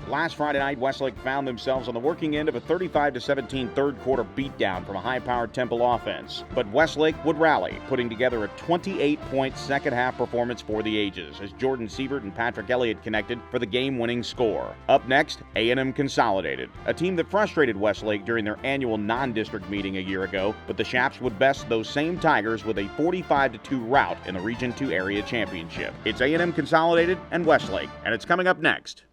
Last Friday night, Westlake found themselves on the working end of a 35-17 third-quarter beatdown from a high-powered Temple offense. But Westlake would rally, putting together a 28-point second-half performance for the ages as Jordan Sievert and Patrick Elliott connected for the game-winning score. Up next, A&M Consolidated, a team that frustrated Westlake during their annual non-district meeting a year ago, but the Chaps would best those same Tigers with a 45-2 rout in the Region 2 Area Championship. It's A&M Consolidated and Westlake, and it's coming up next.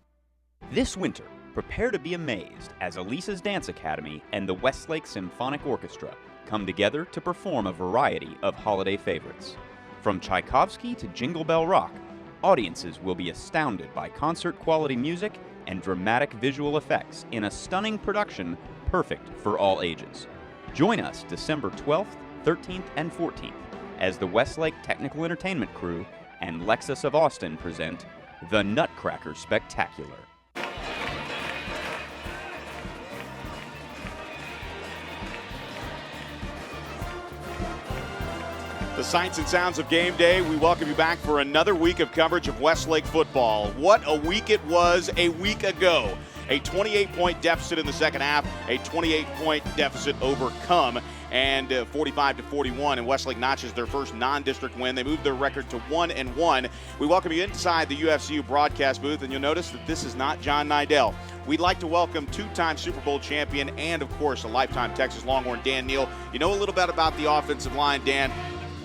This winter, prepare to be amazed as Elisa's Dance Academy and the Westlake Symphonic Orchestra come together to perform a variety of holiday favorites. From Tchaikovsky to Jingle Bell Rock, audiences will be astounded by concert-quality music and dramatic visual effects in a stunning production perfect for all ages. Join us December 12th, 13th, and 14th as the Westlake Technical Entertainment Crew and Lexus of Austin present The Nutcracker Spectacular. The sights and sounds of game day, we welcome you back for another week of coverage of Westlake football. What a week it was a week ago. A 28-point deficit in the second half, a 28-point deficit overcome, and 45-41, and Westlake notches their first non-district win. They moved their record to 1-1. We welcome you inside the UFCU broadcast booth, and you'll notice that this is not John Nidell. We'd like to welcome two-time Super Bowl champion and, of course, a lifetime Texas Longhorn, Dan Neal. You know a little bit about the offensive line, Dan.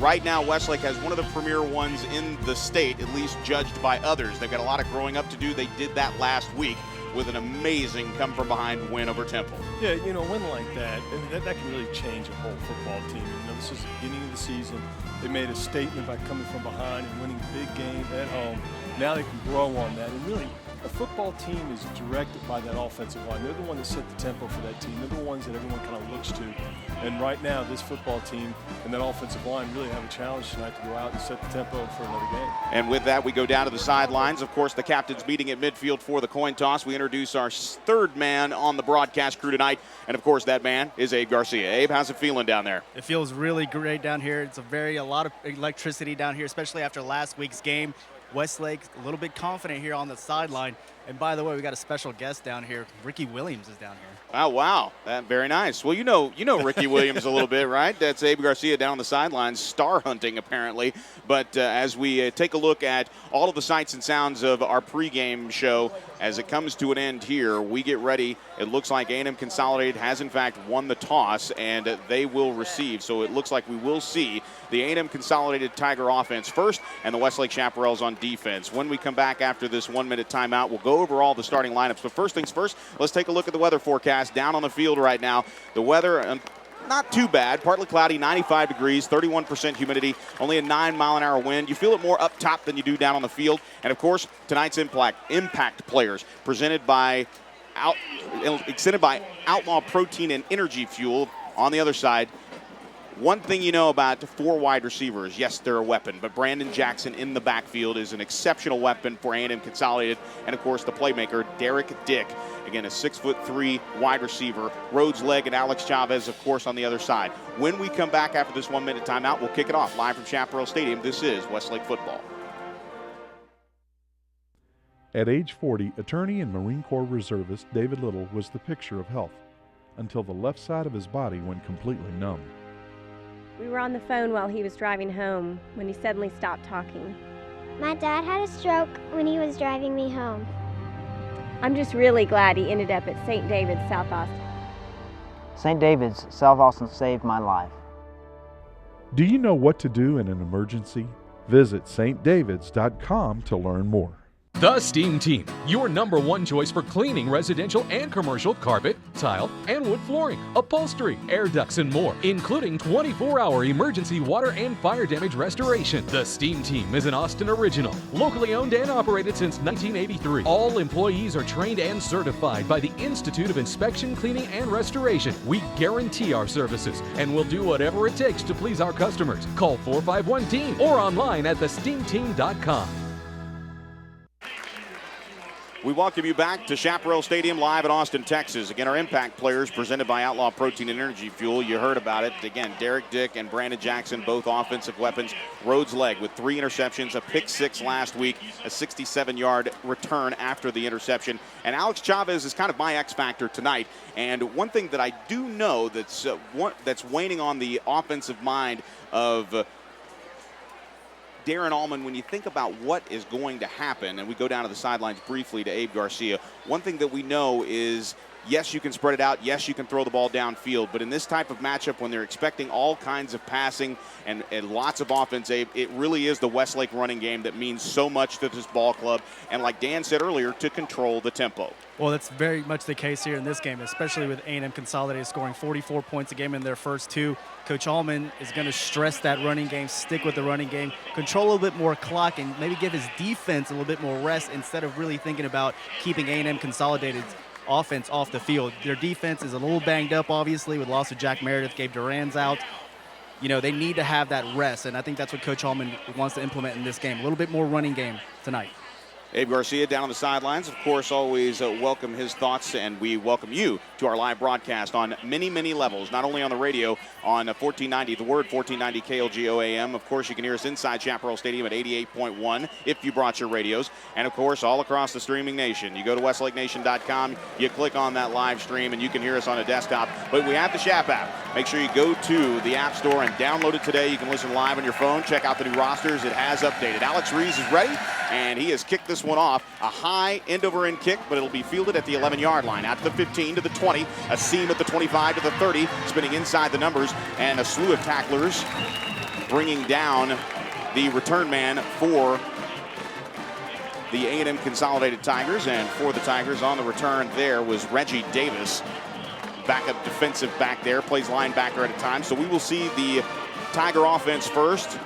Right now, Westlake has one of the premier ones in the state, at least judged by others. They've got a lot of growing up to do. They did that last week with an amazing come-from-behind win over Temple. Yeah, a win like that can really change a whole football team. This is the beginning of the season. They made a statement by coming from behind and winning a big game at home. Now they can grow on that. And really, a football team is directed by that offensive line. They're the one that set the tempo for that team. They're the ones that everyone kind of looks to. And right now, this football team and that offensive line really have a challenge tonight to go out and set the tempo for another game. And with that, we go down to the sidelines. Of course, the captain's meeting at midfield for the coin toss. We introduce our third man on the broadcast crew tonight. And, of course, that man is Abe Garcia. Abe, how's it feeling down there? It feels really great down here. It's a lot of electricity down here, especially after last week's game. Westlake a little bit confident here on the sideline. And by the way, we got a special guest down here. Ricky Williams is down here. Oh, wow. Very nice. Well, you know Ricky Williams a little bit, right? That's Abe Garcia down on the sidelines, star hunting apparently. But as we take a look at all of the sights and sounds of our pregame show, as it comes to an end here, we get ready. It looks like A&M Consolidated has, in fact, won the toss, and they will receive. So it looks like we will see the A&M Consolidated Tiger offense first and the Westlake Chaparrals on defense. When we come back after this 1-minute timeout, we'll go over all the starting lineups. But first things first, let's take a look at the weather forecast down on the field right now. The weather, not too bad. Partly cloudy, 95 degrees, 31% humidity, only a 9-mile-an-hour wind. You feel it more up top than you do down on the field. And, of course, tonight's impact players presented by Outlaw Protein and Energy Fuel. On the other side, one thing you know about 4 wide receivers, yes, they're a weapon, but Brandon Jackson in the backfield is an exceptional weapon for A&M Consolidated. And, of course, the playmaker, Derek Dick, again, a 6'3" wide receiver. Rhodes Legg and Alex Chavez, of course, on the other side. When we come back after this 1-minute timeout, we'll kick it off live from Chaparral Stadium. This is Westlake football. At age 40, attorney and Marine Corps reservist David Little was the picture of health until the left side of his body went completely numb. We were on the phone while he was driving home when he suddenly stopped talking. My dad had a stroke when he was driving me home. I'm just really glad he ended up at St. David's, South Austin. St. David's, South Austin saved my life. Do you know what to do in an emergency? Visit stdavids.com to learn more. The Steam Team, your #1 choice for cleaning residential and commercial carpet, tile, and wood flooring, upholstery, air ducts, and more, including 24-hour emergency water and fire damage restoration. The Steam Team is an Austin original, locally owned and operated since 1983. All employees are trained and certified by the Institute of Inspection, Cleaning, and Restoration. We guarantee our services and will do whatever it takes to please our customers. Call 451-TEAM or online at thesteamteam.com. We welcome you back to Chaparral Stadium live in Austin, Texas. Again, our impact players presented by Outlaw Protein and Energy Fuel. You heard about it. Again, Derek Dick and Brandon Jackson, both offensive weapons. Rhodes Leg with 3 interceptions, a pick 6 last week, a 67-yard return after the interception. And Alex Chavez is kind of my X factor tonight. And one thing that I do know that's waning on the offensive mind of Darren Allman, when you think about what is going to happen, and we go down to the sidelines briefly to Abe Garcia, one thing that we know is, yes, you can spread it out. Yes, you can throw the ball downfield. But in this type of matchup, when they're expecting all kinds of passing and lots of offense, Abe, it really is the Westlake running game that means so much to this ball club. And like Dan said earlier, to control the tempo. Well, that's very much the case here in this game, especially with A&M Consolidated scoring 44 points a game in their first 2. Coach Allman is going to stress that running game, stick with the running game, control a little bit more clock, and maybe give his defense a little bit more rest instead of really thinking about keeping A&M Consolidated's offense off the field. Their defense is a little banged up, obviously, with loss of Jack Meredith, Gabe Duran's out. You know, they need to have that rest, and I think that's what Coach Allman wants to implement in this game. A little bit more running game tonight. Abe Garcia down on the sidelines, of course, always welcome his thoughts, and we welcome you to our live broadcast on many, many levels, not only on the radio on 1490, the word 1490 KLGO AM. Of course, you can hear us inside Chaparral Stadium at 88.1 if you brought your radios, and of course, all across the streaming nation. You go to westlakenation.com, you click on that live stream, and you can hear us on a desktop. But we have the Chap app. Make sure you go to the App Store and download it today. You can listen live on your phone, check out the new rosters. It has updated. Alex Rees is ready, and he has kicked this one off. A high end-over-end kick, but it'll be fielded at the 11-yard line. Out to the 15, to the 20, a seam at the 25, to the 30, spinning inside the numbers, and a slew of tacklers bringing down the return man for the A&M Consolidated Tigers. And for the Tigers on the return there was Reggie Davis, backup defensive back there, plays linebacker at a time. So we will see the Tiger offense first.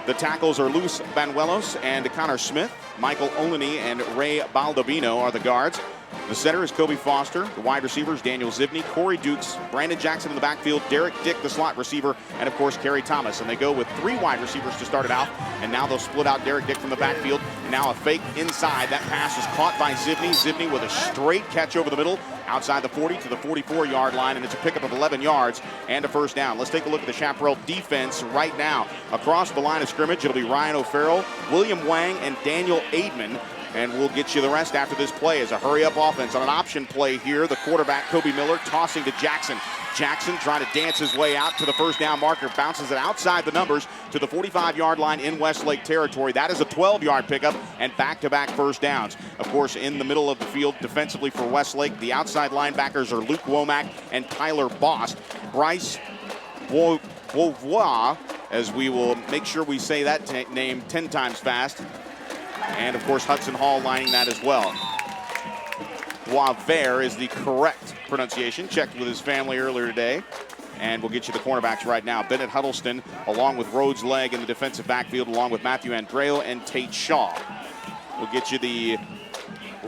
The tackles are Luis Banuelos and Connor Smith. Michael Olney and Ray Baldovino are the guards. The center is Kobe Foster. The wide receivers, Daniel Zivney, Corey Dukes, Brandon Jackson in the backfield, Derek Dick, the slot receiver, and of course, Kerry Thomas. And they go with 3 wide receivers to start it out. And now they'll split out Derek Dick from the backfield. Now a fake inside. That pass is caught by Zivney. Zivney with a straight catch over the middle, outside the 40 to the 44-yard line, and it's a pickup of 11 yards and a first down. Let's take a look at the Chaparral defense right now. Across the line of scrimmage, it'll be Ryan O'Farrell, William Wang, and Daniel Aidman. And we'll get you the rest after this play as a hurry-up offense. On an option play here, the quarterback, Kobe Miller, tossing to Jackson. Jackson trying to dance his way out to the first down marker, bounces it outside the numbers to the 45-yard line in Westlake territory. That is a 12-yard pickup and back-to-back first downs. Of course, in the middle of the field defensively for Westlake, the outside linebackers are Luke Womack and Tyler Bost. Bryce Beauvoir, as we will make sure we say that name 10 times fast. And, of course, Hudson Hall lining that as well. Boisvert is the correct pronunciation. Checked with his family earlier today. And we'll get you the cornerbacks right now. Bennett Huddleston, along with Rhodes Leg in the defensive backfield, along with Matthew Andreo and Tate Shaw. We'll get you the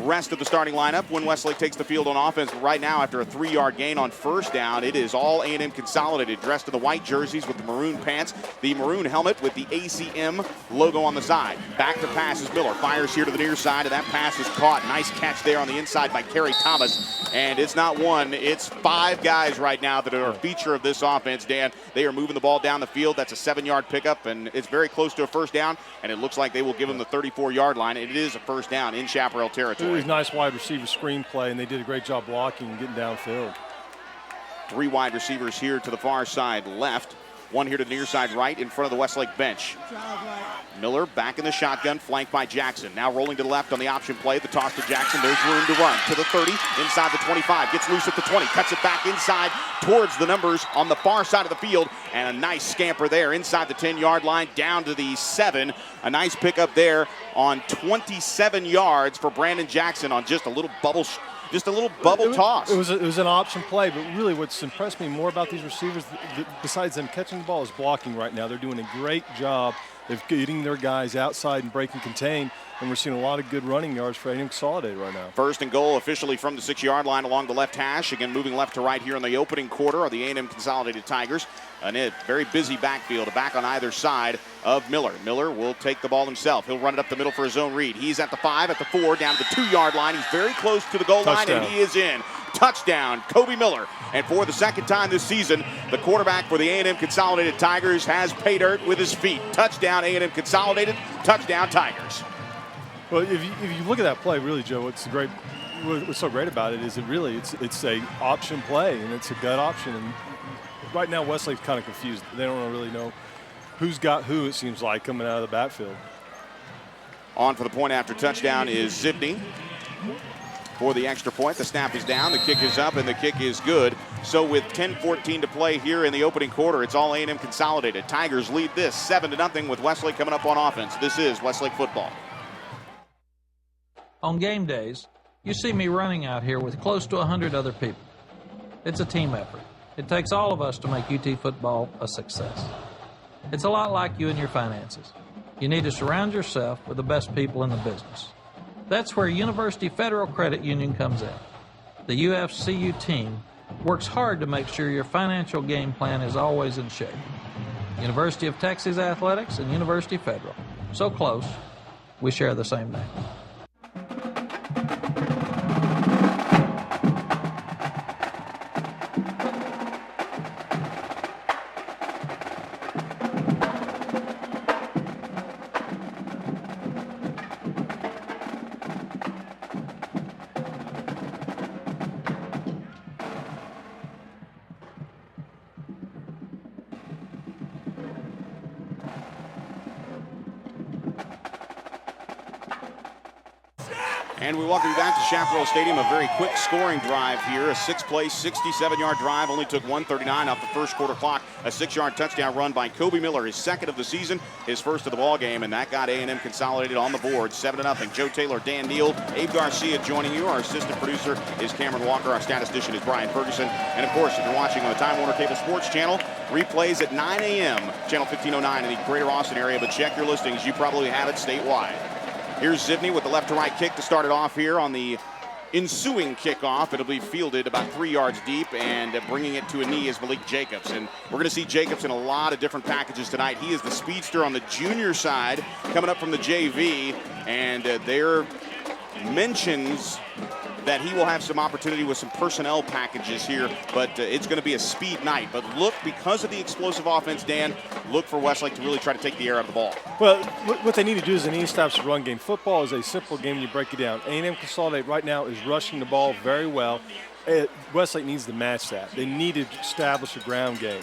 rest of the starting lineup when Westlake takes the field on offense. But right now, after a 3-yard gain on first down, it is all A&M Consolidated, dressed in the white jerseys with the maroon pants, the maroon helmet with the ACM logo on the side. Back to pass is Miller. Fires here to the near side, and that pass is caught. Nice catch there on the inside by Kerry Thomas. And it's not one, it's 5 guys right now that are a feature of this offense, Dan. They are moving the ball down the field. That's a 7-yard pickup, and it's very close to a first down, and it looks like they will give them the 34-yard line. It is a first down in Chaparral territory. It was a nice wide receiver screen play, and they did a great job blocking and getting downfield. 3 wide receivers here to the far side left. 1 here to the near side right in front of the Westlake bench. Miller back in the shotgun, flanked by Jackson. Now rolling to the left on the option play. The toss to Jackson. There's room to run. To the 30, inside the 25. Gets loose at the 20. Cuts it back inside towards the numbers on the far side of the field. And a nice scamper there inside the 10-yard line down to the 7. A nice pickup there on 27 yards for Brandon Jackson on just a little bubble toss. It was an option play, but really what's impressed me more about these receivers, besides them catching the ball, is blocking right now. They're doing a great job of getting their guys outside and break and contain, and we're seeing a lot of good running yards for A&M Consolidated right now. First and goal officially from the 6-yard line along the left hash. Again, moving left to right here in the opening quarter are the A&M Consolidated Tigers. a very busy backfield, a back on either side of Miller. Miller will take the ball himself. He'll run it up the middle for his own read. He's at the 5, at the 4, down to the 2-yard line. He's very close to the goal line, and he is in. Touchdown, Kobe Miller. And for the second time this season, the quarterback for the A&M Consolidated Tigers has pay dirt with his feet. Touchdown, A&M Consolidated. Touchdown, Tigers. Well, if you look at that play, really, Joe, what's so great about it is it's a option play, and it's a gut option. And right now, Westlake's kind of confused. They don't really know who's got who, it seems like, coming out of the backfield. On for the point after touchdown is Zibney. For the extra point, the snap is down, the kick is up, and the kick is good. So with 10:14 to play here in the opening quarter, it's all A&M Consolidated. Tigers lead this 7-0 with Westlake coming up on offense. This is Westlake football. On game days, you see me running out here with close to 100 other people. It's a team effort. It takes all of us to make UT football a success. It's a lot like you and your finances. You need to surround yourself with the best people in the business. That's where University Federal Credit Union comes in. The UFCU team works hard to make sure your financial game plan is always in shape. University of Texas Athletics and University Federal. So close, we share the same name. And we welcome you back to Chaparral Stadium. A very quick scoring drive here. A 6-play, 67-yard drive. Only took 1:39 off the first quarter clock. A 6-yard touchdown run by Kobe Miller, his second of the season, his first of the ball game, and that got A&M Consolidated on the board, 7-0. Joe Taylor, Dan Neal, Abe Garcia joining you. Our assistant producer is Cameron Walker. Our statistician is Brian Ferguson. And of course, if you're watching on the Time Warner Cable Sports Channel, replays at 9 a.m. Channel 1509 in the Greater Austin area. But check your listings. You probably have it statewide. Here's Zibney with the left-to-right kick to start it off here on the ensuing kickoff. It'll be fielded about 3 yards deep, and bringing it to a knee is Malik Jacobs. And we're going to see Jacobs in a lot of different packages tonight. He is the speedster on the junior side, coming up from the JV, and there mentions that he will have some opportunity with some personnel packages here, but it's going to be a speed night. But look, because of the explosive offense, Dan, look for Westlake to really try to take the air out of the ball. Well, what they need to do is they need to stop the run game. Football is a simple game when you break it down. A&M Consolidated right now is rushing the ball very well. Westlake needs to match that. They need to establish a ground game.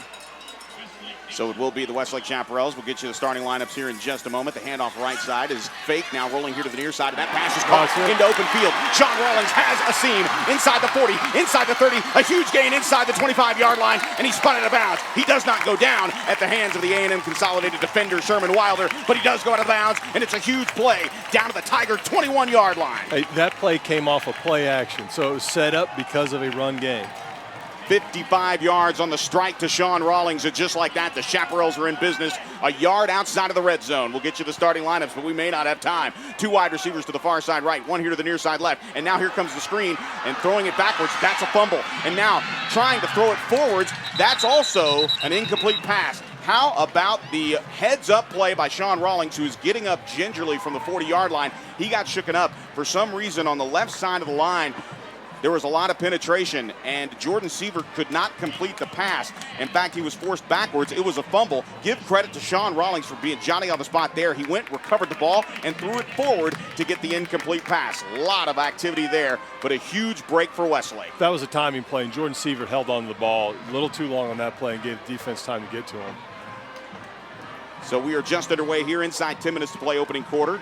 So it will be the Westlake Chaparrals. We'll get you the starting lineups here in just a moment. The handoff right side is fake. Now rolling here to the near side, and that pass is caught into open field. Sean Rawlings has a seam inside the 40, inside the 30, a huge gain inside the 25-yard line, and he's spun out of bounds. He does not go down at the hands of the A&M Consolidated defender, Sherman Wilder, but he does go out of bounds, and it's a huge play down to the Tiger 21-yard line. Hey, that play came off a play action, so it was set up because of a run game. 55 yards on the strike to Sean Rawlings, and just like that, the Chaparrals are in business a yard outside of the red zone. We'll get you the starting lineups, but we may not have time. 2 wide receivers to the far side right, 1 here to the near side left, and now here comes the screen, and throwing it backwards, that's a fumble. And now trying to throw it forwards, that's also an incomplete pass. How about the heads-up play by Sean Rawlings, who's getting up gingerly from the 40-yard line. He got shooken up. For some reason, on the left side of the line, there was a lot of penetration, and Jordan Sievert could not complete the pass. In fact, he was forced backwards. It was a fumble. Give credit to Sean Rawlings for being Johnny on the spot there. He went, recovered the ball, and threw it forward to get the incomplete pass. A lot of activity there, but a huge break for Westlake. That was a timing play, and Jordan Sievert held on to the ball a little too long on that play and gave the defense time to get to him. So we are just underway here inside 10 minutes to play opening quarter.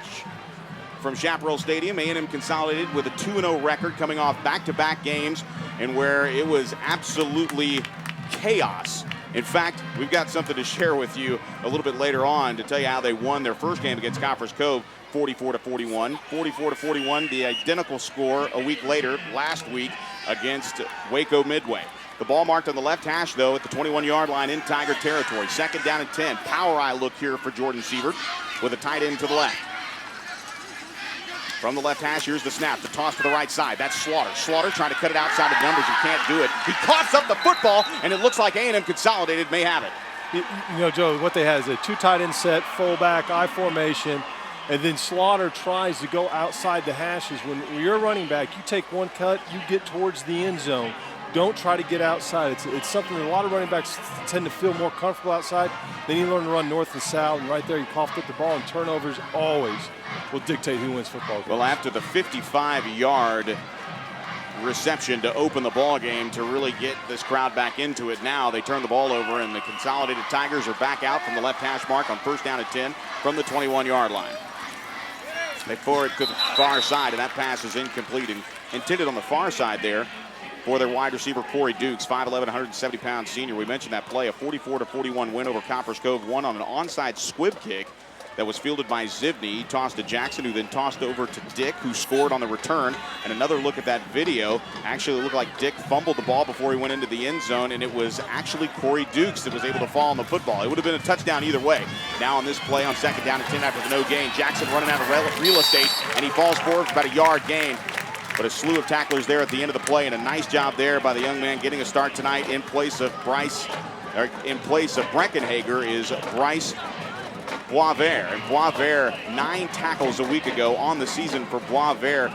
From Chaparral Stadium, A&M Consolidated with a 2-0 record coming off back-to-back games and where it was absolutely chaos. In fact, we've got something to share with you a little bit later on to tell you how they won their first game against Copper's Cove, 44-41. 44-41, the identical score a week later, last week, against Waco Midway. The ball marked on the left hash, though, at the 21-yard line in Tiger territory. Second down and 10. Power eye look here for Jordan Sievert with a tight end to the left. From the left hash, here's the snap. The toss to the right side. That's Slaughter. Slaughter trying to cut it outside of numbers. He can't do it. He coughs up the football, and it looks like A&M Consolidated may have it. You know, Joe, what they had is a 2 tight end set, fullback, I formation, and then Slaughter tries to go outside the hashes. When you're a running back, you take one cut, you get towards the end zone. Don't try to get outside. It's something that a lot of running backs tend to feel more comfortable outside. They need to learn to run north and south, and right there you coughed up the ball, and turnovers always will dictate who wins football games. Well, after the 55-yard reception to open the ball game to really get this crowd back into it, now they turn the ball over, and the Consolidated Tigers are back out from the left hash mark on first down at 10 from the 21-yard line. They forward to the far side, and that pass is incomplete and intended on the far side there for their wide receiver, Corey Dukes, 5'11", 170-pound senior. We mentioned that play, a 44-41 win over Copper's Cove, won on an onside squib kick that was fielded by Zivney. He tossed to Jackson, who then tossed over to Dick, who scored on the return. And another look at that video, actually it looked like Dick fumbled the ball before he went into the end zone, and it was actually Corey Dukes that was able to fall on the football. It would have been a touchdown either way. Now on this play on second down and 10 after the no gain, Jackson running out of real estate, and he falls forward for about a yard gain. But a slew of tacklers there at the end of the play, and a nice job there by the young man getting a start tonight in place of Breckenhager is Bryce Boisvert. And Boisvert, 9 tackles a week ago on the season for Boisvert.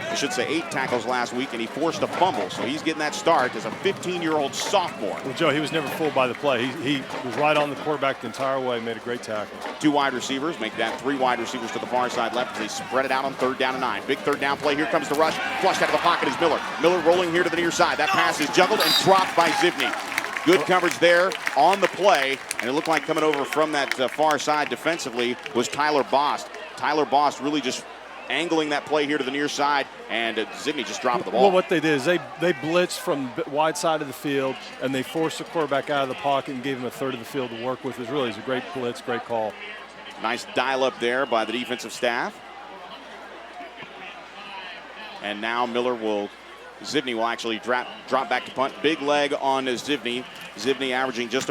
I should say 8 tackles last week, and he forced a fumble. So he's getting that start as a 15-year-old sophomore. Well, Joe, he was never fooled by the play. He was right on the quarterback the entire way, made a great tackle. 2 wide receivers, make that 3 wide receivers to the far side left as they spread it out on third down and 9. Big third down play. Here comes the rush. Flushed out of the pocket is Miller. Miller rolling here to the near side. That pass is juggled and dropped by Zivney. Good coverage there on the play, and it looked like coming over from that far side defensively was Tyler Bost. Tyler Bost really just angling that play here to the near side, and Zivney just dropped the ball. Well, what they did is they blitzed from the wide side of the field, and they forced the quarterback out of the pocket and gave him a third of the field to work with. It was a great blitz, great call. Nice dial up there by the defensive staff. And now Zivney will actually drop back to punt. Big leg on Zivney. Zivney averaging just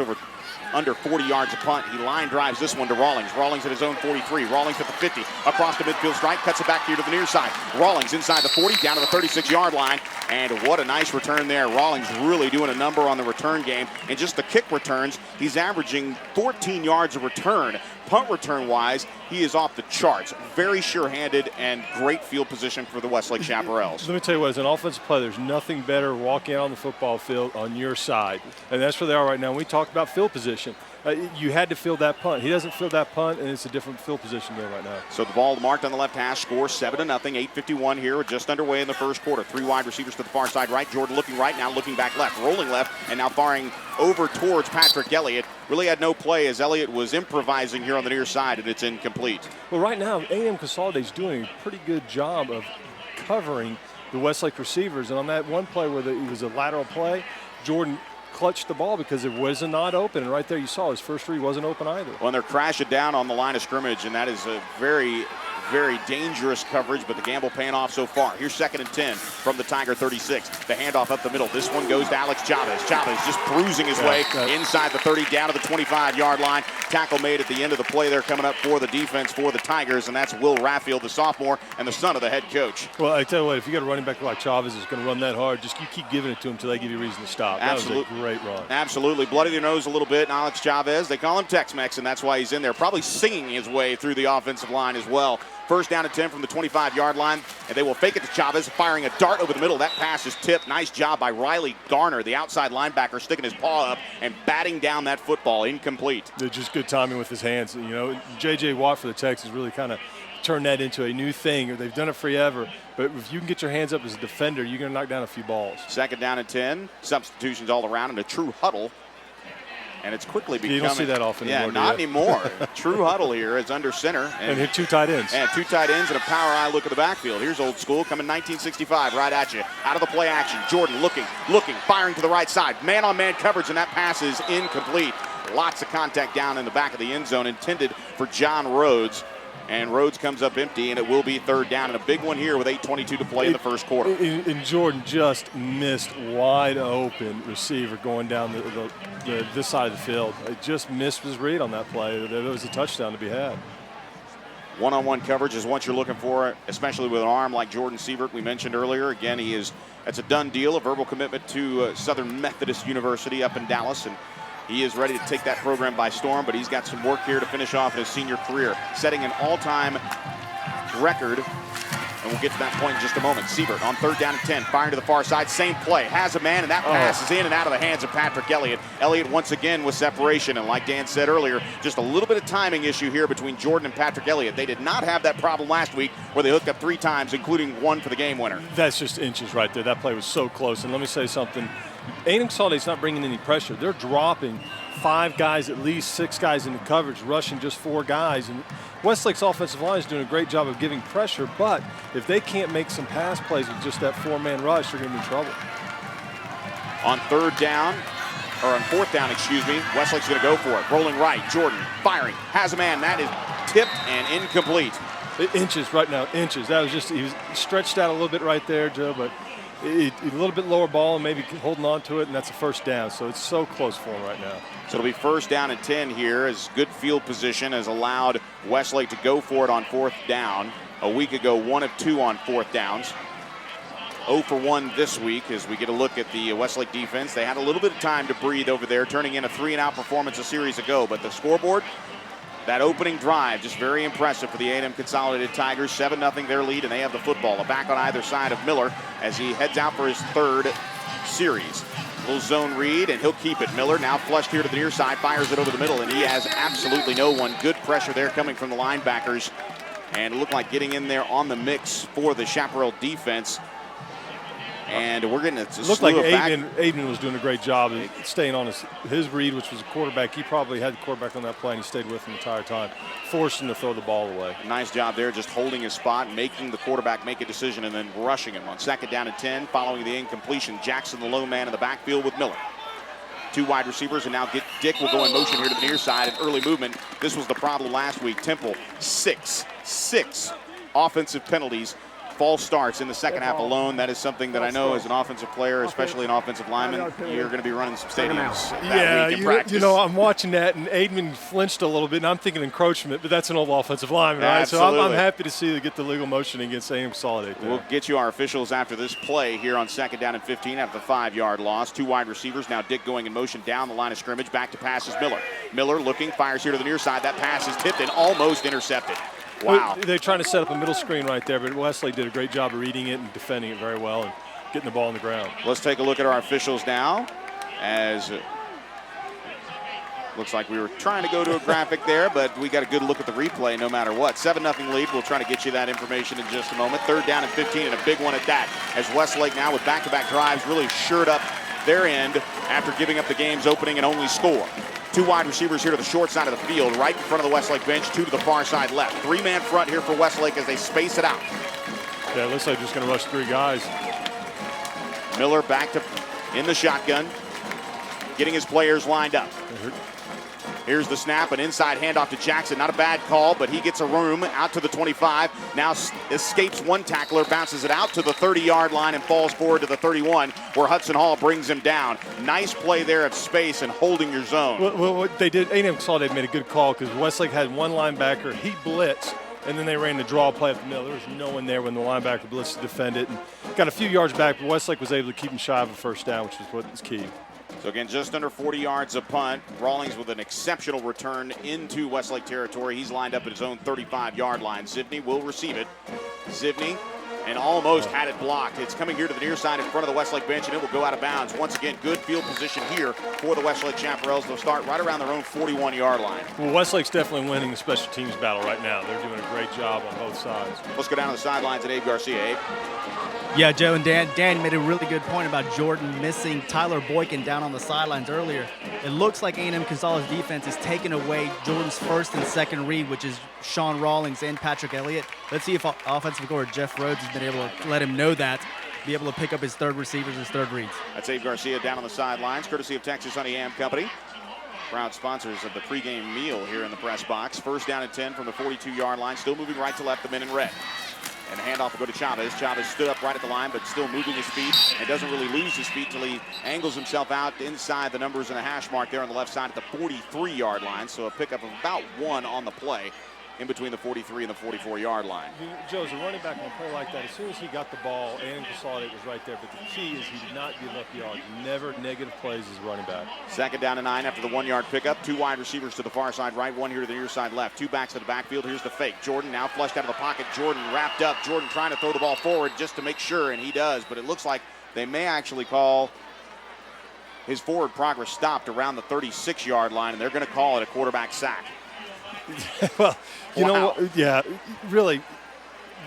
under 40 yards a punt. He line drives this one to Rawlings. Rawlings at his own 43. Rawlings at the 50. Across the midfield strike. Cuts it back here to the near side. Rawlings inside the 40, down to the 36-yard line. And what a nice return there. Rawlings really doing a number on the return game. And just the kick returns, he's averaging 14 yards a return. Punt return-wise, he is off the charts. Very sure-handed and great field position for the Westlake Chaparrals. Let me tell you what, as an offensive player, there's nothing better walking out on the football field on your side. And that's where they are right now. When we talked about field position, you had to field that punt. He doesn't field that punt, and it's a different field position there right now. So the ball marked on the left hash, score 7-0, 8:51 here, just underway in the first quarter. 3 wide receivers to the far side right. Jordan looking right, now looking back left, rolling left, and now firing over towards Patrick Elliott. Really had no play as Elliott was improvising here on the near side, and it's incomplete. Well, right now, A&M Consolidated is doing a pretty good job of covering the Westlake receivers. And on that one play where it was a lateral play, Jordan clutched the ball because it was not open, and right there you saw his first read wasn't open either. Well, and they're crashing down on the line of scrimmage, and that is a very, very dangerous coverage, but the gamble paying off so far. Here's 2nd and 10 from the Tiger 36. The handoff up the middle. This one goes to Alex Chavez. Chavez just bruising his way inside the 30, down to the 25-yard line. Tackle made at the end of the play there coming up for the defense for the Tigers, and that's Will Raffield, the sophomore, and the son of the head coach. Well, I tell you what, if you got a running back like Chavez that's going to run that hard, just you keep giving it to him until they give you a reason to stop. Absolutely. That was a great run. Absolutely. Bloody their nose a little bit, and Alex Chavez, they call him Tex-Mex, and that's why he's in there, probably singing his way through the offensive line as well. First down and 10 from the 25-yard line, and they will fake it to Chavez, firing a dart over the middle. That pass is tipped. Nice job by Riley Garner, the outside linebacker, sticking his paw up and batting down that football. Incomplete. Just good timing with his hands. You know, J.J. Watt for the Texans really kind of turned that into a new thing. They've done it forever, but if you can get your hands up as a defender, you're going to knock down a few balls. 2nd down and 10. Substitutions all around in a true huddle. And it's quickly becoming. You don't see that often anymore. Yeah, not anymore. True huddle here. It's under center. And hit 2 tight ends. And 2 tight ends and a power eye look at the backfield. Here's old school coming 1965 right at you. Out of the play action. Jordan looking, firing to the right side. Man-on-man coverage, and that pass is incomplete. Lots of contact down in the back of the end zone intended for John Rhodes. And Rhodes comes up empty, and it will be 3rd down, and a big one here with 8:22 to play in the first quarter. And Jordan just missed wide open receiver going down this side of the field. It just missed his read on that play. There was a touchdown to be had. One-on-one coverage is what you're looking for, especially with an arm like Jordan Sievert we mentioned earlier. Again, that's a done deal, a verbal commitment to Southern Methodist University up in Dallas, and He is ready to take that program by storm, but he's got some work here to finish off his senior career, setting an all-time record. And we'll get to that point in just a moment. Siebert on 3rd down and 10, firing to the far side. Same play, has a man, and that pass is in and out of the hands of Patrick Elliott. Elliott once again with separation, and like Dan said earlier, just a little bit of timing issue here between Jordan and Patrick Elliott. They did not have that problem last week where they hooked up 3 times, including one for the game winner. That's just inches right there. That play was so close. And let me say something. A&M Consolidated's not bringing any pressure. They're dropping 5 guys, at least 6 guys into coverage, rushing just 4 guys. And Westlake's offensive line is doing a great job of giving pressure, but if they can't make some pass plays with just that 4-man rush, they're going to be in trouble. On 4th down, Westlake's going to go for it. Rolling right, Jordan firing, has a man. That is tipped and incomplete. Inches right now, inches. That was just, he was stretched out a little bit right there, Joe, but a little bit lower ball and maybe holding on to it, and that's a first down. So it's so close for him right now. So it'll be 1st down and 10 here, as good field position has allowed Westlake to go for it on 4th down. A week ago, 1 of 2 on 4th downs. 0 for 1 this week as we get a look at the Westlake defense. They had a little bit of time to breathe over there, turning in a 3-and-out performance a series ago. But the scoreboard, that opening drive, just very impressive for the A&M Consolidated Tigers. 7-0 their lead, and they have the football. A back on either side of Miller as he heads out for his 3rd series. Little zone read, and he'll keep it. Miller now flushed here to the near side, fires it over the middle, and he has absolutely no one. Good pressure there coming from the linebackers. And it looked like getting in there on the mix for the Chaparral defense. And we're getting a slew looked like of Aiden was doing a great job of staying on his read, which was a quarterback. He probably had the quarterback on that play, and he stayed with him the entire time, forced him to throw the ball away. Nice job there, just holding his spot, making the quarterback make a decision, and then rushing him on 2nd down and 10, following the incompletion. Jackson, the lone man in the backfield with Miller. 2 wide receivers, and now Dick will go in motion here to the near side. An early movement. This was the problem last week. Temple, 6 offensive penalties. False starts in the second half alone. That is something that I know as an offensive player, especially an offensive lineman, you're going to be running some stadiums that week in practice. You know, I'm watching that, and Aidman flinched a little bit, and I'm thinking encroachment, but that's an old offensive lineman, right? So I'm happy to see they get the legal motion against A&M Consolidated. We'll get you our officials after this play here on 2nd down and 15 after the 5-yard loss. 2 wide receivers. Now Dick going in motion down the line of scrimmage. Back to pass is Miller. Miller looking, fires here to the near side. That pass is tipped and almost intercepted. Wow. They're trying to set up a middle screen right there, but Westlake did a great job of reading it and defending it very well and getting the ball on the ground. Let's take a look at our officials now, as looks like we were trying to go to a graphic there, but we got a good look at the replay no matter what. 7-0 lead. We'll try to get you that information in just a moment. 3rd down and 15, and a big one at that, as Westlake now with back-to-back drives really shored up their end after giving up the game's opening and only score. 2 wide receivers here to the short side of the field, right in front of the Westlake bench, 2 to the far side left. 3-man front here for Westlake as they space it out. Yeah, it looks like just going to rush 3 guys. Miller back to in the shotgun, getting his players lined up. Here's the snap, an inside handoff to Jackson. Not a bad call, but he gets a room out to the 25. Now escapes one tackler, bounces it out to the 30-yard line and falls forward to the 31, where Hudson Hall brings him down. Nice play there of space and holding your zone. Well, what they did, A&M Consolidated made a good call because Westlake had one linebacker. He blitzed, and then they ran the draw play up the middle. There was no one there when the linebacker blitzed to defend it. And got a few yards back, but Westlake was able to keep him shy of a first down, which is what is key. So again, just under 40 yards a punt. Rawlings with an exceptional return into Westlake territory. He's lined up at his own 35-yard line. Zivney will receive it. Zivney, and almost had it blocked. It's coming here to the near side in front of the Westlake bench, and it will go out of bounds. Once again, good field position here for the Westlake Chaparrals. They'll start right around their own 41-yard line. Well, Westlake's definitely winning the special teams battle right now. They're doing a great job on both sides. Let's go down to the sidelines at Abe Garcia. Abe? Yeah, Joe and Dan. Dan made a really good point about Jordan missing Tyler Boykin down on the sidelines earlier. It looks like A&M Consolidated defense is taking away Jordan's 1st and 2nd read, which is Sean Rawlings and Patrick Elliott. Let's see if offensive coordinator Jeff Rhodes has been able to let him know that, be able to pick up his 3rd receivers, his 3rd reads. That's Abe Garcia down on the sidelines, courtesy of Texas Honey Ham Company. Proud sponsors of the pregame meal here in the press box. 1st down and 10 from the 42-yard line. Still moving right to left, the men in red. And the handoff will go to Chavez. Chavez stood up right at the line, but still moving his feet and doesn't really lose his feet till he angles himself out inside the numbers and the hash mark there on the left side at the 43-yard line. So a pickup of about 1 on the play. in between the 43 and the 44-yard line. Joe, as a running back on a play like that, as soon as he got the ball, and Consolidated was right there. But the key is he did not give up yards. Never negative plays as a running back. Second down and 9 after the 1-yard pickup. 2 wide receivers to the far side right, 1 here to the near side left. 2 backs to the backfield. Here's the fake. Jordan now flushed out of the pocket. Jordan wrapped up. Jordan trying to throw the ball forward just to make sure, and he does. But it looks like they may actually call his forward progress stopped around the 36-yard line, and they're going to call it a quarterback sack. Well, you know what? Yeah, really,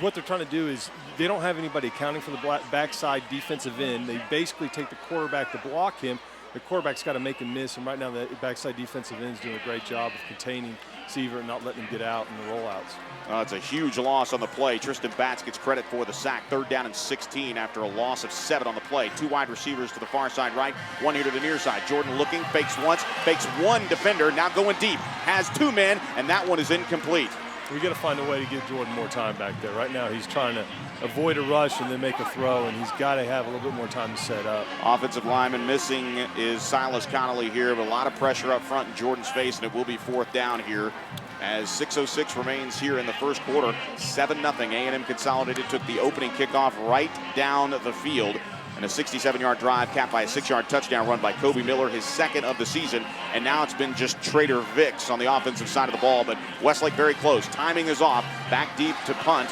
what they're trying to do is they don't have anybody accounting for the backside defensive end. They basically take the quarterback to block him. The quarterback's got to make him miss, and right now the backside defensive end is doing a great job of containing Seaver and not letting him get out in the rollouts. It's a huge loss on the play. Tristan Batts gets credit for the sack. 3rd down and 16 after a loss of 7 on the play. 2 wide receivers to the far side right, 1 here to the near side. Jordan looking, fakes once, fakes 1 defender, now going deep. Has 2 men, and that one is incomplete. We got to find a way to give Jordan more time back there. Right now he's trying to avoid a rush and then make a throw, and he's got to have a little bit more time to set up. Offensive lineman missing is Silas Connolly here, but a lot of pressure up front in Jordan's face, and it will be 4th down here as 6:06 remains here in the first quarter. 7-0. A&M Consolidated took the opening kickoff right down the field. And a 67-yard drive capped by a 6-yard touchdown run by Kobe Miller, his 2nd of the season. And now it's been just Trader Vicks on the offensive side of the ball. But Westlake very close. Timing is off. Back deep to punt.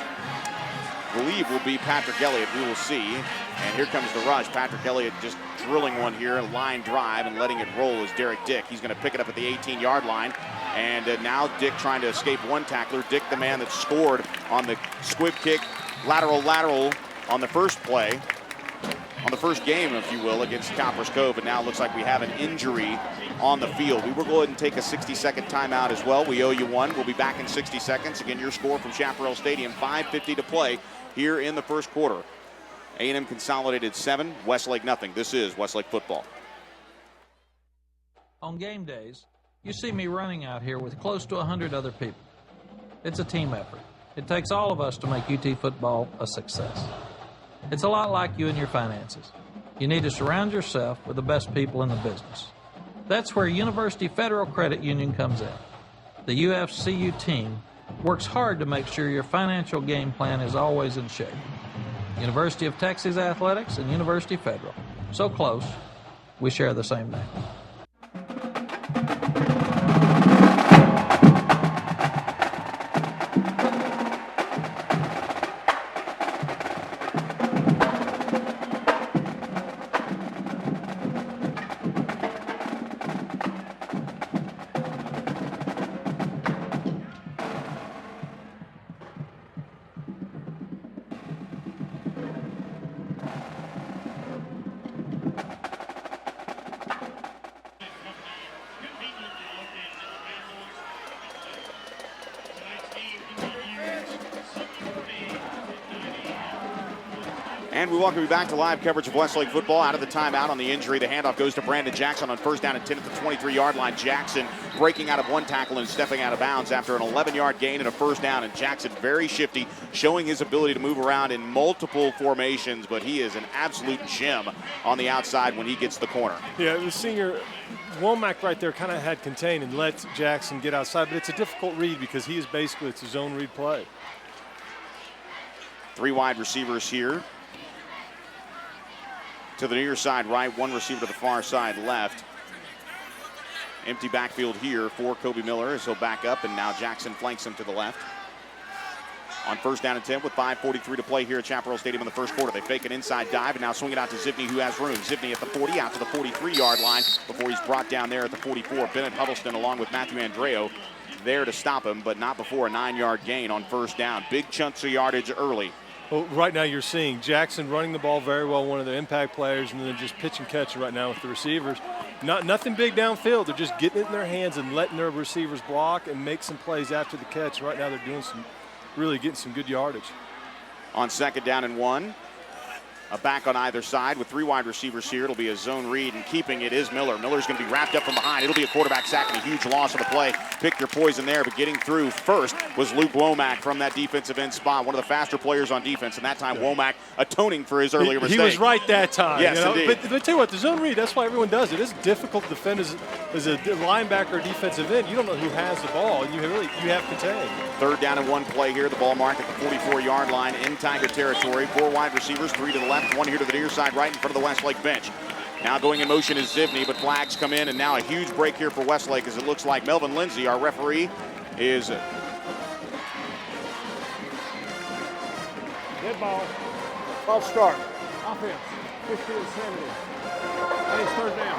Believe will be Patrick Elliott. We will see. And here comes the rush. Patrick Elliott just drilling one here. A line drive and letting it roll is Derek Dick. He's going to pick it up at the 18-yard line. And now Dick trying to escape one tackler. Dick, the man that scored on the squib kick, lateral on the first play. On the first game, if you will, against Copper's Cove, but now it looks like we have an injury on the field. We will go ahead and take a 60-second timeout as well. We owe you one. We'll be back in 60 seconds. Again, your score from Chaparral Stadium, 5:50 to play here in the first quarter. A&M Consolidated 7, Westlake nothing. This is Westlake football. On game days, you see me running out here with close to 100 other people. It's a team effort. It takes all of us to make UT football a success. It's a lot like you and your finances. You need to surround yourself with the best people in the business. That's where University Federal Credit Union comes in. The UFCU team works hard to make sure your financial game plan is always in shape. University of Texas Athletics and University Federal. So close, we share the same name. And we welcome you back to live coverage of Westlake football. Out of the timeout on the injury, the handoff goes to Brandon Jackson on 1st down and 10 at the 23-yard line. Jackson breaking out of one tackle and stepping out of bounds after an 11-yard gain and a 1st down. And Jackson very shifty, showing his ability to move around in multiple formations, but he is an absolute gem on the outside when he gets the corner. Yeah, the senior Womack right there kind of had contained and let Jackson get outside, but it's a difficult read because he is basically, it's his own read play. 3 wide receivers here. To the near side right, 1 receiver to the far side left. Empty backfield here for Kobe Miller as he'll back up, and now Jackson flanks him to the left. On 1st down and 10 with 5:43 to play here at Chaparral Stadium in the first quarter. They fake an inside dive and now swing it out to Zivney, who has room. Zivney at the 40, out to the 43-yard line before he's brought down there at the 44. Bennett Huddleston along with Matthew Andreo there to stop him, but not before a 9-yard gain on 1st down. Big chunks of yardage early. Well, right now you're seeing Jackson running the ball very well, one of the impact players, and then just pitch and catch right now with the receivers. Nothing big downfield. They're just getting it in their hands and letting their receivers block and make some plays after the catch. Right now they're doing really getting some good yardage. On 2nd down and 1, A back on either side with 3 wide receivers here. It'll be a zone read, and keeping it is Miller. Miller's going to be wrapped up from behind. It'll be a quarterback sack and a huge loss of the play. Pick your poison there, but getting through first was Luke Womack from that defensive end spot, one of the faster players on defense, and that time Womack atoning for his earlier mistake. He was right that time. Yes, you know? indeed. But tell you what, the zone read, that's why everyone does it. It's difficult to defend as a linebacker or defensive end. You don't know who has the ball, and you have contained. 3rd down and 1 play here. The ball marked at the 44-yard line in Tiger territory. 4 wide receivers, 3 to the left, 1 here to the near side right in front of the Westlake bench. Now going in motion is Zivney, but flags come in, and now a huge break here for Westlake as it looks like Melvin Lindsay, our referee, is... Dead ball. False start. Offense. 50 and 70. And it's 3rd down.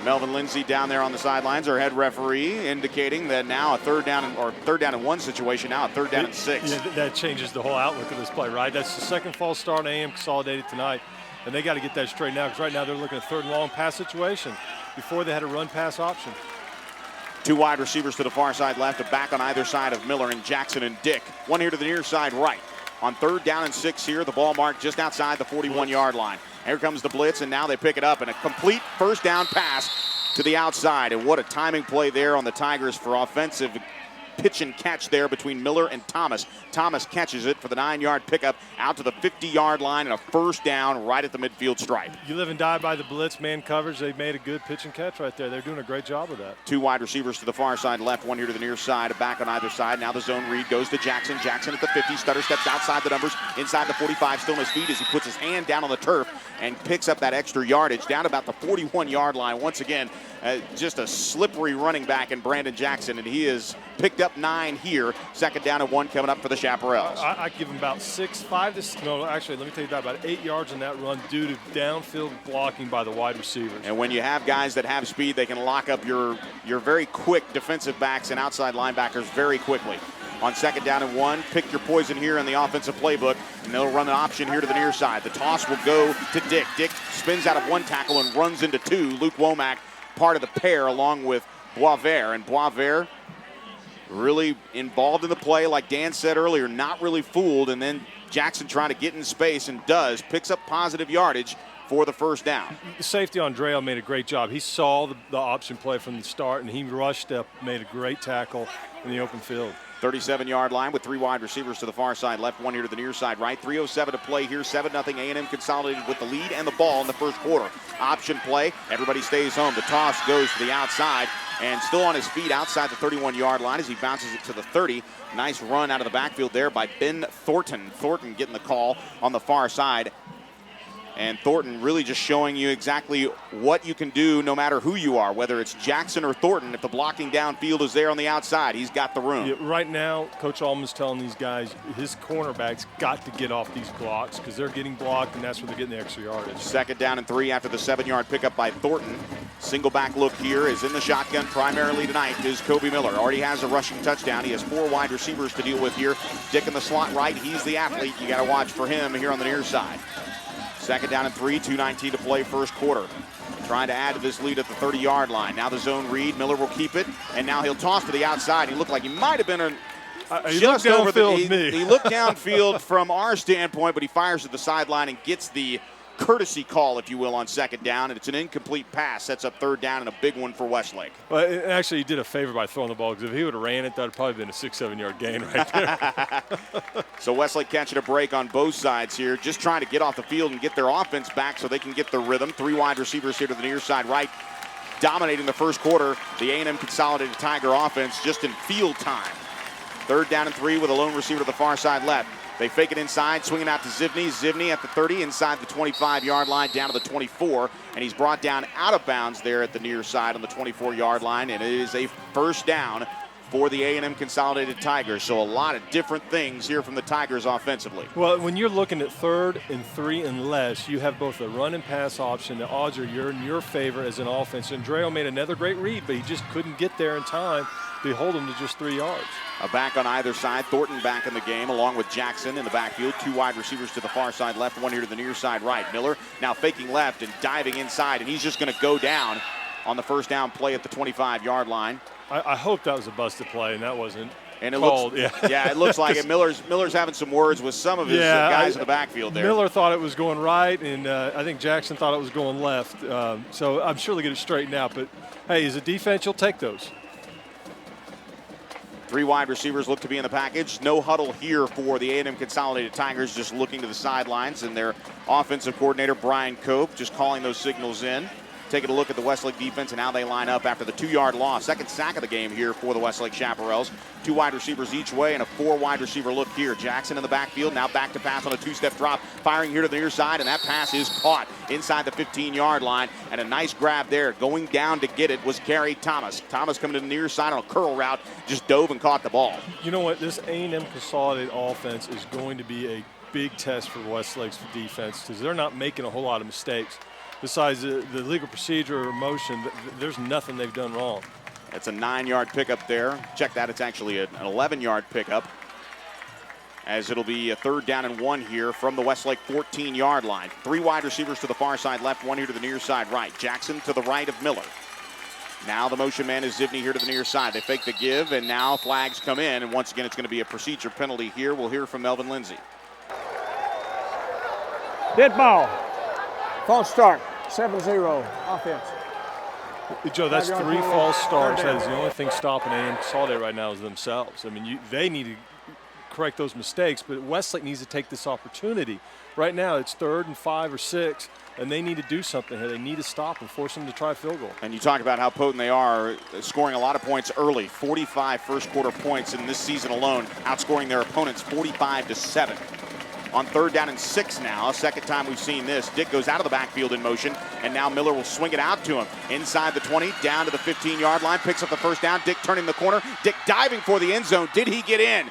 Melvin Lindsay down there on the sidelines, our head referee, indicating that now a 3rd down and 1 situation, now a 3rd down and 6. Yeah, that changes the whole outlook of this play, right? That's the 2nd false start on AM Consolidated tonight, and they got to get that straight now because right now they're looking at 3rd and long pass situation. Before they had a run pass option. 2 wide receivers to the far side left, a back on either side of Miller and Jackson and Dick. 1 here to the near side right. On 3rd down and 6 here, the ball marked just outside the 41-yard line. Here comes the blitz, and now they pick it up, and a complete 1st down pass to the outside. And what a timing play there on the Tigers for offensive pitch and catch there between Miller and Thomas. Thomas catches it for the 9-yard pickup out to the 50-yard line and a 1st down right at the midfield stripe. You live and die by the blitz man coverage. They've made a good pitch and catch right there. They're doing a great job of that. 2 wide receivers to the far side left, 1 here to the near side, a back on either side. Now the zone read goes to Jackson. Jackson at the 50, stutter steps outside the numbers, inside the 45, still on his feet as he puts his hand down on the turf and picks up that extra yardage down about the 41-yard line. Once again, just a slippery running back in Brandon Jackson, and he has picked up 9 here. 2nd down and 1 coming up for the Chaparrals. I give him about 8 yards in that run due to downfield blocking by the wide receivers. And when you have guys that have speed, they can lock up your very quick defensive backs and outside linebackers very quickly. On 2nd down and 1, pick your poison here in the offensive playbook, and they'll run an option here to the near side. The toss will go to Dick. Dick spins out of 1 tackle and runs into 2. Luke Womack, part of the pair, along with Boisvert. And Boisvert really involved in the play, like Dan said earlier, not really fooled, and then Jackson trying to get in space and picks up positive yardage for the 1st down. The safety on Drell made a great job. He saw the option play from the start, and he rushed up, made a great tackle in the open field. 37-yard line with 3 wide receivers to the far side left, 1 here to the near side right. 3:07 to play here. 7-0 A&M Consolidated with the lead and the ball in the 1st quarter. Option play. Everybody stays home. The toss goes to the outside, and still on his feet outside the 31-yard line as he bounces it to the 30. Nice run out of the backfield there by Ben Thornton. Thornton getting the call on the far side. And Thornton really just showing you exactly what you can do no matter who you are, whether it's Jackson or Thornton. If the blocking downfield is there on the outside, he's got the room. Yeah, right now, Coach Allman's telling these guys his cornerbacks got to get off these blocks because they're getting blocked, and that's where they're getting the extra yardage. 2nd down and 3 after the 7-yard pickup by Thornton. Single back look here is in the shotgun primarily tonight is Kobe Miller. Already has a rushing touchdown. He has 4 wide receivers to deal with here. Dick in the slot right. He's the athlete. You got to watch for him here on the near side. 2nd down and 3, 2:19 to play 1st quarter. Trying to add to this lead at the 30-yard line. Now the zone read. Miller will keep it, and now he'll toss to the outside. He looked like he might have been just over the. He looked downfield from our standpoint, but he fires to the sideline and gets the courtesy call, if you will, on 2nd down, and it's an incomplete pass. Sets up 3rd down and a big one for Westlake. Well, actually, he did a favor by throwing the ball, because if he would have ran it, that would have probably been a 6-7 yard gain right there. So Westlake catching a break on both sides here, just trying to get off the field and get their offense back so they can get their rhythm. 3 wide receivers here to the near side right, dominating the 1st quarter. The A&M Consolidated Tiger offense just in field time. 3rd down and 3 with a lone receiver to the far side left. They fake it inside, swinging out to Zivney. Zivney at the 30, inside the 25-yard line, down to the 24. And he's brought down out of bounds there at the near side on the 24-yard line. And it is a 1st down for the A&M Consolidated Tigers. So a lot of different things here from the Tigers offensively. Well, when you're looking at 3rd and 3 and less, you have both a run and pass option. The odds are in your favor as an offense. And Drell made another great read, but he just couldn't get there in time to hold him to just 3 yards. A back on either side. Thornton back in the game along with Jackson in the backfield. 2 wide receivers to the far side left, 1 here to the near side right. Miller now faking left and diving inside, and he's just going to go down on the 1st down play at the 25-yard line. I hope that was a busted play, and that wasn't. And it called. looks, yeah, it looks like it. Miller's having some words with some of his guys in the backfield there. Miller thought it was going right, and I think Jackson thought it was going left. So I'm sure they'll get it straightened out. But, hey, as a defense, you'll take those. 3 wide receivers look to be in the package. No huddle here for the A&M Consolidated Tigers, just looking to the sidelines, and their offensive coordinator, Brian Cope, just calling those signals in. Taking a look at the Westlake defense and how they line up after the 2-yard loss. Second sack of the game here for the Westlake Chaparrals. 2 wide receivers each way and a 4 wide receiver look here. Jackson in the backfield, now back to pass on a 2-step drop. Firing here to the near side, and that pass is caught inside the 15-yard line. And a nice grab there. Going down to get it was Kerry Thomas. Thomas coming to the near side on a curl route, just dove and caught the ball. You know what? This A&M Consolidated offense is going to be a big test for Westlake's defense because they're not making a whole lot of mistakes. Besides the legal procedure or motion, there's nothing they've done wrong. That's a 9-yard pickup there. Check that. It's actually an 11-yard pickup, as it'll be a 3rd down and 1 here from the Westlake 14-yard line. 3 wide receivers to the far side left, 1 here to the near side right. Jackson to the right of Miller. Now the motion man is Zivney here to the near side. They fake the give, and now flags come in. And once again, it's going to be a procedure penalty here. We'll hear from Melvin Lindsay. Dead ball. False start. 7-0 offense. Joe, that's 3 false starts. That is the only thing stopping A&M Consolidated right now is themselves. I mean, they need to correct those mistakes, but Westlake needs to take this opportunity. Right now, it's 3rd and 5 or 6, and they need to do something here. They need to stop and force them to try a field goal. And you talk about how potent they are, scoring a lot of points early. 45 first-quarter points in this season alone, outscoring their opponents 45-7. On 3rd down and 6 now, second time we've seen this. Dick goes out of the backfield in motion, and now Miller will swing it out to him. Inside the 20, down to the 15-yard line, picks up the 1st down. Dick turning the corner. Dick diving for the end zone. Did he get in?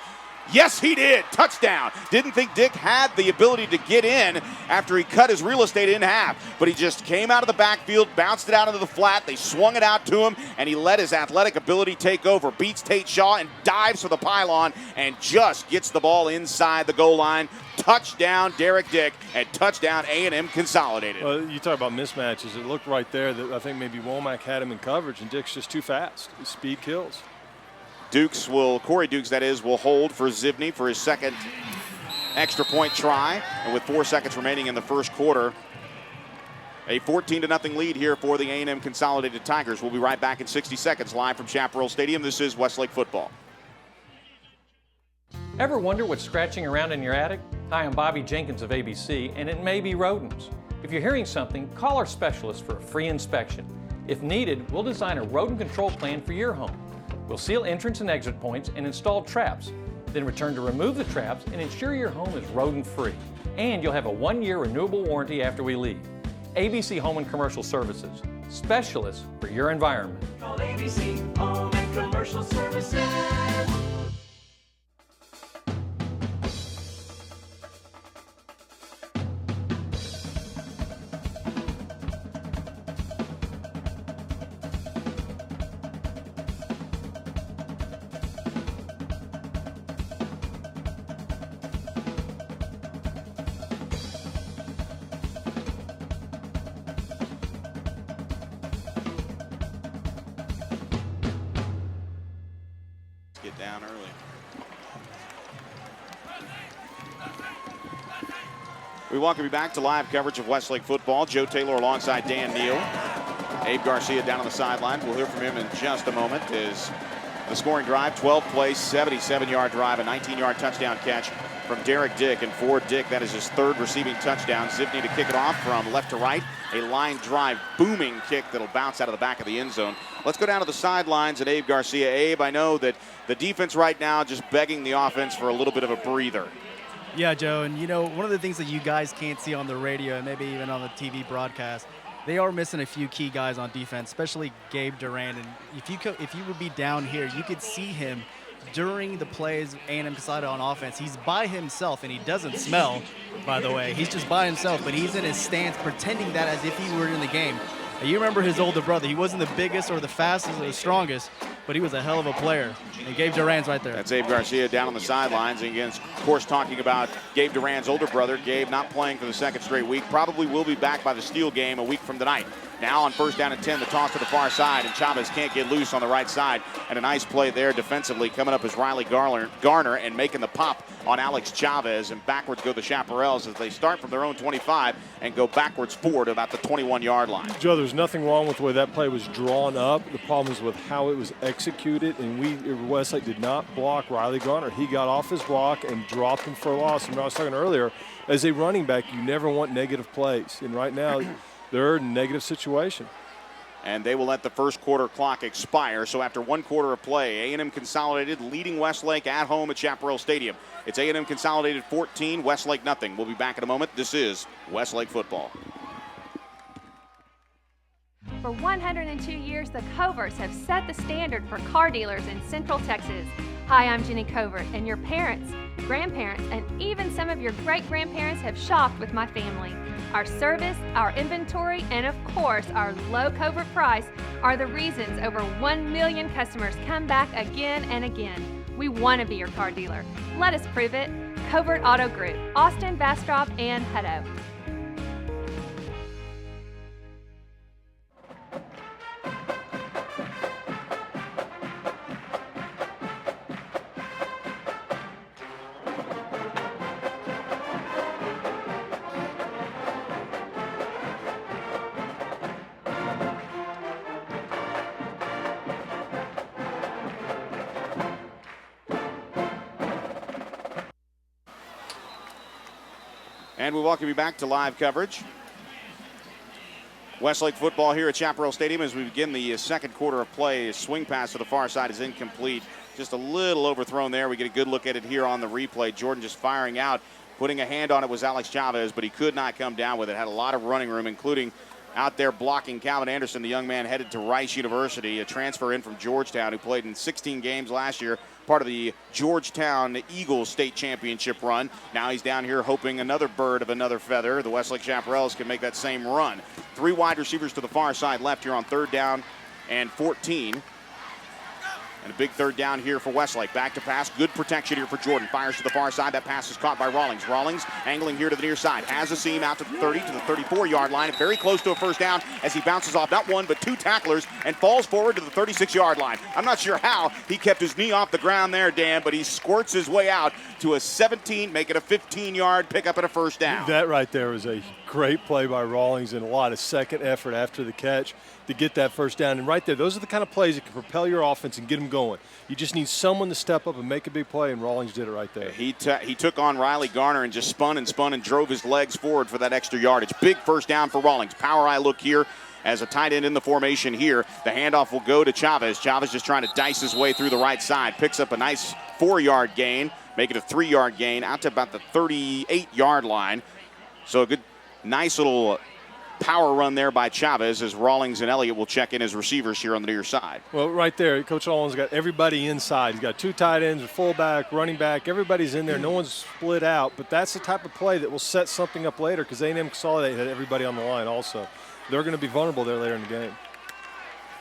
Yes, he did. Touchdown. Didn't think Dick had the ability to get in after he cut his real estate in half, but he just came out of the backfield, bounced it out into the flat. They swung it out to him, and he let his athletic ability take over. Beats Tate Shaw and dives for the pylon and just gets the ball inside the goal line. Touchdown, Derek Dick, and touchdown, A&M Consolidated. Well, you talk about mismatches. It looked right there that I think maybe Womack had him in coverage, and Dick's just too fast. His speed kills. Corey Dukes, that is, will hold for Zivney for his 2nd extra point try. And with 4 seconds remaining in the first quarter, a 14-0 lead here for the A&M Consolidated Tigers. We'll be right back in 60 seconds live from Chaparral Stadium. This is Westlake football. Ever wonder what's scratching around in your attic? Hi, I'm Bobby Jenkins of ABC, and it may be rodents. If you're hearing something, call our specialist for a free inspection. If needed, we'll design a rodent control plan for your home. We'll seal entrance and exit points and install traps, then return to remove the traps and ensure your home is rodent-free. And you'll have a 1-year renewable warranty after we leave. ABC Home and Commercial Services, specialists for your environment. Call ABC Home and Commercial Services. Get down early. We welcome you back to live coverage of Westlake football. Joe Taylor alongside Dan Neal. Abe Garcia down on the sideline. We'll hear from him in just a moment. As the scoring drive, 12 plays, 77-yard drive, a 19-yard touchdown catch from Derek Dick. And for Dick, that is his 3rd receiving touchdown. Zivney to kick it off from left to right. A line drive, booming kick that'll bounce out of the back of the end zone. Let's go down to the sidelines and Abe Garcia. Abe, I know that the defense right now just begging the offense for a little bit of a breather. Yeah, Joe, and you know, one of the things that you guys can't see on the radio and maybe even on the TV broadcast, they are missing a few key guys on defense, especially Gabe Durant. And if you would be down here, you could see him during the plays A&M decided on offense. He's by himself, and he doesn't smell, by the way. He's just by himself, but he's in his stance pretending that as if he were in the game. And you remember his older brother. He wasn't the biggest or the fastest or the strongest, but he was a hell of a player. And Gabe Duran's right there. That's Abe Garcia down on the sidelines. And again, of course, talking about Gabe Duran's older brother. Gabe not playing for the second straight week. Probably will be back by the Steel game a week from tonight. Now on first down and 10, the toss to the far side, and Chavez can't get loose on the right side. And a nice play there defensively coming up is Riley Garner and making the pop on Alex Chavez. And backwards go the Chaparrals as they start from their own 25 and go backwards forward about the 21-yard line. Joe, there's nothing wrong with the way that play was drawn up. The problem is with how it was executed, and Westlake did not block Riley Garner. He got off his block and dropped him for a loss. And I was talking earlier, as a running back, you never want negative plays. And right now, they're in a negative situation. And they will let the first quarter clock expire. So after one quarter of play, A&M Consolidated leading Westlake at home at Chaparral Stadium. It's A&M Consolidated 14, Westlake nothing. We'll be back in a moment. This is Westlake football. For 102 years, the Coverts have set the standard for car dealers in Central Texas. Hi, I'm Jenny Covert, and your parents, grandparents, and even some of your great-grandparents have shopped with my family. Our service, our inventory, and of course, our low Covert price are the reasons over 1 million customers come back again and again. We want to be your car dealer. Let us prove it. Covert Auto Group, Austin, Bastrop, and Hutto. And we welcome you back to live coverage. Westlake football here at Chaparral Stadium as we begin the second quarter of play. A swing pass to the far side is incomplete. Just a little overthrown there. We get a good look at it here on the replay. Jordan just firing out. Putting a hand on it was Alex Chavez, but he could not come down with it. Had a lot of running room, including out there blocking Calvin Anderson, the young man headed to Rice University, a transfer in from Georgetown who played in 16 games last year, part of the Georgetown Eagles state championship run. Now he's down here hoping another bird of another feather. The Westlake Chaparrals can make that same run. Three wide receivers to the far side left here on third down and 14. And a big third down here for Westlake. Back to pass. Good protection here for Jordan. Fires to the far side. That pass is caught by Rawlings. Rawlings angling here to the near side. Has a seam out to the 30 to the 34-yard line. Very close to a first down as he bounces off not one but two tacklers and falls forward to the 36-yard line. I'm not sure how he kept his knee off the ground there, Dan, but he squirts his way out to a 17, make it a 15-yard pickup and a first down. That right there was a great play by Rawlings and a lot of second effort after the catch to get that first down. And right there, those are the kind of plays that can propel your offense and get them going. You just need someone to step up and make a big play, and Rawlings did it right there. He took on Riley Garner and just spun and drove his legs forward for that extra yardage. Big first down for Rawlings. Power eye look here as a tight end in the formation here. The handoff will go to Chavez. Chavez just trying to dice his way through the right side. Picks up a nice 4-yard gain, make it a 3-yard gain out to about the 38-yard line. So a good, nice little power run there by Chavez as Rawlings and Elliott will check in as receivers here on the near side. Well, right there, Coach Rawlings got everybody inside. He's got two tight ends, a fullback, running back. Everybody's in there. No one's split out. But that's the type of play that will set something up later because A&M Consolidated had everybody on the line also. They're going to be vulnerable there later in the game.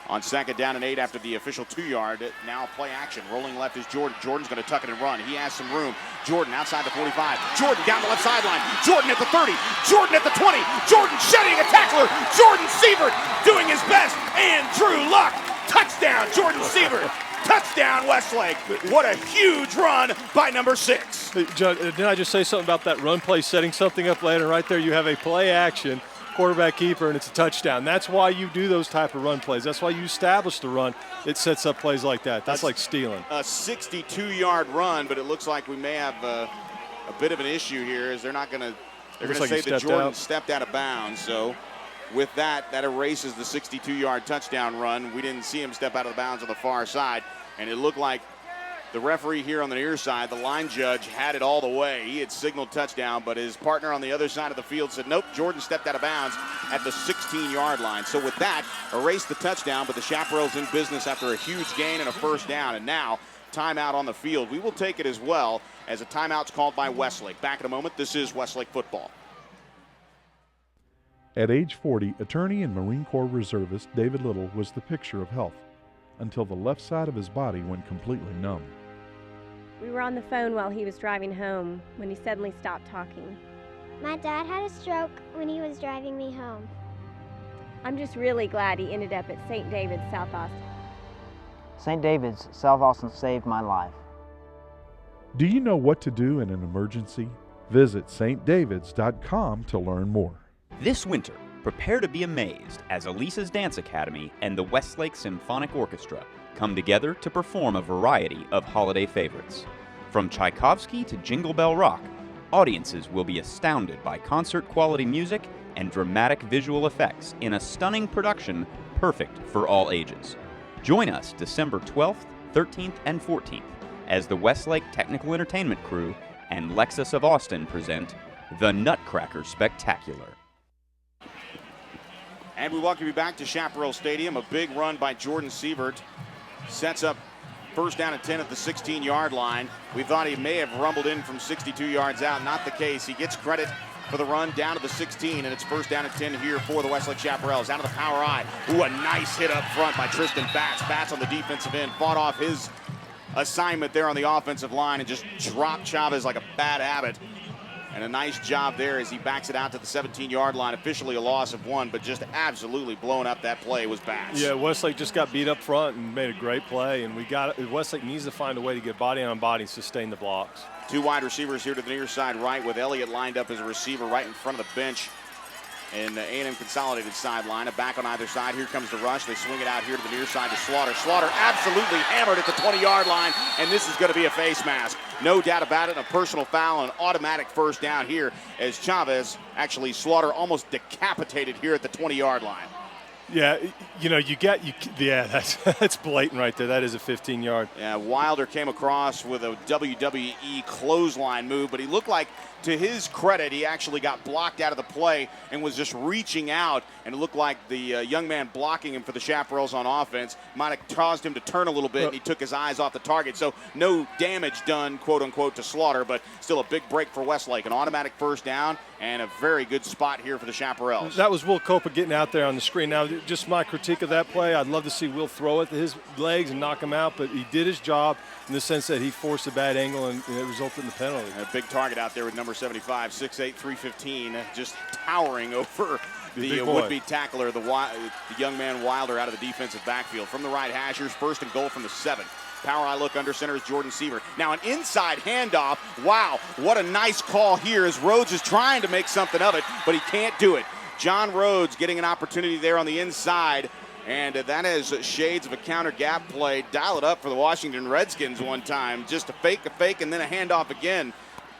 On second down and 8 after the official 2-yard, now play action. Rolling left is Jordan. Jordan's going to tuck it and run. He has some room. Jordan outside the 45. Jordan down the left sideline. Jordan at the 30. Jordan at the 20. Jordan shedding a tackler. Jordan Sievert doing his best. And Drew Luck. Touchdown, Jordan Sievert. Touchdown, Westlake. What a huge run by number 6. Hey, John, didn't I just say something about that run play setting something up later? Right there, you have a play action. Quarterback keeper, and it's a touchdown. That's why you do those type of run plays. That's why you establish the run. It sets up plays like that. That's like stealing. A 62-yard run, but it looks like we may have a bit of an issue here as they're going to say that Jordan stepped out of bounds. So with that erases the 62-yard touchdown run. We didn't see him step out of the bounds on the far side, and it looked like the referee here on the near side, the line judge, had it all the way. He had signaled touchdown, but his partner on the other side of the field said, nope, Jordan stepped out of bounds at the 16-yard line. So with that, erased the touchdown, but the Chaparrals in business after a huge gain and a first down. And now, timeout on the field. We will take it as well as a timeout's called by Westlake. Back in a moment. This is Westlake football. At age 40, attorney and Marine Corps reservist David Little was the picture of health. until the left side of his body went completely numb. We were on the phone while he was driving home when he suddenly stopped talking. My dad had a stroke when he was driving me home. I'm just really glad he ended up at St. David's, South Austin. St. David's, South Austin saved my life. Do you know what to do in an emergency? Visit stdavids.com to learn more. This winter, prepare to be amazed as Elisa's Dance Academy and the Westlake Symphonic Orchestra come together to perform a variety of holiday favorites. From Tchaikovsky to Jingle Bell Rock, audiences will be astounded by concert-quality music and dramatic visual effects in a stunning production perfect for all ages. Join us December 12th, 13th, and 14th as the Westlake Technical Entertainment Crew and Lexus of Austin present The Nutcracker Spectacular. And we welcome you back to Chaparral Stadium. A big run by Jordan Siebert sets up first down and 10 at the 16-yard line. We thought he may have rumbled in from 62 yards out. Not the case. He gets credit for the run down to the 16, and it's first down and 10 here for the Westlake Chaparrals. Out of the power I. Ooh, a nice hit up front by Tristan Batts. Batts on the defensive end fought off his assignment there on the offensive line and just dropped Chavez like a bad habit. And a nice job there as he backs it out to the 17-yard line. Officially a loss of 1, but just absolutely blowing up that play was Batts. Yeah, Westlake just got beat up front and made a great play. And Westlake needs to find a way to get body on body and sustain the blocks. Two wide receivers here to the near side right with Elliott lined up as a receiver right in front of the bench. And the A&M Consolidated sideline, a back on either side. Here comes the rush. They swing it out here to the near side to Slaughter. Slaughter absolutely hammered at the 20-yard line, and this is going to be a face mask. No doubt about it, a personal foul and an automatic first down here as Chavez, actually Slaughter, almost decapitated here at the 20-yard line. Yeah, that's blatant right there. That is a 15-yard. Yeah, Wilder came across with a WWE clothesline move, but he looked like, to his credit, he actually got blocked out of the play and was just reaching out, and it looked like the young man blocking him for the Chaparrals on offense might have caused him to turn a little bit, and he took his eyes off the target. So no damage done, quote-unquote, to Slaughter, but still a big break for Westlake. An automatic first down and a very good spot here for the Chaparrals. That was Will Copa getting out there on the screen. Now, just my critique of that play, I'd love to see Will throw it to his legs and knock him out, but he did his job in the sense that he forced a bad angle and it resulted in the penalty. A big target out there with number 75, 6'8", 315, just towering over the would-be tackler, the young man Wilder out of the defensive backfield. From the right hash, here's first and goal from the 7. Power I look under center is Jordan Siebert. Now an inside handoff. Wow, what a nice call here as Rhodes is trying to make something of it, but he can't do it. John Rhodes getting an opportunity there on the inside, and that is shades of a counter gap play. Dial it up for the Washington Redskins one time. Just a fake, and then a handoff again.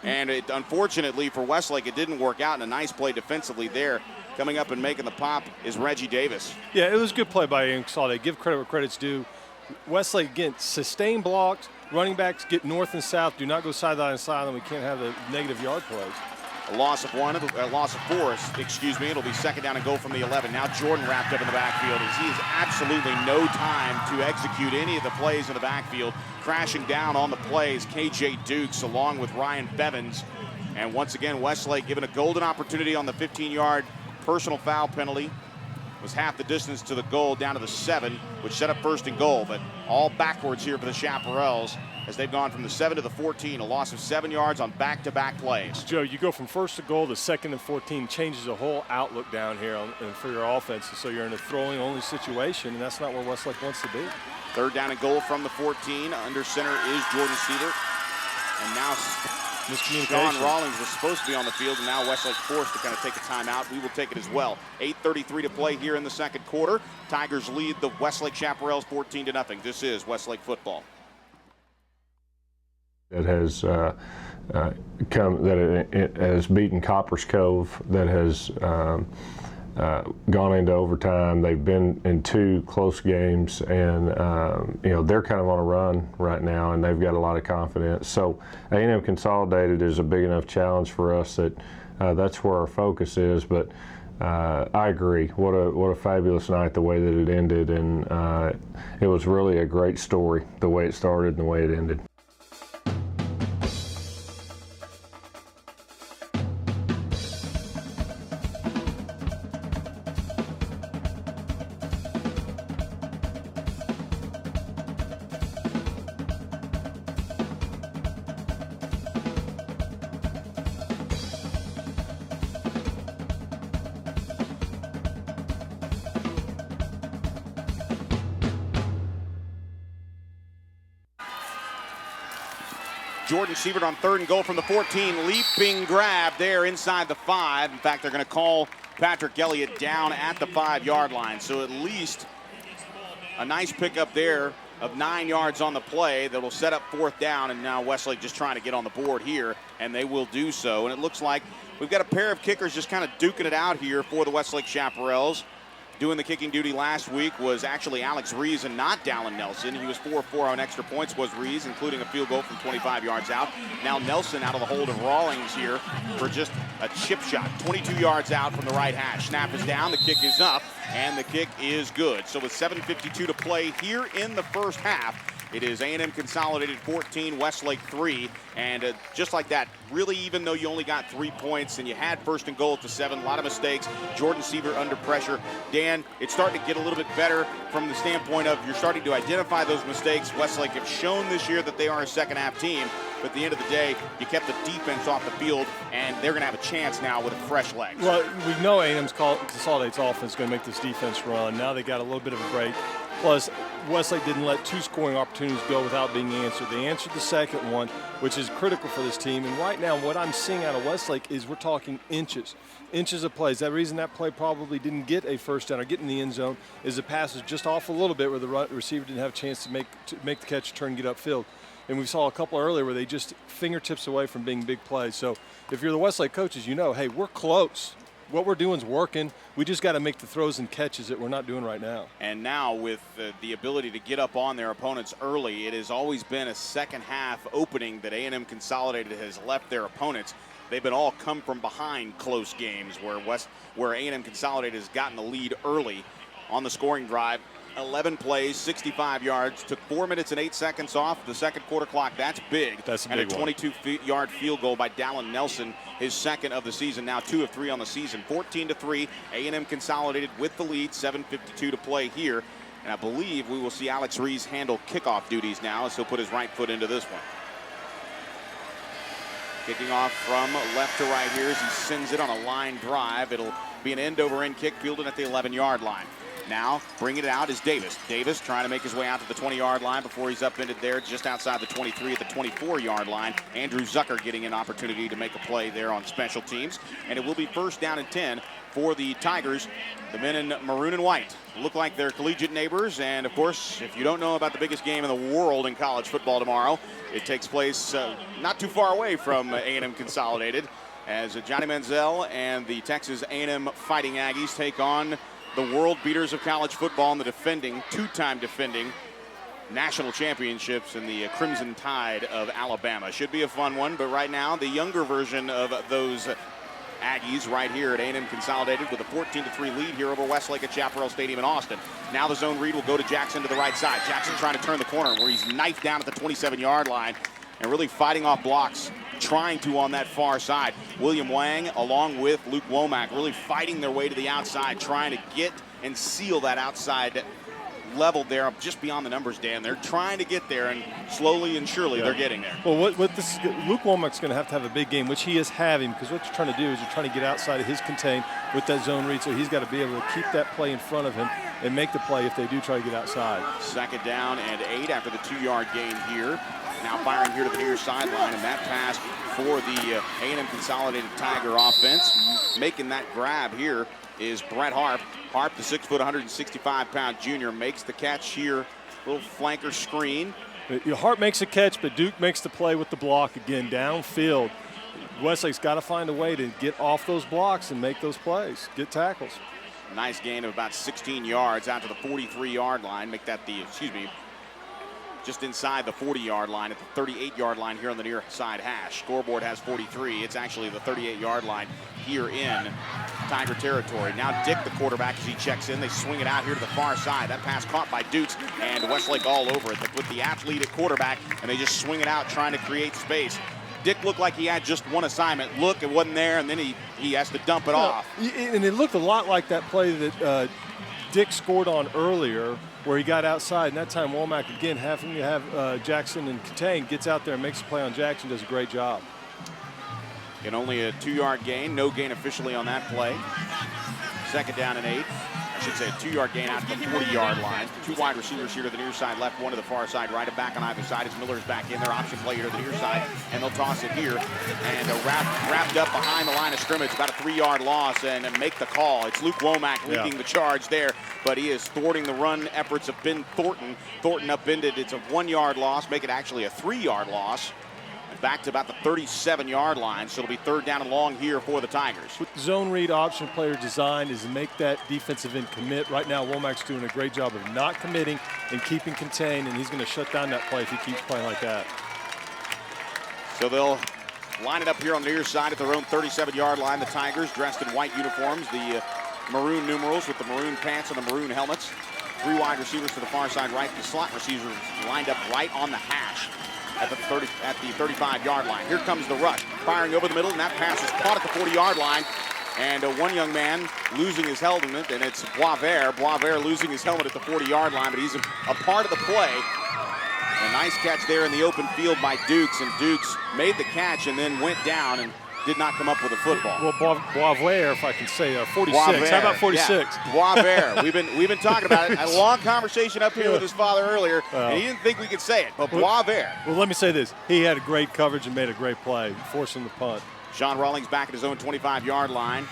And it, unfortunately for Westlake, it didn't work out, and a nice play defensively there. Coming up and making the pop is Reggie Davis. Yeah, it was a good play by Consolidated. Give credit where credit's due. Westlake, again, sustain blocks. Running backs get north and south. Do not go sideline to sideline. We can't have the negative yard plays. A loss of 4, excuse me. It'll be second down and goal from the 11. Now Jordan wrapped up in the backfield as he has absolutely no time to execute any of the plays in the backfield. Crashing down on the plays, KJ Dukes along with Ryan Bevins. And once again, Westlake given a golden opportunity on the 15-yard personal foul penalty. Was half the distance to the goal down to the 7, which set up first and goal, but all backwards here for the Chaparrals as they've gone from the 7 to the 14, a loss of 7 yards on back-to-back plays. Joe, you go from first to goal to second and 14, changes the whole outlook down here for your offense, so you're in a throwing-only situation, and that's not where Westlake wants to be. Third down and goal from the 14. Under center is Jordan Siebert. And now Sean Rawlings was supposed to be on the field, and now Westlake forced to kind of take a timeout. We will take it as well. 8:33 to play here in the second quarter. Tigers lead the Westlake Chaparrals 14-0. This is Westlake football. That has it has beaten Coppers Cove, that has gone into overtime. They've been in 2 close games, and they're kind of on a run right now, and they've got a lot of confidence. So A&M Consolidated is a big enough challenge for us that that's where our focus is. But I agree. What a fabulous night, the way that it ended, and it was really a great story, the way it started and the way it ended. Jordan Sievert on 3rd and goal from the 14. Leaping grab there inside the 5. In fact, they're going to call Patrick Elliott down at the 5-yard line. So at least a nice pickup there of 9 yards on the play that will set up 4th down. And now Westlake just trying to get on the board here, and they will do so. And it looks like we've got a pair of kickers just kind of duking it out here for the Westlake Chaparrals. Doing the kicking duty last week was actually Alex Rees and not Dallin Nelson. He was 4-4 on extra points was Rees, including a field goal from 25 yards out. Now Nelson out of the hold of Rawlings here for just a chip shot. 22 yards out from the right hash. Snap is down, the kick is up, and the kick is good. So with 7:52 to play here in the first half, it is A&M Consolidated 14, Westlake 3, and just like that, really, even though you only got 3 points and you had 1st and goal at the 7, a lot of mistakes. Jordan Sievert under pressure. Dan, it's starting to get a little bit better from the standpoint of you're starting to identify those mistakes. Westlake have shown this year that they are a second-half team, but at the end of the day, you kept the defense off the field, and they're going to have a chance now with fresh legs. Well, we know A&M's Consolidated's offense is going to make this defense run. Now they got a little bit of a break. Plus, Westlake didn't let 2 scoring opportunities go without being answered. They answered the second one, which is critical for this team. And right now, what I'm seeing out of Westlake is we're talking inches of plays. That reason that play probably didn't get a 1st down or get in the end zone is the pass was just off a little bit where the receiver didn't have a chance to make the catch, turn, and get upfield. And we saw a couple earlier where they just fingertips away from being big plays. So if you're the Westlake coaches, you know, hey, we're close. What we're doing is working. We just got to make the throws and catches that we're not doing right now. And now with the ability to get up on their opponents early, it has always been a second-half opening that A&M Consolidated has left their opponents. They've been all come from behind close games where A&M Consolidated has gotten the lead early on the scoring drive. 11 plays, 65 yards, took 4 minutes and 8 seconds off the second quarter clock. That's big. That's a and big a 22-yard field goal by Dallin Nelson, his 2nd of the season, now 2 of 3 on the season. 14-3, A&M Consolidated with the lead, 7:52 to play here. And I believe we will see Alex Rees handle kickoff duties now as he'll put his right foot into this one. Kicking off from left to right here as he sends it on a line drive. It'll be an end-over-end kick fielded at the 11-yard line. Now, bringing it out is Davis. Davis trying to make his way out to the 20-yard line before he's upended there just outside the 23 at the 24-yard line. Andrew Zucker getting an opportunity to make a play there on special teams. And it will be 1st down and 10 for the Tigers. The men in maroon and white look like they're collegiate neighbors. And, of course, if you don't know about the biggest game in the world in college football tomorrow, it takes place not too far away from A&M Consolidated as Johnny Manziel and the Texas A&M Fighting Aggies take on the world beaters of college football and the two-time defending national championships in the Crimson Tide of Alabama. Should be a fun one, but right now the younger version of those Aggies right here at A&M Consolidated with a 14-3 lead here over Westlake at Chaparral Stadium in Austin. Now the zone read will go to Jackson to the right side. Jackson trying to turn the corner where he's knifed down at the 27-yard line and really fighting off blocks, trying to on that far side. William Wang along with Luke Womack really fighting their way to the outside, trying to get and seal that outside level there just beyond the numbers, Dan. They're trying to get there, and slowly and surely they're getting there. Well, what this Luke Womack's going to have a big game, which he is having, because what you're trying to do is you're trying to get outside of his contain with that zone read, so he's got to be able to keep that play in front of him and make the play if they do try to get outside. 2nd down and 8 after the 2-yard gain here. Now firing here to the near sideline, and that pass for the A&M Consolidated Tiger offense. Making that grab here is Brett Harp. Harp, the 6', 165-pound junior, makes the catch here. Little flanker screen. Harp makes a catch, but Duke makes the play with the block again downfield. Westlake's got to find a way to get off those blocks and make those plays, get tackles. Nice gain of about 16 yards out to the 43-yard line. Make that just inside the 40-yard line at the 38-yard line here on the near side hash. Scoreboard has 43. It's actually the 38-yard line here in Tiger territory. Now Dick, the quarterback, as he checks in. They swing it out here to the far side. That pass caught by Dukes, and Westlake all over it. They put the athlete at quarterback, and they just swing it out trying to create space. Dick looked like he had just one assignment. Look, it wasn't there, and then he has to dump it off. And it looked a lot like that play that Dick scored on earlier, where he got outside, and that time Womack, again, having to have Jackson and Katang, gets out there and makes a play on Jackson, does a great job. And only a 2-yard gain, no gain officially on that play. Second down and 8. I should say a 2-yard gain out to the 40-yard line. 2 wide receivers here to the near side left, one to the far side right, and back on either side as Miller's back in. Their option play here to the near side, and they'll toss it here. And wrapped up behind the line of scrimmage, about a 3-yard loss, and make the call. It's Luke Womack leading the charge there, but he is thwarting the run efforts of Ben Thornton. Thornton upended. It's a 1-yard loss, make it actually a 3-yard loss. Back to about the 37-yard line, so it'll be 3rd down and long here for the Tigers. With zone read option player design is to make that defensive end commit. Right now, Womack's doing a great job of not committing and keeping contained, and he's going to shut down that play if he keeps playing like that. So they'll line it up here on the near side at their own 37-yard line. The Tigers dressed in white uniforms, the maroon numerals with the maroon pants and the maroon helmets. 3 wide receivers to the far side right. The slot receivers lined up right on the hash at the 35-yard line. Here comes the rush, firing over the middle, and that pass is caught at the 40-yard line. And one young man losing his helmet, and it's Boisvert. Boisvert losing his helmet at the 40-yard line, but he's a part of the play. A nice catch there in the open field by Dukes, and Dukes made the catch and then went down and did not come up with a football. Well, Boisvert, if I can say, 46. Boisvert. How about 46? Yeah. Boisvert. We've been talking about it. Had a long conversation up here with his father earlier, and he didn't think we could say it. But Boisvert. Well, let me say this: he had great coverage and made a great play, forcing the punt. Sean Rawlings back at his own 25-yard line,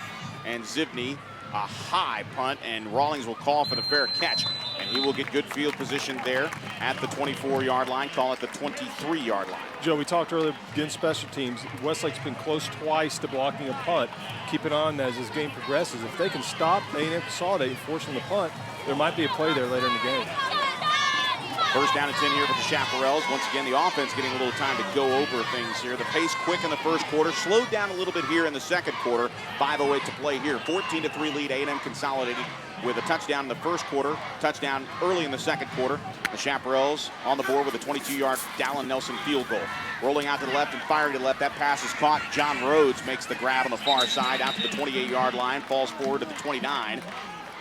and Zivney a high punt, and Rawlings will call for the fair catch, and he will get good field position there at the 24-yard line. Call it the 23-yard line. Joe, we talked earlier against special teams. Westlake's been close twice to blocking a punt. Keep it on as this game progresses. If they can stop A&M Consolidated forcing the punt, there might be a play there later in the game. First down and 10 here for the Chaparrals. Once again, the offense getting a little time to go over things here. The pace quick in the first quarter, slowed down a little bit here in the second quarter. 5:08 to play here. 14-3 lead, A&M Consolidated with a touchdown in the first quarter, touchdown early in the second quarter. The Chaparrals on the board with a 22-yard Dallin Nelson field goal. Rolling out to the left and firing to the left. That pass is caught. John Rhodes makes the grab on the far side out to the 28-yard line, falls forward to the 29.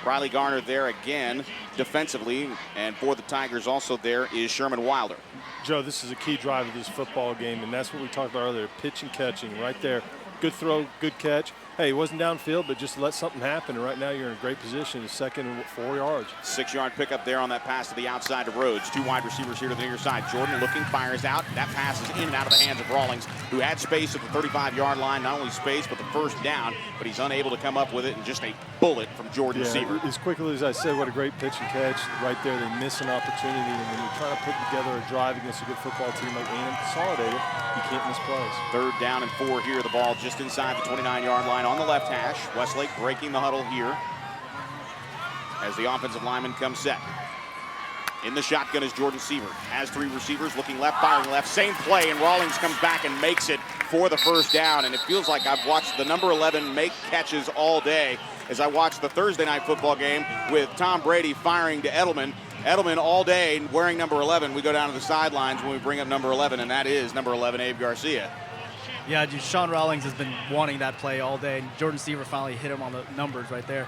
Riley Garner there again defensively, and for the Tigers also there is Sherman Wilder. Joe, this is a key drive of this football game, and that's what we talked about earlier, pitch and catching right there. Good throw, good catch. Hey, it wasn't downfield, but just let something happen, and right now you're in a great position. It's 2nd and 4 yards. 6-yard pickup there on that pass to the outside to Rhodes. 2 wide receivers here to the near side. Jordan looking, fires out. That pass is in and out of the hands of Rawlings, who had space at the 35-yard line. Not only space, but the first down, but he's unable to come up with it, and just a bullet from Jordan Sievert. As quickly as I said, what a great pitch and catch. Right there, they miss an opportunity, and when you're trying to put together a drive against a good football team like A&M Consolidated, you can't miss plays. 3rd down and 4 here. The ball just inside the 29-yard line on the left hash. Westlake breaking the huddle here as the offensive lineman comes set. In the shotgun is Jordan Sievert. Has 3 receivers looking left, firing left. Same play, and Rawlings comes back and makes it for the first down. And it feels like I've watched the number 11 make catches all day as I watched the Thursday night football game with Tom Brady firing to Edelman. Edelman all day wearing number 11. We go down to the sidelines when we bring up number 11, and that is number 11, Abe Garcia. Yeah, Sean Rawlings has been wanting that play all day, and Jordan Sievert finally hit him on the numbers right there.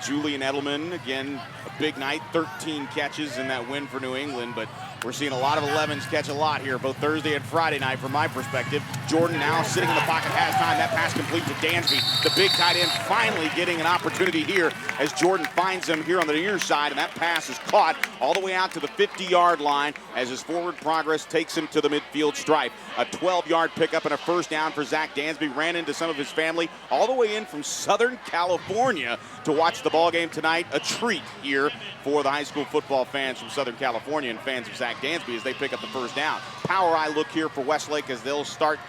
Julian Edelman, again, a big night, 13 catches in that win for New England, but we're seeing a lot of 11s catch a lot here, both Thursday and Friday night from my perspective. Jordan now sitting in the pocket, has time. That pass complete to Dansby, the big tight end, finally getting an opportunity here as Jordan finds him here on the near side, and that pass is caught all the way out to the 50-yard line as his forward progress takes him to the midfield stripe. A 12-yard pickup and a first down for Zach Dansby. Ran into some of his family all the way in from Southern California to watch the ball game tonight. A treat here for the high school football fans from Southern California and fans of Zach Dansby as they pick up the first down. Power eye look here for Westlake as they'll start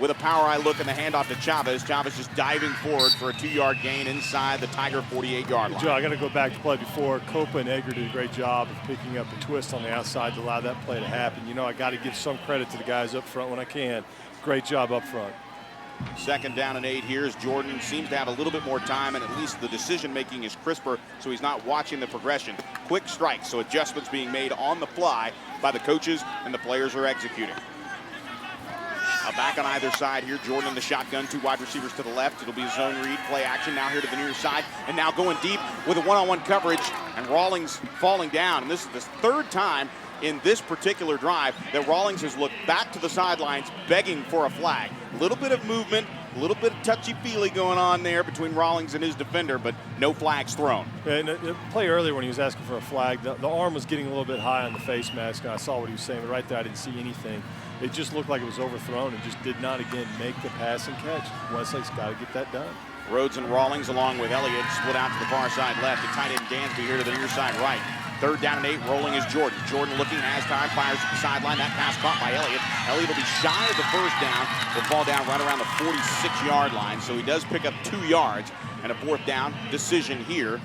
with a power eye look and the handoff to Chavez. Chavez just diving forward for a 2-yard gain inside the Tiger 48-yard line. Joe, I got to go back to play before. Copa and Egger did a great job of picking up a twist on the outside to allow that play to happen. You know, I got to give some credit to the guys up front when I can. Great job up front. 2nd down and 8 here as Jordan seems to have a little bit more time, and at least the decision-making is crisper, so he's not watching the progression. Quick strikes, so adjustments being made on the fly by the coaches, and the players are executing. Back on either side here, Jordan in the shotgun, 2 wide receivers to the left. It'll be zone read, play action, now here to the near side, and now going deep with a one-on-one coverage, and Rawlings falling down. And this is the 3rd time in this particular drive that Rawlings has looked back to the sidelines begging for a flag. A little bit of movement A little bit of touchy-feely going on there between Rawlings and his defender, but no flags thrown. And the play earlier when he was asking for a flag, the arm was getting a little bit high on the face mask, and I saw what he was saying, but right there I didn't see anything. It just looked like it was overthrown and just did not, again, make the pass and catch. Westlake's got to get that done. Rhodes and Rawlings along with Elliott split out to the far side left. The tight end Dansby here to the near side right. 3rd down and 8, rolling is Jordan. Jordan looking, has time, fires at the sideline. That pass caught by Elliott. Elliott will be shy of the first down. Will fall down right around the 46-yard line. So he does pick up 2 yards and a 4th down decision here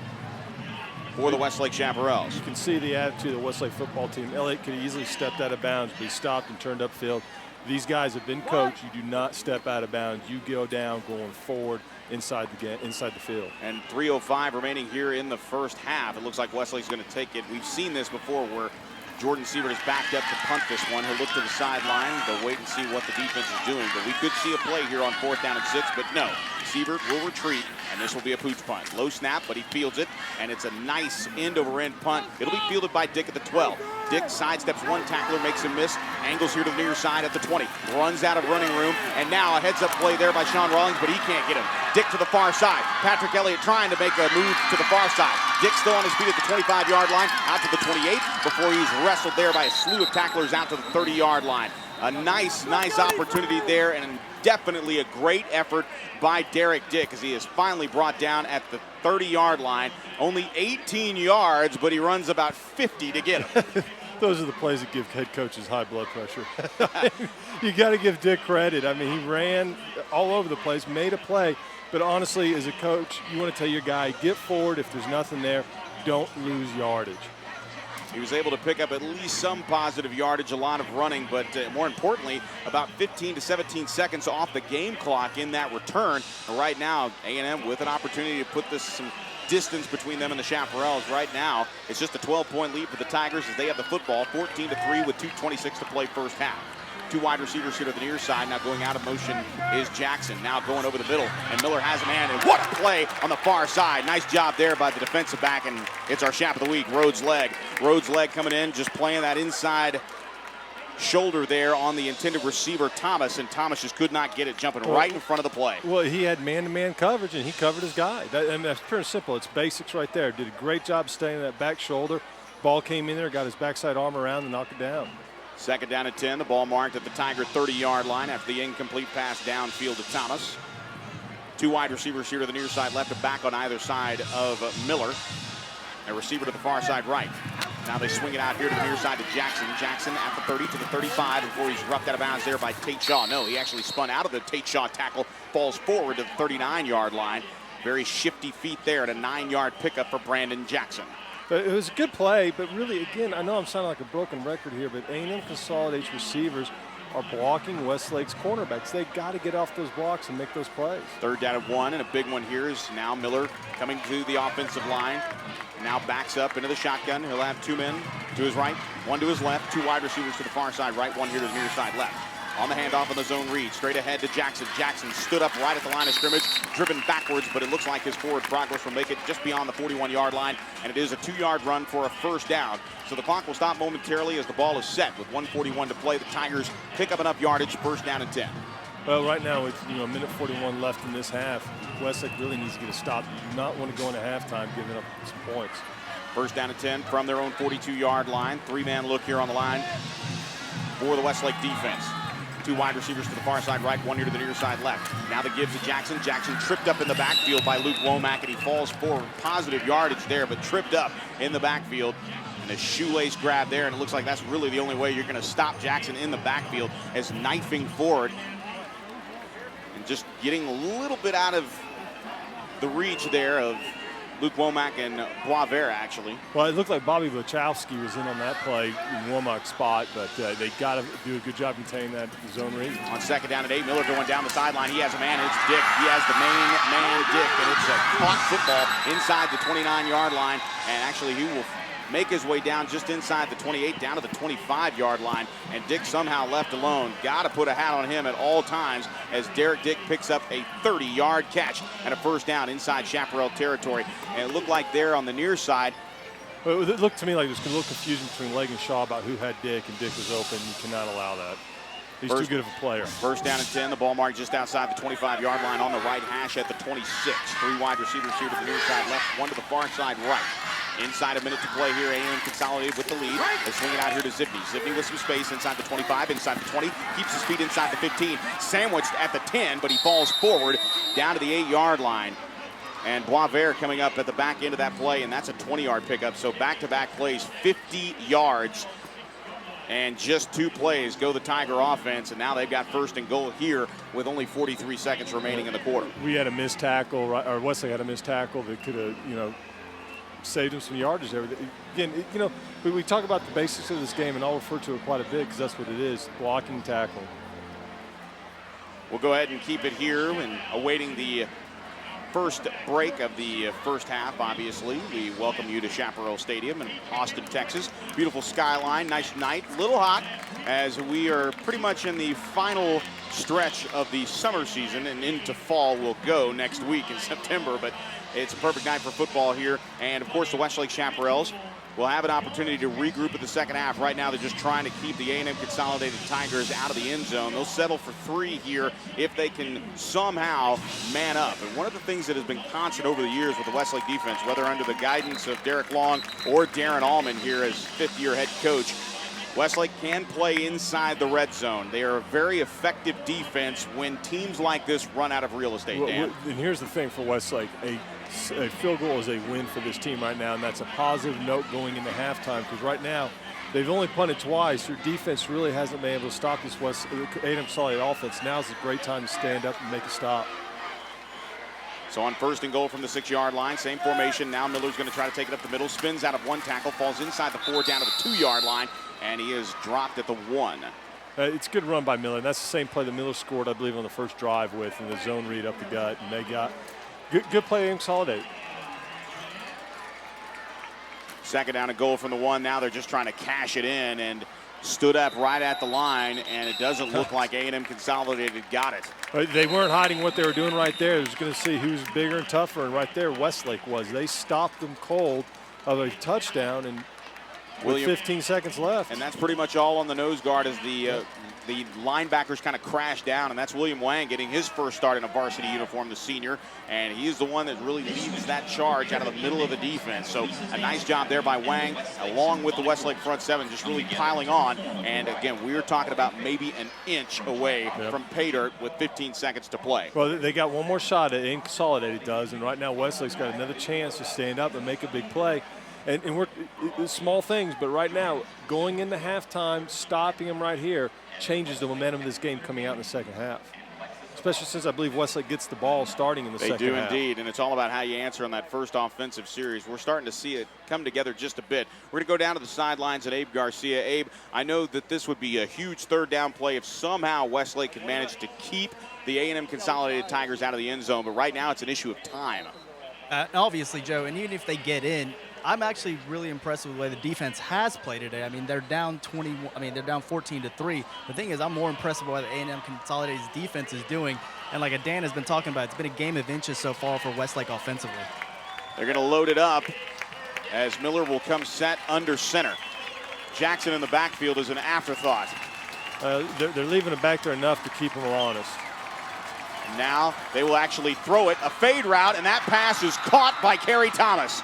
for the Westlake Chaparrals. You can see the attitude of the Westlake football team. Elliott could have easily stepped out of bounds, but he stopped and turned upfield. These guys have been coached. You do not step out of bounds. You go down going forward inside the field. And 3:05 remaining here in the first half. It looks like Westlake's going to take it. We've seen this before where Jordan Siebert is backed up to punt this one. He'll look to the sideline. They'll wait and see what the defense is doing. But we could see a play here on 4th down and 6, but no. Siebert will retreat, and this will be a pooch punt. Low snap, but he fields it, and it's a nice end-over-end punt. It'll be fielded by Dick at the 12. Dick sidesteps one tackler, makes him miss, angles here to the near side at the 20. Runs out of running room, and now a heads-up play there by Sean Rawlings, but he can't get him. Dick to the far side. Patrick Elliott trying to make a move to the far side. Dick still on his feet at the 25-yard line, out to the 28, before he's wrestled there by a slew of tacklers out to the 30-yard line. A nice opportunity there, and definitely a great effort by Derek Dick as he is finally brought down at the 30-yard line. Only 18 yards, but he runs about 50 to get him. Those are the plays that give head coaches high blood pressure. You got to give Dick credit. I mean, he ran all over the place, made a play, but honestly, as a coach, you want to tell your guy, get forward. If there's nothing there, don't lose yardage. He was able to pick up at least some positive yardage, a lot of running, but more importantly, about 15 to 17 seconds off the game clock in that return. Right now, A&M with an opportunity to put this some distance between them and the Chaparrals. Right now, it's just a 12-point lead for the Tigers as they have the football, 14-3 with 2:26 to play first half. 2 wide receivers here to the near side. Now going out of motion is Jackson. Now going over the middle, and Miller has a man, and what a play on the far side. Nice job there by the defensive back, and it's our Chap of the Week, Rhodes' leg. Rhodes' leg coming in, just playing that inside shoulder there on the intended receiver, Thomas, and Thomas just could not get it, jumping right in front of the play. Well, he had man-to-man coverage, and he covered his guy. That's pretty simple. It's basics right there. Did a great job staying in that back shoulder. Ball came in there, got his backside arm around and knocked it down. 2nd down and 10. The ball marked at the Tiger 30-yard line after the incomplete pass downfield to Thomas. 2 wide receivers here to the near side left, a back on either side of Miller. A receiver to the far side right. Now they swing it out here to the near side to Jackson. Jackson at the 30 to the 35 before he's roughed out of bounds there by Tate Shaw. No, he actually spun out of the Tate Shaw tackle, falls forward to the 39-yard line. Very shifty feet there and a 9-yard pickup for Brandon Jackson. It was a good play, but really, again, I know I'm sounding like a broken record here, but A&M Consolidate's receivers are blocking Westlake's cornerbacks. They got to get off those blocks and make those plays. 3rd down and 1, and a big one here is now Miller coming to the offensive line. Now backs up into the shotgun. He'll have 2 men to his right, 1 to his left, 2 wide receivers to the far side right, 1 here to the near side left. On the handoff on the zone read, straight ahead to Jackson. Jackson stood up right at the line of scrimmage, driven backwards, but it looks like his forward progress will make it just beyond the 41-yard line, and it is a 2-yard run for a first down. So the clock will stop momentarily as the ball is set with 1:41 to play. The Tigers pick up enough yardage, first down and 10. Well, right now it's a minute 41 left in this half. Westlake really needs to get a stop. You do not want to go into halftime giving up some points. First down and 10 from their own 42-yard line. 3-man look here on the line for the Westlake defense. 2 wide receivers to the far side right, 1 here to the near side left. Now the give to Jackson. Jackson tripped up in the backfield by Luke Womack, and he falls forward. Positive yardage there, but tripped up in the backfield. And a shoelace grab there, and it looks like that's really the only way you're going to stop Jackson in the backfield, as knifing forward and just getting a little bit out of the reach there of Luke Womack and Boisvert, actually. Well, it looked like Bobby Wachowski was in on that play in Womack's spot, but they got to do a good job containing that zone read. On 2nd down and 8, Miller going down the sideline. He has a man, and it's Dick. He has the main man, Dick, and it's a clock football inside the 29-yard line, and actually he will make his way down just inside the 28, down to the 25-yard line, and Dick somehow left alone. Got to put a hat on him at all times as Derek Dick picks up a 30-yard catch and a first down inside Chaparral territory. And it looked like there on the near side. Well, it looked to me like there was a little confusion between Leg and Shaw about who had Dick, and Dick was open. You cannot allow that. He's too good of a player. First down and 10. The ball marked just outside the 25-yard line on the right hash at the 26. 3 wide receivers here to the near side left, 1 to the far side right. Inside a minute to play here. A&M Consolidated with the lead. They swing it out here to Zipney. Zipney with some space inside the 25, inside the 20. Keeps his feet inside the 15. Sandwiched at the 10, but he falls forward down to the 8-yard line. And Boisvert coming up at the back end of that play, and that's a 20-yard pickup. So back-to-back plays, 50 yards. And just 2 plays go the Tiger offense, and now they've got first and goal here with only 43 seconds remaining in the quarter. We had a missed tackle, or Westlake had a missed tackle that could have, saved him some yardage there. Again, we talk about the basics of this game, and I'll refer to it quite a bit because that's what it is, blocking tackle. We'll go ahead and keep it here and awaiting the first break of the first half, obviously. We welcome you to Chaparral Stadium in Austin, Texas. Beautiful skyline, nice night, a little hot as we are pretty much in the final stretch of the summer season, and into fall will go next week in September, but it's a perfect night for football here. And of course the Westlake Chaparrals will have an opportunity to regroup in the second half. Right now they're just trying to keep the A&M Consolidated Tigers out of the end zone. They'll settle for 3 here if they can somehow man up. And one of the things that has been constant over the years with the Westlake defense, whether under the guidance of Derek Long or Darren Allman here as fifth-year head coach, Westlake can play inside the red zone. They are a very effective defense when teams like this run out of real estate, Dan. And here's the thing for Westlake. A field goal is a win for this team right now, and that's a positive note going into halftime because right now they've only punted twice. Their defense really hasn't been able to stop this A&M Consolidated offense. Now's a great time to stand up and make a stop. So on first and goal from the 6-yard line, same formation. Now Miller's going to try to take it up the middle, spins out of 1 tackle, falls inside the 4 down to the 2-yard line, and he is dropped at the 1. It's a good run by Miller, and that's the same play that Miller scored, I believe, on the first drive with, in the zone read up the gut, and they got good play in Consolidated. Second down and goal from the 1. Now they're just trying to cash it in, and stood up right at the line, and it doesn't look like A&M Consolidated got it. They weren't hiding what they were doing right there. They was going to see who's bigger and tougher, and right there Westlake was. They stopped them cold of a touchdown, and with 15 seconds left. And that's pretty much all on the nose guard as the linebackers kind of crash down, and that's William Wang getting his first start in a varsity uniform, the senior, and he's the one that really leads that charge out of the middle of the defense. So a nice job there by Wang, along with the Westlake front seven, just really piling on. And again, we're talking about maybe an inch away from pay dirt with 15 seconds to play. Well, they got one more shot at Consolidated does, and right now Westlake's got another chance to stand up and make a big play. And we're small things, but right now, going into halftime, stopping them right here changes the momentum of this game coming out in the second half. Especially since I believe Westlake gets the ball starting in the second half. They do indeed, and it's all about how you answer on that first offensive series. We're starting to see it come together just a bit. We're going to go down to the sidelines at Abe Garcia. Abe, I know that this would be a huge third down play if somehow Westlake could manage to keep the A&M Consolidated Tigers out of the end zone, but right now it's an issue of time. Obviously, Joe, and even if they get in, I'm actually really impressed with the way the defense has played today. I mean, they're down 14-3. The thing is, I'm more impressed with what the A&M Consolidated's defense is doing. And like Dan has been talking about, it's been a game of inches so far for Westlake offensively. They're going to load it up as Miller will come set under center. Jackson in the backfield is an afterthought. They're leaving it back there enough to keep them honest. Now they will actually throw it, a fade route, and that pass is caught by Kerry Thomas.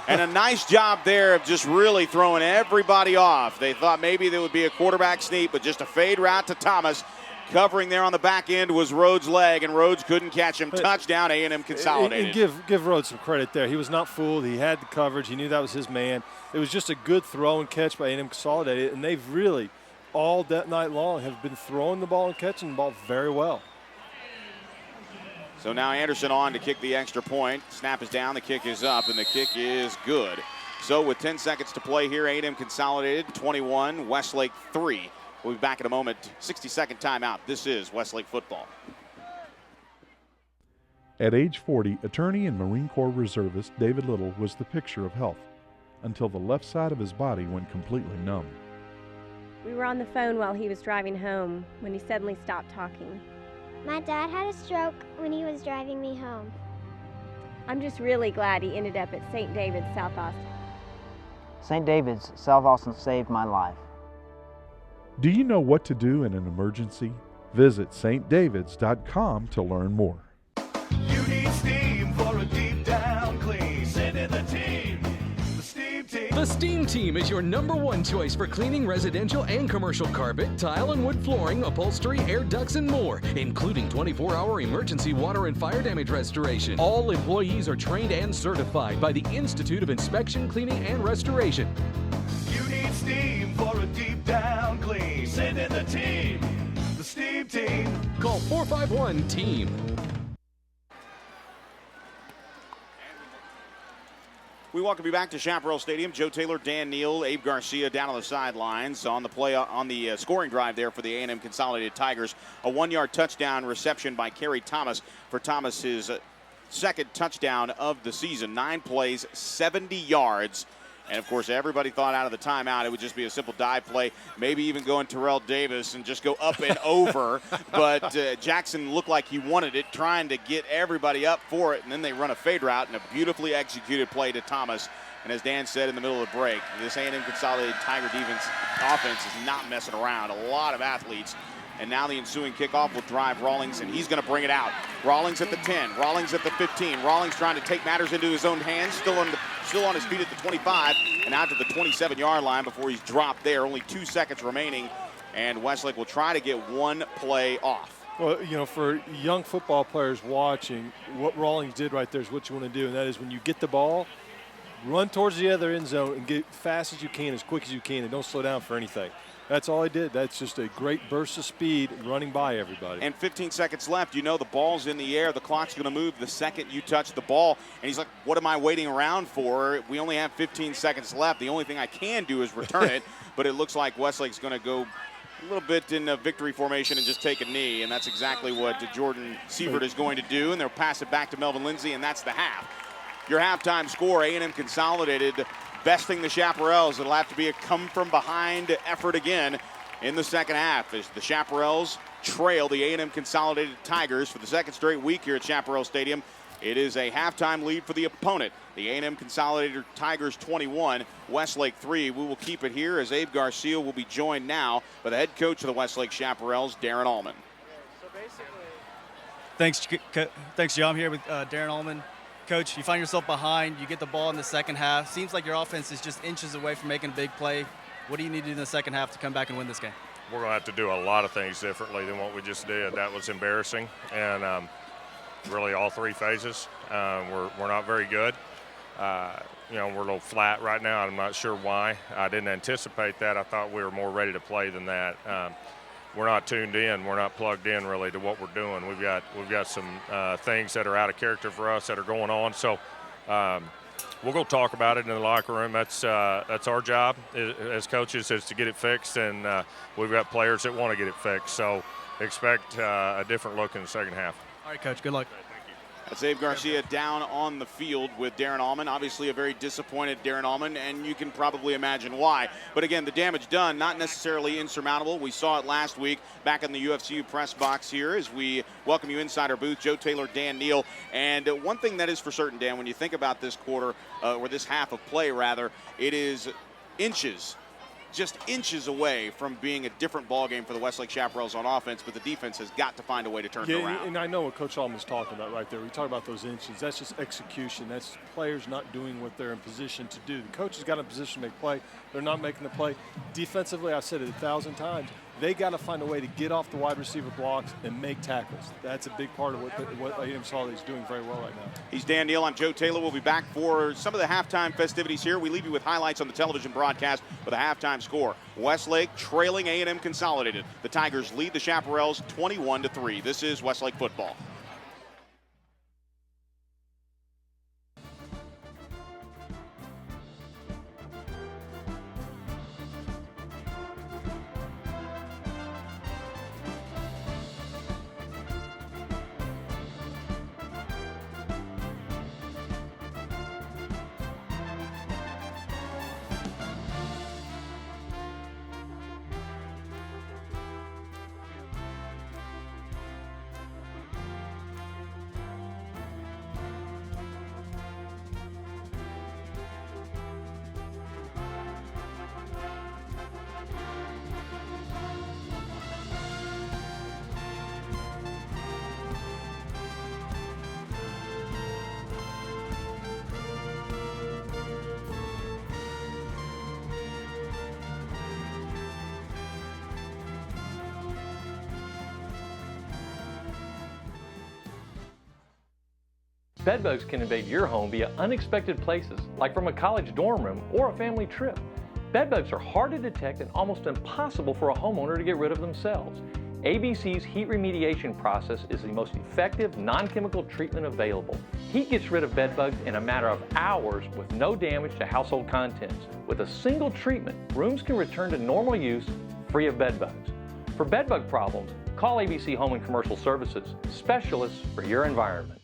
And a nice job there of just really throwing everybody off. They thought maybe there would be a quarterback sneak, but just a fade route to Thomas. Covering there on the back end was Rhodes' leg, and Rhodes couldn't catch him. Touchdown, A&M Consolidated. And give Rhodes some credit there. He was not fooled. He had the coverage. He knew that was his man. It was just a good throw and catch by A&M Consolidated, and they've really, all that night long, have been throwing the ball and catching the ball very well. So now Anderson on to kick the extra point. Snap is down, the kick is up, and the kick is good. So with 10 seconds to play here, A&M Consolidated 21, Westlake 3. We'll be back in a moment. 60-second timeout. This is Westlake football. At age 40, attorney and Marine Corps reservist David Little was the picture of health until the left side of his body went completely numb. We were on the phone while he was driving home when he suddenly stopped talking. My dad had a stroke when he was driving me home. I'm just really glad he ended up at St. David's, South Austin. St. David's, South Austin saved my life. Do you know what to do in an emergency? Visit stdavids.com to learn more. You need steam for a deep down clean. Send in the team. The Steam Team. The Steam Team is your #1 choice for cleaning residential and commercial carpet, tile and wood flooring, upholstery, air ducts, and more, including 24-hour emergency water and fire damage restoration. All employees are trained and certified by the Institute of Inspection, Cleaning, and Restoration. You need steam for a deep down clean. Send in the team. The Steam Team. Call 451-TEAM. We welcome you back to Chaparral Stadium. Joe Taylor, Dan Neal, Abe Garcia down on the sidelines on the play on the scoring drive there for the A&M Consolidated Tigers. A 1-yard touchdown reception by Kerry Thomas for Thomas's second touchdown of the season. 9 plays, 70 yards. And, of course, everybody thought out of the timeout it would just be a simple dive play, maybe even go in Terrell Davis and just go up and over. But Jackson looked like he wanted it, trying to get everybody up for it, and then they run a fade route and a beautifully executed play to Thomas. And as Dan said in the middle of the break, this A&M Consolidated Tiger offense is not messing around. A lot of athletes. And now the ensuing kickoff will drive Rawlings, and he's going to bring it out. Rawlings at the 10, Rawlings at the 15. Rawlings trying to take matters into his own hands, still on his feet at the 25, and out to the 27-yard line before he's dropped there. Only 2 seconds remaining, and Westlake will try to get one play off. Well, you know, for young football players watching, what Rawlings did right there is what you want to do, and that is when you get the ball, run towards the other end zone and get fast as you can, as quick as you can, and don't slow down for anything. That's all he did. That's just a great burst of speed running by everybody. And 15 seconds left. You know the ball's in the air. The clock's going to move the second you touch the ball. And he's like, what am I waiting around for? We only have 15 seconds left. The only thing I can do is return it. But it looks like Westlake's going to go a little bit in a victory formation and just take a knee. And that's exactly what Jordan Sievert is going to do. And they'll pass it back to Melvin Lindsay, and that's the half. Your halftime score, A&M Consolidated besting the Chaparrals. It'll have to be a come-from-behind effort again in the second half as the Chaparrals trail the A&M Consolidated Tigers for the second straight week here at Chaparral Stadium. It is a halftime lead for the opponent. The A&M Consolidated Tigers 21, Westlake 3. We will keep it here as Abe Garcia will be joined now by the head coach of the Westlake Chaparrals, Darren Allman. Thanks, Joe. I'm here with Darren Allman. Coach, you find yourself behind, you get the ball in the second half. Seems like your offense is just inches away from making a big play. What do you need to do in the second half to come back and win this game? We're going to have to do a lot of things differently than what we just did. That was embarrassing, and really all 3 phases. We're not very good. You know, we're a little flat right now. I'm not sure why. I didn't anticipate that. I thought we were more ready to play than that. We're not tuned in. We're not plugged in really to what we're doing. We've got some things that are out of character for us that are going on. So we'll go talk about it in the locker room. That's our job as coaches, is to get it fixed, and we've got players that want to get it fixed. So expect a different look in the second half. All right, Coach. Good luck. That's Abe Garcia down on the field with Darren Allman. Obviously a very disappointed Darren Allman, and you can probably imagine why. But again, the damage done, not necessarily insurmountable. We saw it last week back in the UFCU press box here as we welcome you inside our booth. Joe Taylor, Dan Neal. And one thing that is for certain, Dan, when you think about this quarter, or this half of play rather, it is just inches away from being a different ball game for the Westlake Chaparrals on offense, but the defense has got to find a way to turn it around. And I know what Coach Allman's talking about right there. We talk about those inches. That's just execution. That's players not doing what they're in position to do. The coach has got in position to make play. They're not making the play. Defensively, I've said it 1,000 times, they got to find a way to get off the wide receiver blocks and make tackles. That's a big part of what A&M Consolidated is doing very well right now. He's Dan Neal. I'm Joe Taylor. We'll be back for some of the halftime festivities here. We leave you with highlights on the television broadcast with a halftime score. Westlake trailing A&M Consolidated. The Tigers lead the Chaparrals 21-3. This is Westlake football. Bedbugs can invade your home via unexpected places, like from a college dorm room or a family trip. Bedbugs are hard to detect and almost impossible for a homeowner to get rid of themselves. ABC's heat remediation process is the most effective non-chemical treatment available. Heat gets rid of bedbugs in a matter of hours with no damage to household contents. With a single treatment, rooms can return to normal use free of bedbugs. For bedbug problems, call ABC Home and Commercial Services, specialists for your environment.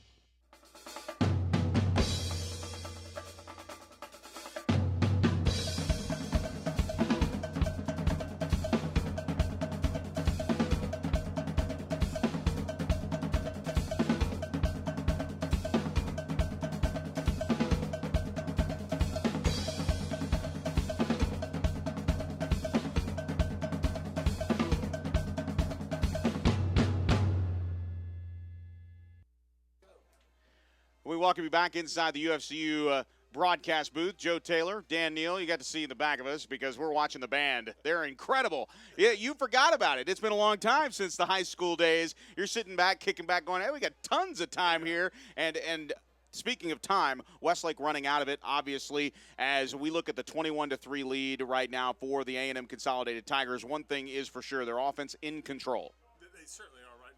We welcome you back inside the UFCU broadcast booth. Joe Taylor, Dan Neal, you got to see in the back of us because we're watching the band. They're incredible. Yeah, you forgot about it. It's been a long time since the high school days. You're sitting back, kicking back, going, hey, we got tons of time here. And speaking of time, Westlake running out of it, obviously, as we look at the 21-3 lead right now for the A&M Consolidated Tigers. One thing is for sure, their offense in control. They certainly are right now.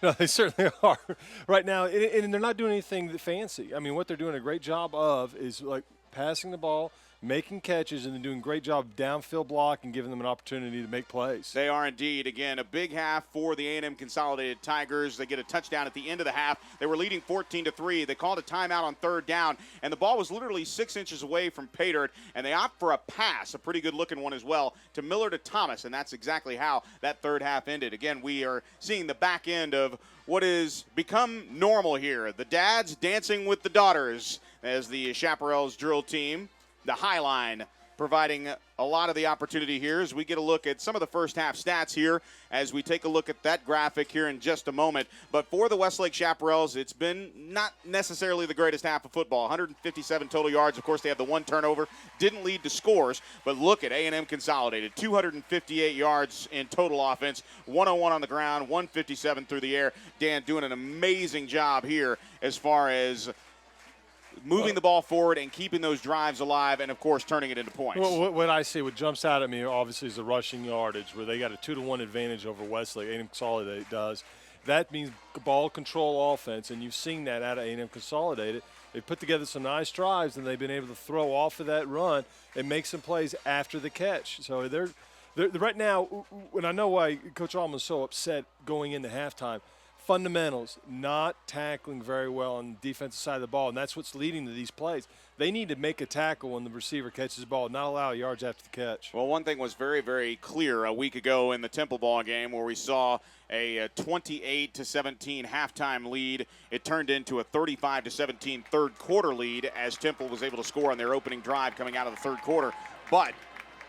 No, they certainly are right now, and they're not doing anything fancy. I mean, what they're doing a great job of is like passing the ball, making catches, and then doing a great job downfield block and giving them an opportunity to make plays. They are indeed. Again, a big half for the A&M Consolidated Tigers. They get a touchdown at the end of the half. They were leading 14-3. They called a timeout on third down, and the ball was literally 6 inches away from Paydirt, and they opt for a pass, a pretty good-looking one as well, to Miller to Thomas, and that's exactly how that third half ended. Again, we are seeing the back end of what has become normal here. The dads dancing with the daughters as the Chaparrals drill team. The High Line providing a lot of the opportunity here as we get a look at some of the first half stats here as we take a look at that graphic here in just a moment. But for the Westlake Chaparrals, it's been not necessarily the greatest half of football. 157 total yards. Of course, they have the one turnover. Didn't lead to scores, but look at A&M Consolidated. 258 yards in total offense, 101 on the ground, 157 through the air. Dan doing an amazing job here as far as moving the ball forward and keeping those drives alive and, of course, turning it into points. Well, what I see, what jumps out at me, obviously, is the rushing yardage where they got a 2-1 advantage over Westlake. A&M Consolidated does. That means ball control offense, and you've seen that out of A&M Consolidated. They put together some nice drives, and they've been able to throw off of that run and make some plays after the catch. So they're right now, and I know why Coach Allman was so upset going into halftime. Fundamentals, not tackling very well on the defensive side of the ball, and that's what's leading to these plays. They need to make a tackle when the receiver catches the ball, not allow yards after the catch. Well, one thing was very, very clear a week ago in the Temple ball game where we saw a 28-17 halftime lead. It turned into a 35-17 third quarter lead as Temple was able to score on their opening drive coming out of the third quarter. But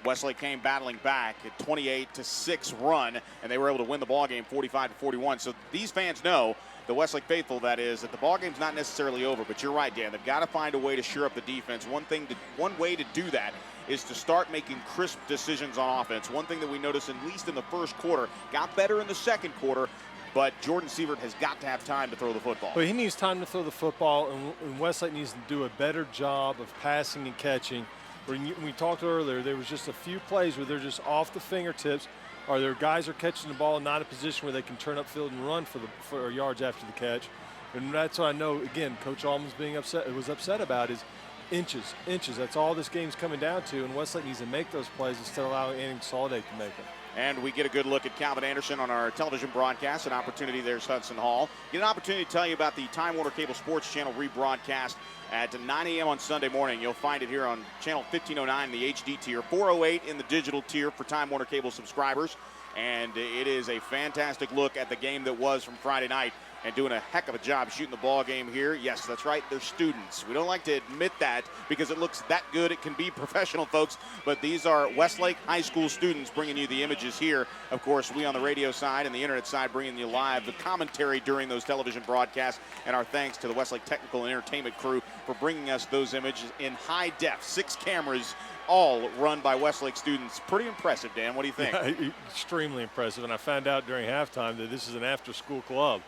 Westlake came battling back at 28-6 run, and they were able to win the ball game 45-41. So these fans know, the Westlake faithful that is, that the ball game's not necessarily over. But you're right, Dan. They've got to find a way to shore up the defense. One way to do that is to start making crisp decisions on offense. One thing that we noticed, at least in the first quarter, got better in the second quarter. But Jordan Sievert has got to have time to throw the football. Well, he needs time to throw the football, and Westlake needs to do a better job of passing and catching. When we talked earlier, there was just a few plays where they're just off the fingertips, or their guys are catching the ball and not in a position where they can turn upfield and run for yards after the catch. And that's what I know, again, Coach Allman's was upset about is inches. That's all this game's coming down to, and Westlake needs to make those plays instead of allowing A&M Consolidated to make them. And we get a good look at Calvin Anderson on our television broadcast. An opportunity, there's Hudson Hall. Get an opportunity to tell you about the Time Warner Cable Sports Channel rebroadcast at 9 a.m. on Sunday morning. You'll find it here on channel 1509, the HD tier, 408 in the digital tier for Time Warner Cable subscribers. And it is a fantastic look at the game that was from Friday night, and doing a heck of a job shooting the ball game here. Yes, that's right, they're students. We don't like to admit that because it looks that good. It can be professional, folks, but these are Westlake High School students bringing you the images here. Of course, we on the radio side and the internet side bringing you live the commentary during those television broadcasts, and our thanks to the Westlake Technical and Entertainment crew for bringing us those images in high def. 6 cameras, all run by Westlake students. Pretty impressive, Dan. What do you think? Yeah, extremely impressive, and I found out during halftime that this is an after-school club.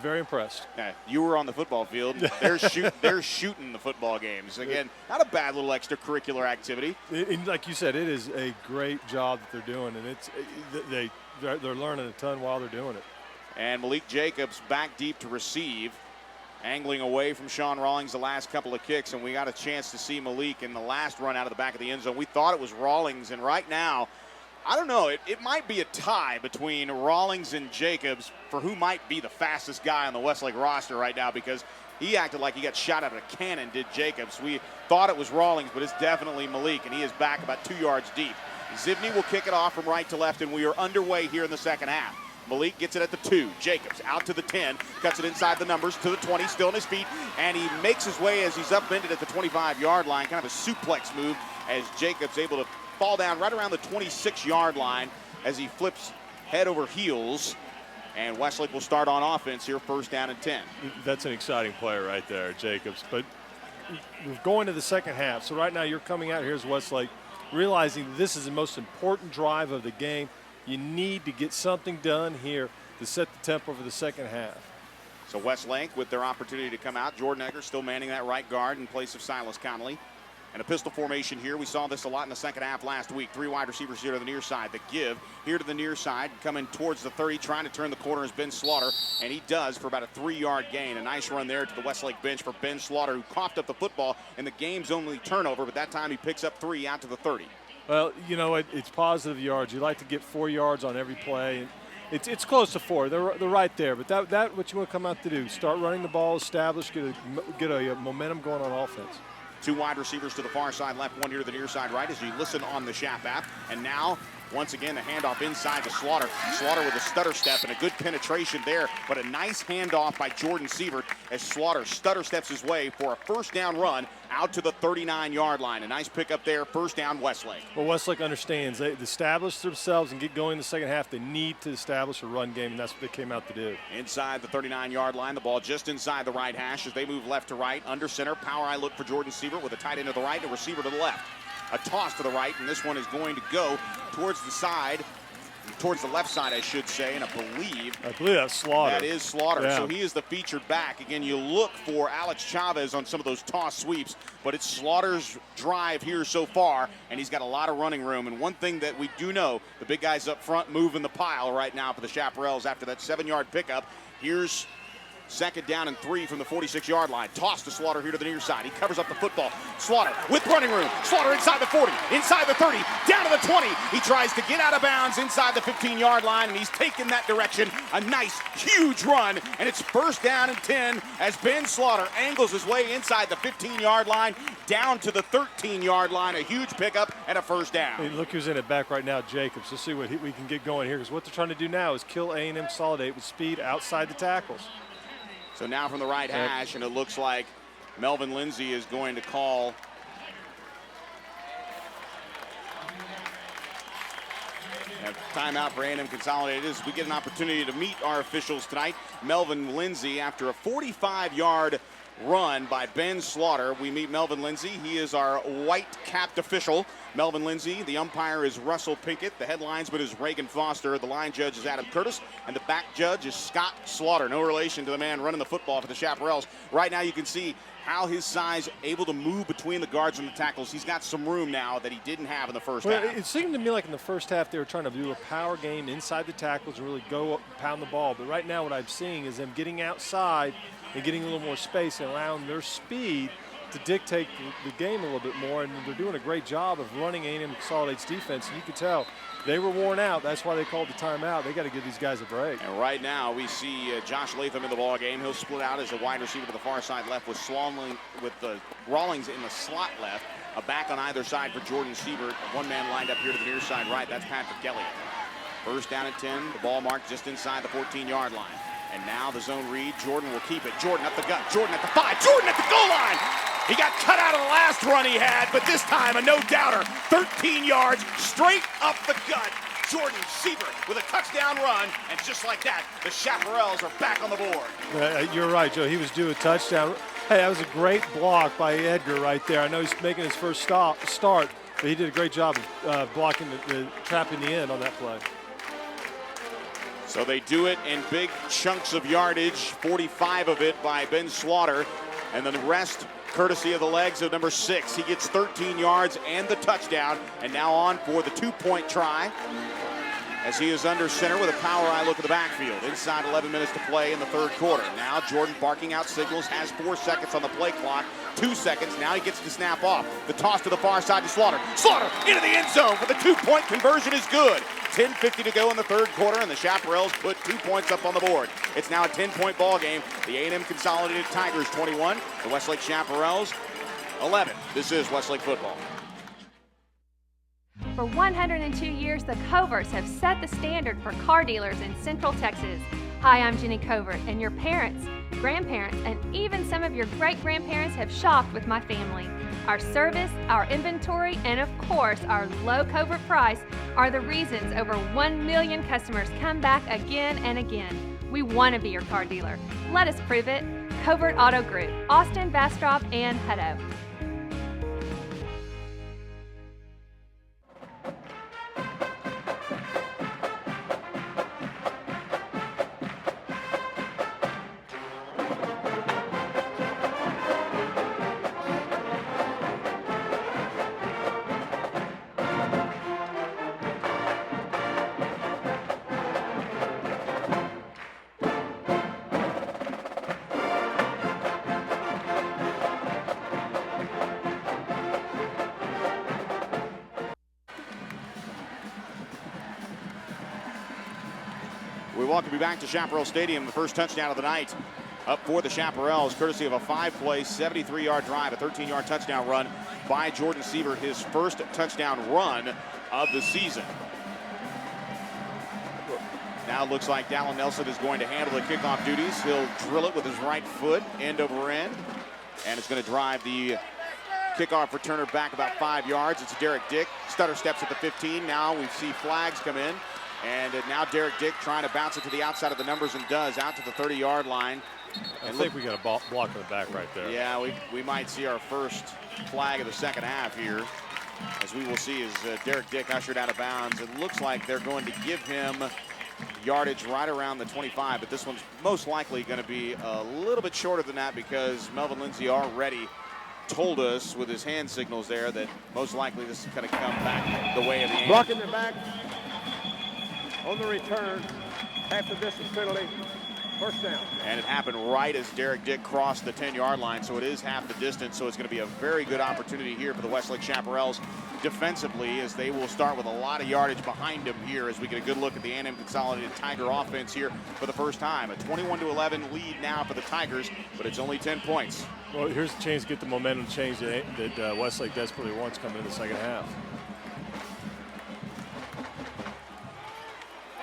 Very impressed. Yeah, you were on the football field. They're shooting the football games. Again, not a bad little extracurricular activity. Like you said, it is a great job that they're doing, and they're learning a ton while they're doing it. And Malik Jacobs back deep to receive, angling away from Sean Rawlings the last couple of kicks, and we got a chance to see Malik in the last run out of the back of the end zone. We thought it was Rawlings, and right now, I don't know, it might be a tie between Rawlings and Jacobs for who might be the fastest guy on the Westlake roster right now, because he acted like he got shot out of a cannon, did Jacobs. We thought it was Rawlings, but it's definitely Malik, and he is back about 2 yards deep. Zivney will kick it off from right to left, and we are underway here in the second half. Malik gets it at the 2. Jacobs out to the 10, cuts it inside the numbers to the 20, still on his feet, and he makes his way as he's upended at the 25-yard line, kind of a suplex move as Jacobs able to fall down right around the 26-yard line as he flips head over heels. And Westlake will start on offense here, first down and 10. That's an exciting play right there, Jacobs. But we're going to the second half. So right now you're coming out here as Westlake, realizing this is the most important drive of the game. You need to get something done here to set the tempo for the second half. So Westlake with their opportunity to come out. Jordan Egger still manning that right guard in place of Silas Connolly. And a pistol formation here. We saw this a lot in the second half last week. 3 wide receivers here to the near side. The give here to the near side, coming towards the 30, trying to turn the corner is Ben Slaughter, and he does for about a 3-yard gain. A nice run there to the Westlake bench for Ben Slaughter, who coughed up the football in the game's only turnover, but that time he picks up 3 out to the 30. Well, you know, it's positive yards. You like to get 4 yards on every play. It's close to 4. They're right there. But that what you want to come out to do. Start running the ball, establish, get a momentum going on offense. 2 wide receivers to the far side left, 1 here to the near side right as you listen on the Shap app. And now, once again, the handoff inside to Slaughter. Slaughter with a stutter step and a good penetration there, but a nice handoff by Jordan Sievert as Slaughter stutter steps his way for a first down run out to the 39-yard line. A nice pickup there, first down Westlake. Well, Westlake understands they establish themselves and get going in the second half. They need to establish a run game, and that's what they came out to do. Inside the 39-yard line, the ball just inside the right hash as they move left to right. Under center, power eye look for Jordan Sievert with a tight end to the right and a receiver to the left. A toss to the right, and this one is going to go towards the side, towards the left side, I should say, and I believe that's Slaughter. That is Slaughter. Yeah. So he is the featured back. Again, you look for Alex Chavez on some of those toss sweeps, but it's Slaughter's drive here so far, and he's got a lot of running room. And one thing that we do know, the big guys up front moving the pile right now for the Chaparrals after that 7-yard pickup. Here's second down and 3 from the 46-yard line. Toss to Slaughter here to the near side. He covers up the football. Slaughter with running room. Slaughter inside the 40, inside the 30, down to the 20. He tries to get out of bounds inside the 15-yard line, and he's taken that direction. A nice, huge run, and it's first down and 10 as Ben Slaughter angles his way inside the 15-yard line, down to the 13-yard line. A huge pickup and a first down. Hey, look who's in it back right now, Jacobs. Let's see what we can get going here, because what they're trying to do now is kill A&M Consolidate with speed outside the tackles. So now from the right hash, and it looks like Melvin Lindsay is going to call a timeout for A&M Consolidated as we get an opportunity to meet our officials tonight. Melvin Lindsay, after a 45-yard run by Ben Slaughter, we meet Melvin Lindsay. He is our white-capped official. Melvin Lindsay, the umpire is Russell Pinkett, the head linesman is Reagan Foster, the line judge is Adam Curtis, and the back judge is Scott Slaughter. No relation to the man running the football for the Chaparrals. Right now you can see how his size able to move between the guards and the tackles. He's got some room now that he didn't have in the first half. It seemed to me like in the first half they were trying to do a power game inside the tackles and really go up, pound the ball. But right now what I'm seeing is them getting outside and getting a little more space and allowing their speed to dictate the game a little bit more, and they're doing a great job of running A&M Consolidate's defense. And you could tell they were worn out. That's why they called the timeout. They got to give these guys a break. And right now we see Josh Latham in the ball game. He'll split out as a wide receiver to the far side left with Rawlings in the slot left. A back on either side for Jordan Sievert. One man lined up here to the near side right. That's Patrick Elliott. First down and 10. The ball marked just inside the 14-yard line. And now the zone read. Jordan will keep it. Jordan up the gut. Jordan at the 5. Jordan at the goal line. He got cut out of the last run he had, but this time a no-doubter. 13 yards straight up the gut. Jordan Sievert with a touchdown run, and just like that, the Chaparrals are back on the board. You're right, Joe. He was due a touchdown. Hey, that was a great block by Edgar right there. I know he's making his first start, but he did a great job of blocking the trap in the end on that play. So they do it in big chunks of yardage, 45 of it by Ben Slaughter, and then the rest courtesy of the legs of number 6. He gets 13 yards and the touchdown, and now on for the 2-point try as he is under center with a power eye look at the backfield. Inside 11 minutes to play in the third quarter. Now Jordan barking out signals, has 4 seconds on the play clock, 2 seconds. Now he gets to snap off. The toss to the far side to Slaughter. Slaughter into the end zone for the 2-point conversion is good. 10:50 to go in the third quarter, and the Chaparrals put 2 points up on the board. It's now a 10-point ball game. The A&M Consolidated Tigers 21, the Westlake Chaparrals 11. This is Westlake football. For 102 years, the Coverts have set the standard for car dealers in Central Texas. Hi, I'm Jenny Covert, and your parents, grandparents, and even some of your great-grandparents have shopped with my family. Our service, our inventory, and of course, our low Covert price are the reasons over 1 million customers come back again and again. We want to be your car dealer. Let us prove it. Covert Auto Group, Austin, Bastrop, and Hutto. We welcome you back to Chaparral Stadium. The first touchdown of the night up for the Chaparrals, courtesy of a 5-play, 73-yard drive, a 13-yard touchdown run by Jordan Seaver, his first touchdown run of the season. Now it looks like Dallin Nelson is going to handle the kickoff duties. He'll drill it with his right foot, end over end, and it's going to drive the kickoff returner back about 5 yards. It's Derek Dick. Stutter steps at the 15. Now we see flags come in. And now Derek Dick trying to bounce it to the outside of the numbers and does, out to the 30-yard line. I think we got a block in the back right there. Yeah, we might see our first flag of the second half here, as we will see as Derek Dick ushered out of bounds. It looks like they're going to give him yardage right around the 25, but this one's most likely going to be a little bit shorter than that because Melvin Lindsay already told us with his hand signals there that most likely this is going to come back the way of the block in the back. On the return, half the distance penalty, first down. And it happened right as Derek Dick crossed the 10-yard line, so it is half the distance. So it's going to be a very good opportunity here for the Westlake Chaparrals defensively, as they will start with a lot of yardage behind them here as we get a good look at the A&M Consolidated Tiger offense here for the first time. A 21-11 lead now for the Tigers, but it's only 10 points. Well, here's a chance to get the momentum change that Westlake desperately wants coming in the second half.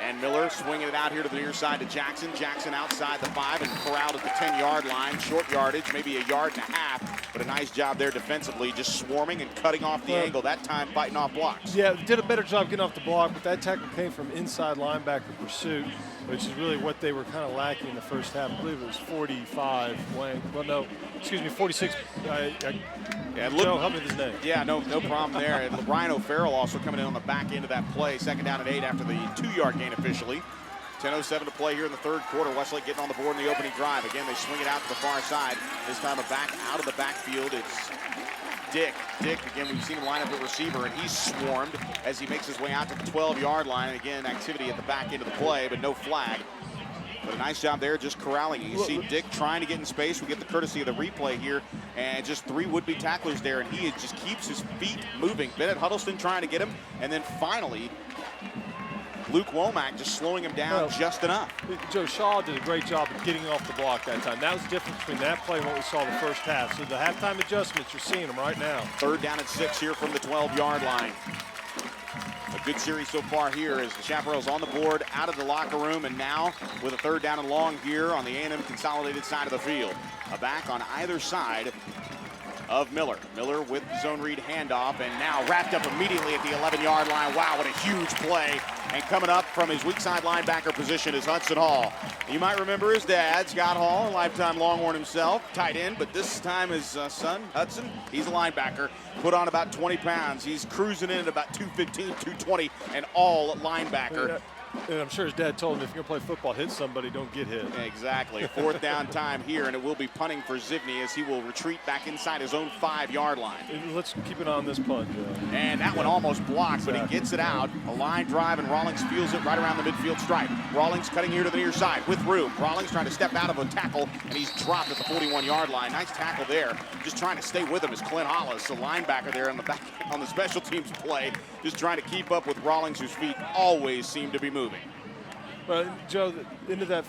And Miller swinging it out here to the near side to Jackson. Jackson outside the 5 and corralled at the 10-yard line. Short yardage, maybe a yard and a half, but a nice job there defensively, just swarming and cutting off the angle, that time fighting off blocks. Yeah, did a better job getting off the block, but that tackle came from inside linebacker pursuit, which is really what they were kind of lacking in the first half. I believe it was 45. Well, no, excuse me, 46. Yeah, Joe, help me with his name. Yeah, no problem there. And Ryan O'Farrell also coming in on the back end of that play. Second down and 8 after the 2-yard gain officially. 10:07 to play here in the third quarter. Westlake getting on the board in the opening drive. Again, they swing it out to the far side. This time a back out of the backfield. It's Dick. Dick, again, we've seen him line up at receiver, and he's swarmed as he makes his way out to the 12-yard line. Again, activity at the back end of the play, but no flag. But a nice job there just corralling. You see Dick trying to get in space. We get the courtesy of the replay here. And just 3 would-be tacklers there, and he just keeps his feet moving. Bennett Huddleston trying to get him. And then finally, Luke Womack just slowing him down just enough. Joe Shaw did a great job of getting off the block that time. That was the difference between that play and what we saw the first half. So the halftime adjustments, you're seeing them right now. Third down and 6 here from the 12-yard line. A good series so far here as the Chaparrals on the board, out of the locker room, and now with a third down and long here on the A&M Consolidated side of the field. A back on either side of Miller. Miller with the zone read handoff, and now wrapped up immediately at the 11-yard line. Wow, what a huge play. And coming up from his weak side linebacker position is Hudson Hall. You might remember his dad, Scott Hall, a lifetime Longhorn himself, tight end, but this time his son, Hudson, he's a linebacker, put on about 20 pounds. He's cruising in at about 215, 220, and all linebacker. And I'm sure his dad told him, if you're going to play football, hit somebody, don't get hit. Exactly. 4th down time here, and it will be punting for Zivney as he will retreat back inside his own 5-yard line. And let's keep it on this punt, Joe. And that one almost blocked, but he gets it out. A line drive, and Rawlings feels it right around the midfield stripe. Rawlings cutting here to the near side with room. Rawlings trying to step out of a tackle, and he's dropped at the 41-yard line. Nice tackle there. Just trying to stay with him is Clint Hollis, a linebacker there on the back on the special teams play, just trying to keep up with Rawlings, whose feet always seem to be moving. But Joe, into that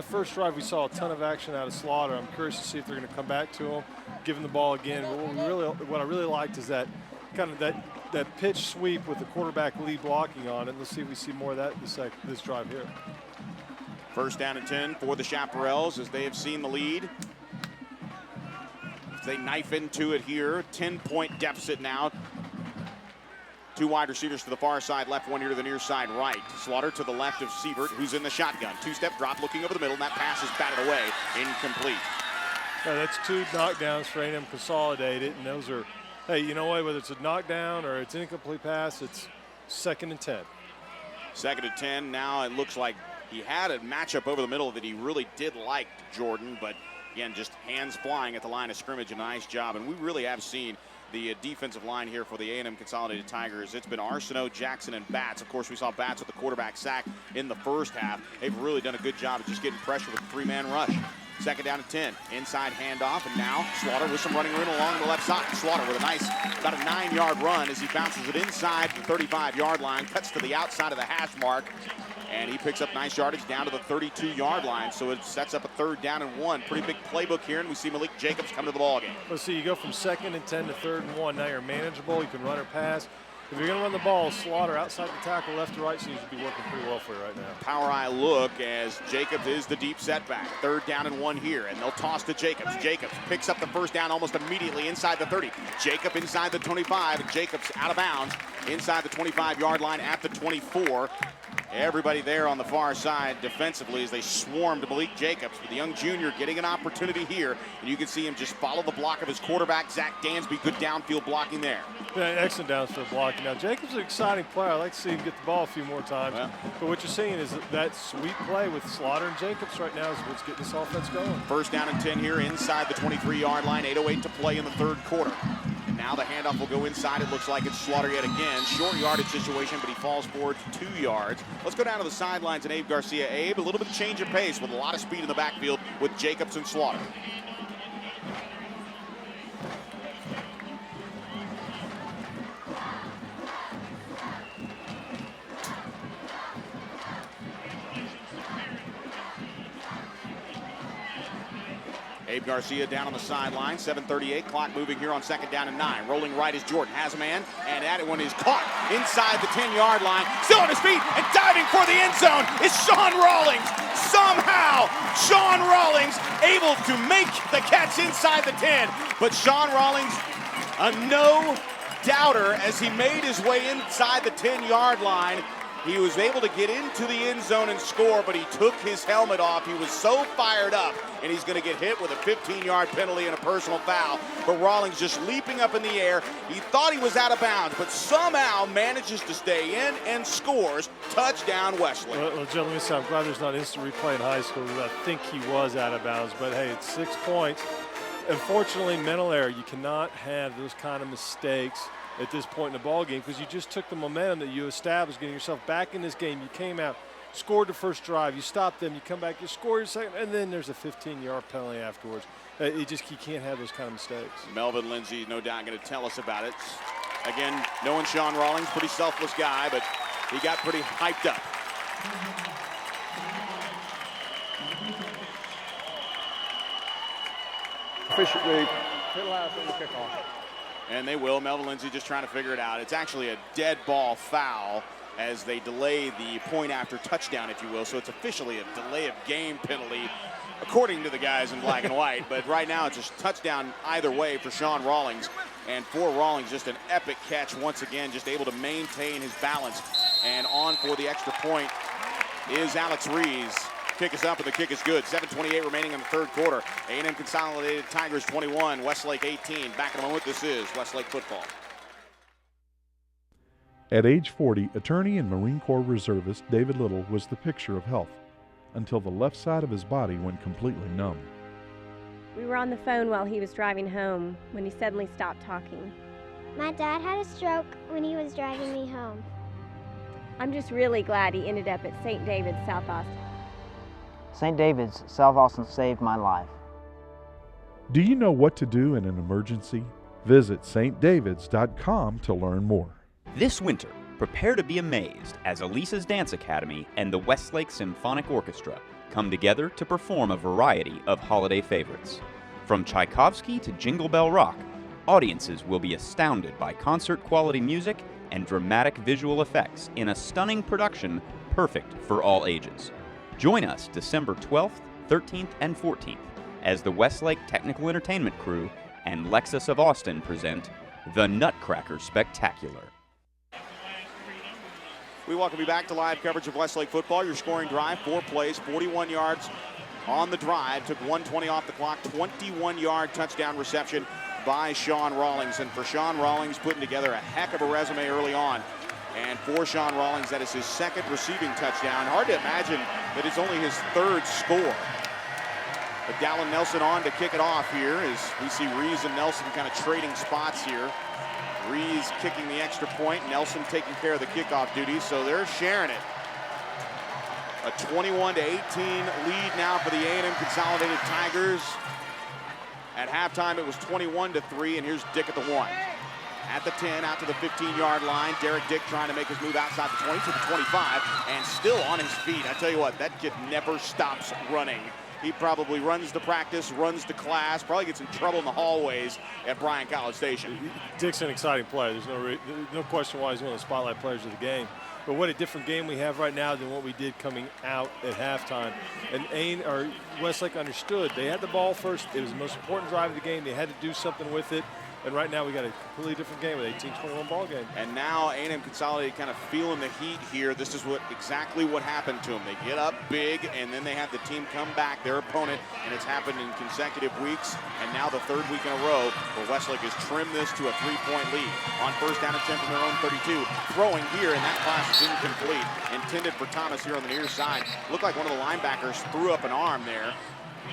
first drive, we saw a ton of action out of Slaughter. I'm curious to see if they're going to come back to him, give him the ball again. But what I really liked is that kind of that pitch sweep with the quarterback lead blocking on it. Let's see if we see more of that this drive here. 1st down and 10 for the Chaparrals as they have seen the lead. They knife into it here. 10-point deficit now. 2 wide receivers to the far side left, 1 here to the near side right. Slaughter to the left of Siebert, who's in the shotgun. 2-step drop looking over the middle, and that pass is batted away. Incomplete. Yeah, that's 2 knockdowns for A&M Consolidated, and those are, hey, you know what, whether it's a knockdown or it's an incomplete pass, it's 2nd and 10. 2nd and 10. Now it looks like he had a matchup over the middle that he really did like, Jordan, but again, just hands flying at the line of scrimmage. A nice job, and we really have seen the defensive line here for the A&M Consolidated Tigers. It's been Arsenault, Jackson, and Batts. Of course, we saw Batts with the quarterback sack in the first half. They've really done a good job of just getting pressure with the 3-man rush. 2nd down and 10. Inside handoff, and now Slaughter with some running room along the left side. Slaughter with a nice, about a 9-yard run as he bounces it inside the 35-yard line, cuts to the outside of the hash mark, and he picks up nice yardage down to the 32-yard line. So it sets up a 3rd down and 1. Pretty big playbook here, and we see Malik Jacobs come to the ball game. Let's see, you go from 2nd and 10 to 3rd and 1. Now you're manageable. You can run or pass. If you're going to run the ball, Slaughter outside the tackle, left to right, seems to be working pretty well for you right now. Power eye look as Jacobs is the deep setback. 3rd down and 1 here, and they'll toss to Jacobs. Jacobs picks up the 1st down almost immediately inside the 30. Jacob inside the 25, and Jacobs out of bounds inside the 25-yard line at the 24. Everybody there on the far side defensively as they swarm to Malik Jacobs. But the young junior getting an opportunity here, and you can see him just follow the block of his quarterback, Zach Dansby. Good downfield blocking there. Yeah, excellent downfield blocking. Now, Jacobs is an exciting player. I'd like to see him get the ball a few more times. Yeah. But what you're seeing is that sweet play with Slaughter and Jacobs right now is what's getting this offense going. 1st down and 10 here inside the 23-yard line. 8:08 to play in the 3rd quarter. And now the handoff will go inside. It looks like it's Slaughter yet again. Short yardage situation, but he falls forward 2 yards. Let's go down to the sidelines and Abe Garcia. Abe, a little bit of change of pace with a lot of speed in the backfield with Jacobs and Slaughter. Abe Garcia down on the sideline. 7:38, clock moving here on 2nd down and 9. Rolling right is Jordan. Has a man, and that one is caught inside the 10-yard line. Still on his feet and diving for the end zone is Sean Rawlings. Somehow, Sean Rawlings able to make the catch inside the 10. But Sean Rawlings, a no-doubter as he made his way inside the 10-yard line. He was able to get into the end zone and score, but he took his helmet off. He was so fired up, and he's going to get hit with a 15-yard penalty and a personal foul. But Rawlings just leaping up in the air. He thought he was out of bounds, but somehow manages to stay in and scores. Touchdown, Westlake. Well, Joe, let me say, I'm glad there's not instant replay in high school because I think he was out of bounds. But, hey, it's 6 points. Unfortunately, mental error. You cannot have those kind of mistakes at this point in the ball game because you just took the momentum that you established, getting yourself back in this game. You came out, scored the first drive, you stopped them, you come back, you score your second, and then there's a 15-yard penalty afterwards. You can't have those kind of mistakes. Melvin Lindsay, no doubt, going to tell us about it. Again, knowing Sean Rawlings, pretty selfless guy, but he got pretty hyped up. Officially, hit last on the kickoff. And they will. Melvin Lindsay just trying to figure it out. It's actually a dead ball foul as they delay the point after touchdown, if you will. So it's officially a delay of game penalty, according to the guys in black and white. But right now it's a touchdown either way for Sean Rawlings. And for Rawlings, just an epic catch once again, just able to maintain his balance. And on for the extra point is Alex Rees. Kick is up and the kick is good. 7:28 remaining in the 3rd quarter. A&M Consolidated Tigers 21, Westlake 18. Back in a moment, this is Westlake football. At age 40, attorney and Marine Corps reservist David Little was the picture of health until the left side of his body went completely numb. We were on the phone while he was driving home when he suddenly stopped talking. My dad had a stroke when he was driving me home. I'm just really glad he ended up at St. David's, South Austin. St. David's, South Austin saved my life. Do you know what to do in an emergency? Visit stdavids.com to learn more. This winter, prepare to be amazed as Elisa's Dance Academy and the Westlake Symphonic Orchestra come together to perform a variety of holiday favorites. From Tchaikovsky to Jingle Bell Rock, audiences will be astounded by concert-quality music and dramatic visual effects in a stunning production perfect for all ages. Join us December 12th, 13th, and 14th as the Westlake Technical Entertainment Crew and Lexus of Austin present The Nutcracker Spectacular. We welcome you back to live coverage of Westlake football. Your scoring drive, 4 plays, 41 yards on the drive. Took 1:20 off the clock, 21-yard touchdown reception by Sean Rawlings. And for Sean Rawlings, putting together a heck of a resume early on. And for Sean Rawlings, that is his second receiving touchdown. Hard to imagine that it's only his third score. But Dallin Nelson on to kick it off here as we see Rees and Nelson kind of trading spots here. Rees kicking the extra point, Nelson taking care of the kickoff duty, so they're sharing it. A 21-18 lead now for the A&M Consolidated Tigers. At halftime, it was 21-3, and here's Dick at the 1. At the 10, out to the 15-yard line. Derek Dick trying to make his move outside the 20 to the 25, and still on his feet. I tell you what, that kid never stops running. He probably runs to practice, runs to class, probably gets in trouble in the hallways at Bryan College Station. Dick's an exciting player. There's no question why he's one of the spotlight players of the game. But what a different game we have right now than what we did coming out at halftime. And Westlake understood. They had the ball first. It was the most important drive of the game. They had to do something with it. And right now we got a completely different game with 18-21 ball game. And now A&M Consolidated kind of feeling the heat here. This is exactly what happened to them. They get up big, and then they have the team come back, their opponent, and it's happened in consecutive weeks. And now the third week in a row where Westlake has trimmed this to a 3-point lead. On first down and 10 from their own 32. Throwing here, and that pass is incomplete. Intended for Thomas here on the near side. Looked like one of the linebackers threw up an arm there.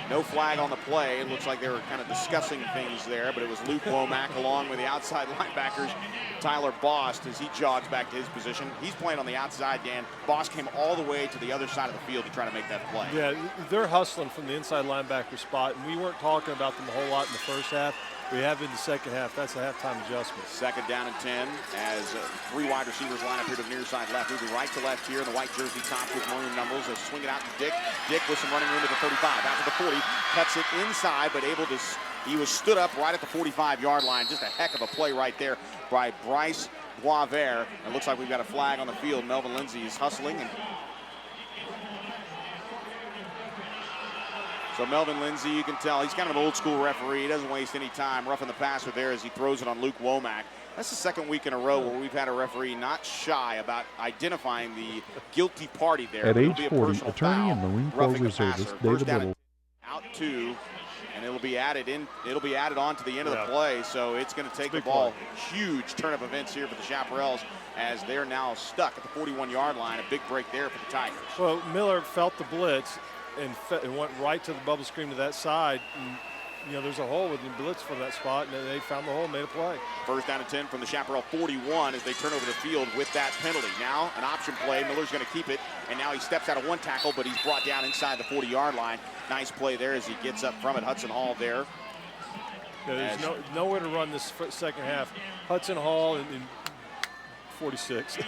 No flag on the play. It looks like they were kind of discussing things there, but it was Luke Womack along with the outside linebackers, Tyler Bost, as he jogs back to his position. He's playing on the outside, Dan. Bost came all the way to the other side of the field to try to make that play. Yeah, they're hustling from the inside linebacker spot, and we weren't talking about them a whole lot in the first half. We have in the second half. That's a halftime adjustment. Second down and 10 as 3 wide receivers line up here to the near side left. Moving right to left here in the white jersey tops with maroon numbers. They swing it out to Dick. Dick with some running room at the 35. Out to the 40. Cuts it inside, but able to. He was stood up right at the 45-yard line. Just a heck of a play right there by Bryce Boisvert. It looks like we've got a flag on the field. Melvin Lindsay is hustling. So Melvin Lindsay, you can tell, he's kind of an old-school referee. He doesn't waste any time roughing the passer there as he throws it on Luke Womack. That's the second week in a row where we've had a referee not shy about identifying the guilty party there. At age 40, attorney and Marine Corps reservist David Little. Out 2, and it'll be added on to the end of the play. So it's going to take the ball. Huge turn of events here for the Chaparrals as they're now stuck at the 41-yard line. A big break there for the Tigers. Well, Miller felt the blitz and went right to the bubble screen to that side. And, you know, there's a hole with the blitz from that spot, and they found the hole and made a play. First down and 10 from the Chaparral 41 as they turn over the field with that penalty. Now an option play. Miller's going to keep it, and now he steps out of one tackle, but he's brought down inside the 40-yard line. Nice play there as he gets up from it. Hudson Hall there. Yeah, there's nowhere to run this second half. Hudson Hall and 46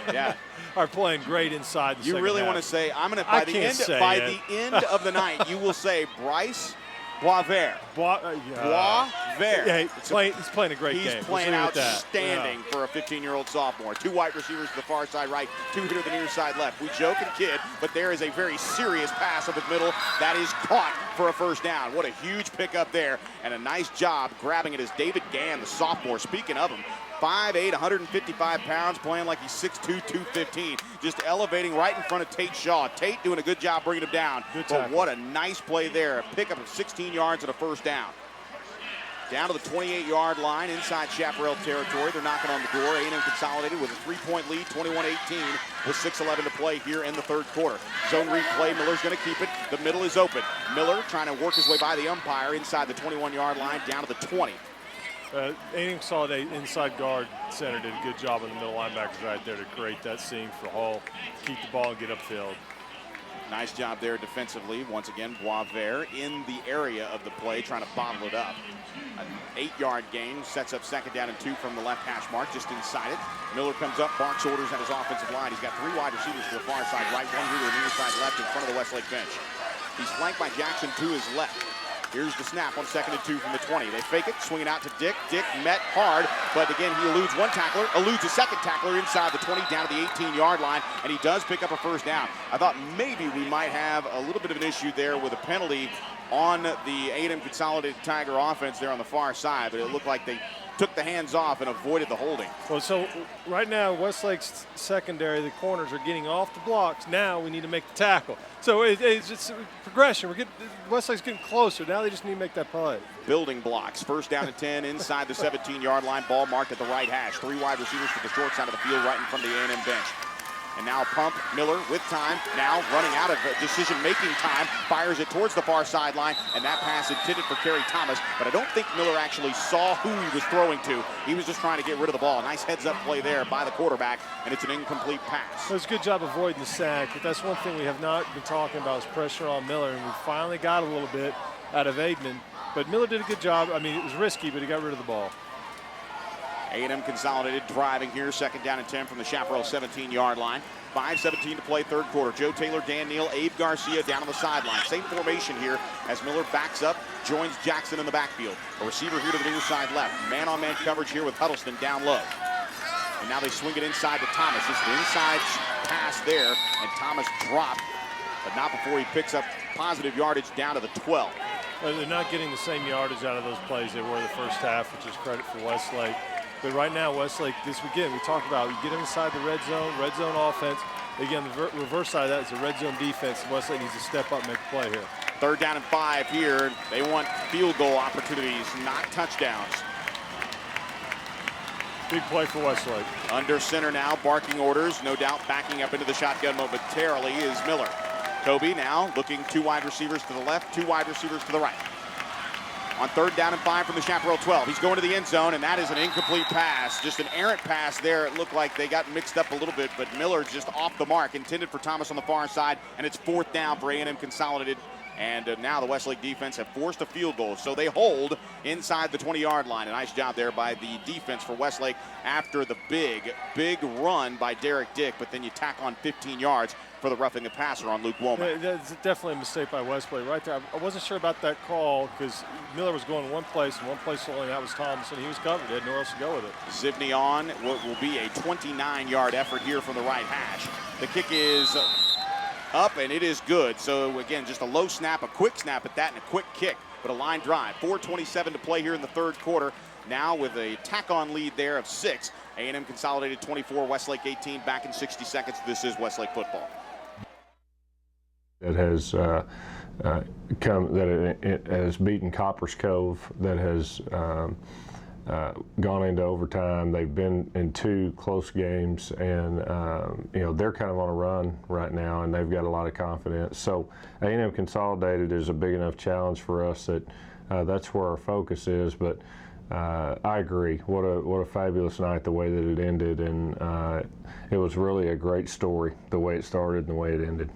are playing great inside the second half. You really want to say, I'm going to, by the end of the night, you will say Bryce Boisvert. Boisvert. Yeah, he's playing a great game. He's playing outstanding for a 15-year-old sophomore. 2 wide receivers to the far side right, 2 here to the near side left. We joke and kid, but there is a very serious pass up the middle that is caught for a first down. What a huge pickup there, and a nice job grabbing it as David Gann, the sophomore. Speaking of him, 5'8", 155 pounds, playing like he's 6'2", 215. Just elevating right in front of Tate Shaw. Tate doing a good job bringing him down. But what a nice play there. A pickup of 16 yards and a first down. down to the 28-yard line inside Chaparral territory. They're knocking on the door. A&M Consolidated with a 3-point lead, 21-18, with 6:11 to play here in the third quarter. Zone read play. Miller's going to keep it. The middle is open. Miller trying to work his way by the umpire inside the 21-yard line, down to the 20. A&M Consolidated inside guard center did a good job on the middle linebackers right there to create that seam for Hall, keep the ball and get upfield. Nice job there defensively. Once again, Boisvert in the area of the play, trying to bottle it up. An 8-yard gain, sets up 2nd down and 2 from the left hash mark, just inside it. Miller comes up, barks orders at his offensive line. He's got 3 wide receivers to the far side right, 1 here to the near side left in front of the Westlake bench. He's flanked by Jackson to his left. Here's the snap on 2nd and 2 from the 20. They fake it, swing it out to Dick. Dick met hard, but again, he eludes one tackler, eludes a second tackler inside the 20 down to the 18-yard line, and he does pick up a first down. I thought maybe we might have a little bit of an issue there with a penalty on the A&M Consolidated Tiger offense there on the far side, but it looked like they took the hands off and avoided the holding. Well, so right now, Westlake's secondary, the corners are getting off the blocks. Now we need to make the tackle. So it's just a progression. Westlake's getting closer. Now they just need to make that play. Building blocks. 1st down and 10 inside the 17-yard line. Ball marked at the right hash. 3 wide receivers to the short side of the field right in front of the A&M bench. And now pump, Miller with time, now running out of decision-making time, fires it towards the far sideline, and that pass intended for Kerry Thomas, but I don't think Miller actually saw who he was throwing to. He was just trying to get rid of the ball. Nice heads-up play there by the quarterback, and it's an incomplete pass. Well, it's a good job avoiding the sack, but that's one thing we have not been talking about is pressure on Miller, and we finally got a little bit out of Aidman, but Miller did a good job. I mean, it was risky, but he got rid of the ball. A&M Consolidated driving here, 2nd down and 10 from the Chaparral 17-yard line. 5:17 to play, third quarter. Joe Taylor, Dan Neal, Abe Garcia down on the sideline. Same formation here as Miller backs up, joins Jackson in the backfield. A receiver here to the near side left. Man-on-man coverage here with Huddleston down low. And now they swing it inside to Thomas. Just an inside pass there, and Thomas dropped, but not before he picks up positive yardage down to the 12. Well, they're not getting the same yardage out of those plays they were the first half, which is credit for Westlake. But right now, Westlake, this weekend, we talked about, you get inside the red zone offense. Again, the reverse side of that is a red zone defense. Westlake needs to step up and make a play here. 3rd down and 5 here. They want field goal opportunities, not touchdowns. Big play for Westlake. Under center now, barking orders. No doubt backing up into the shotgun momentarily is Miller. Kobe now looking 2 wide receivers to the left, 2 wide receivers to the right. On 3rd down and 5 from the Chaparral 12. He's going to the end zone, and that is an incomplete pass. Just an errant pass there. It looked like they got mixed up a little bit, but Miller just off the mark. Intended for Thomas on the far side, and it's 4th down for A&M Consolidated. And now the Westlake defense have forced a field goal, so they hold inside the 20-yard line. A nice job there by the defense for Westlake after the big run by Derek Dick, but then you tack on 15 yards for the roughing the passer on Luke Womack. Yeah, that's definitely a mistake by Westlake right there. I wasn't sure about that call because Miller was going one place and one place only, and that was Thomas, and he was covered. He had nowhere else to go with it. Zivney on what will be a 29-yard effort here from the right hash. The kick is up, and it is good. So, again, just a low snap, a quick snap at that, and a quick kick, but a line drive. 4:27 to play here in the third quarter. Now with a tack-on lead there of 6. A&M Consolidated 24, Westlake 18, back in 60 seconds. This is Westlake football. That has it has beaten Copper's Cove, that has gone into overtime. They've been in 2 close games, and they're kind of on a run right now, and they've got a lot of confidence. So A&M Consolidated is a big enough challenge for us that that's where our focus is. But I agree. What a fabulous night the way that it ended, and it was really a great story the way it started and the way it ended.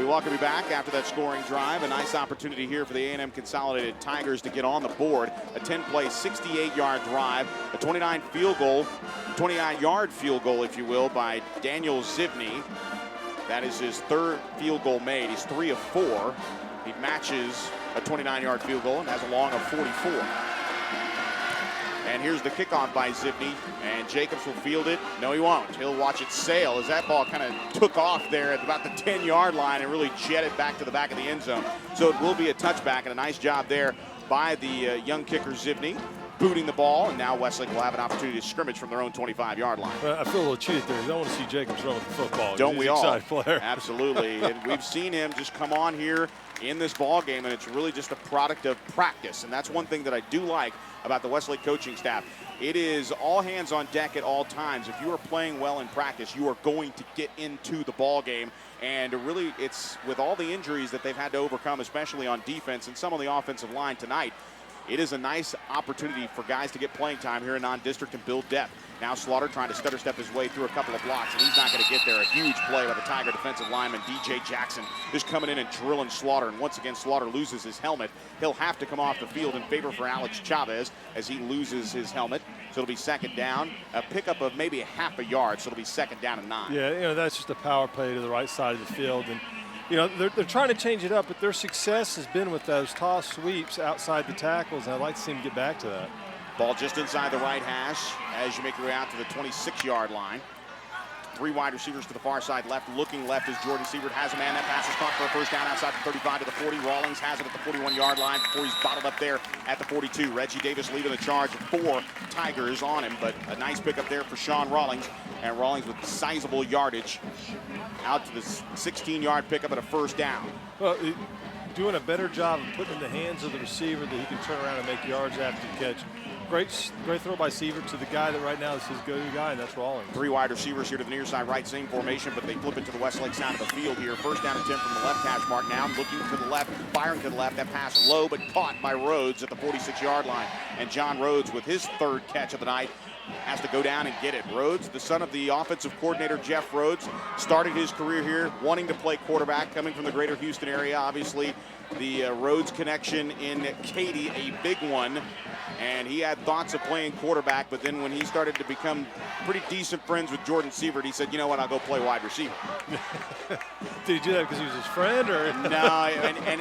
We welcome you back after that scoring drive. A nice opportunity here for the A&M Consolidated Tigers to get on the board. A 10-play, 68-yard drive, a 29-yard field goal, if you will, by Daniel Zivney. That is his third field goal made. He's 3 of 4. He matches a 29-yard field goal and has a long of 44. And here's the kickoff by Zibney, and Jacobs will field it. No, he won't. He'll watch it sail as that ball kind of took off there at about the 10-yard line and really jetted back to the back of the end zone. So it will be a touchback, and a nice job there by the young kicker Zibney, booting the ball, and now Westlake will have an opportunity to scrimmage from their own 25-yard line. I feel a little cheated there. You don't want to see Jacobs run with the football. Don't He's we an all? excited player. Absolutely. And we've seen him just come on here in this ball game, and it's really just a product of practice. And that's one thing that I do like about the Westlake coaching staff. It is all hands on deck at all times. If you are playing well in practice, you are going to get into the ball game. And really, it's with all the injuries that they've had to overcome, especially on defense and some on the offensive line tonight, it is a nice opportunity for guys to get playing time here in non-district and build depth. Now Slaughter trying to stutter step his way through a couple of blocks, and he's not going to get there. A huge play by the Tiger defensive lineman, DJ Jackson, is coming in and drilling Slaughter. And once again, Slaughter loses his helmet. He'll have to come off the field in favor for Alex Chavez as he loses his helmet. So it'll be second down, a pickup of maybe a half a yard, so it'll be second down and 9. Yeah, that's just a power play to the right side of the field. And they're trying to change it up, but their success has been with those toss sweeps outside the tackles, and I'd like to see them get back to that. Ball just inside the right hash as you make your way out to the 26-yard line. 3 wide receivers to the far side left. Looking left is Jordan Siebert. Has a man. That pass is caught for a first down outside the 35 to the 40. Rawlings has it at the 41-yard line before he's bottled up there at the 42. Reggie Davis leading the charge with 4 Tigers on him, but a nice pickup there for Sean Rawlings. And Rawlings with sizable yardage out to the 16-yard pickup at a first down. Well, doing a better job of putting in the hands of the receiver that he can turn around and make yards after the catch. Great throw by Sievert to the guy that right now is his go-to guy, and that's Rawlings. 3 wide receivers here to the near side right, same formation, but they flip it to the Westlake side of the field here. First down and 10 from the left hash mark now. Looking to the left, firing to the left. That pass low, but caught by Rhodes at the 46-yard line. And John Rhodes with his 3rd catch of the night has to go down and get it. Rhodes, the son of the offensive coordinator, Jeff Rhodes, started his career here wanting to play quarterback, coming from the greater Houston area. Obviously, the Rhodes connection in Katy, a big one. And he had thoughts of playing quarterback, but then when he started to become pretty decent friends with Jordan Siebert, he said, you know what, I'll go play wide receiver. Did he do that because he was his friend? Or No,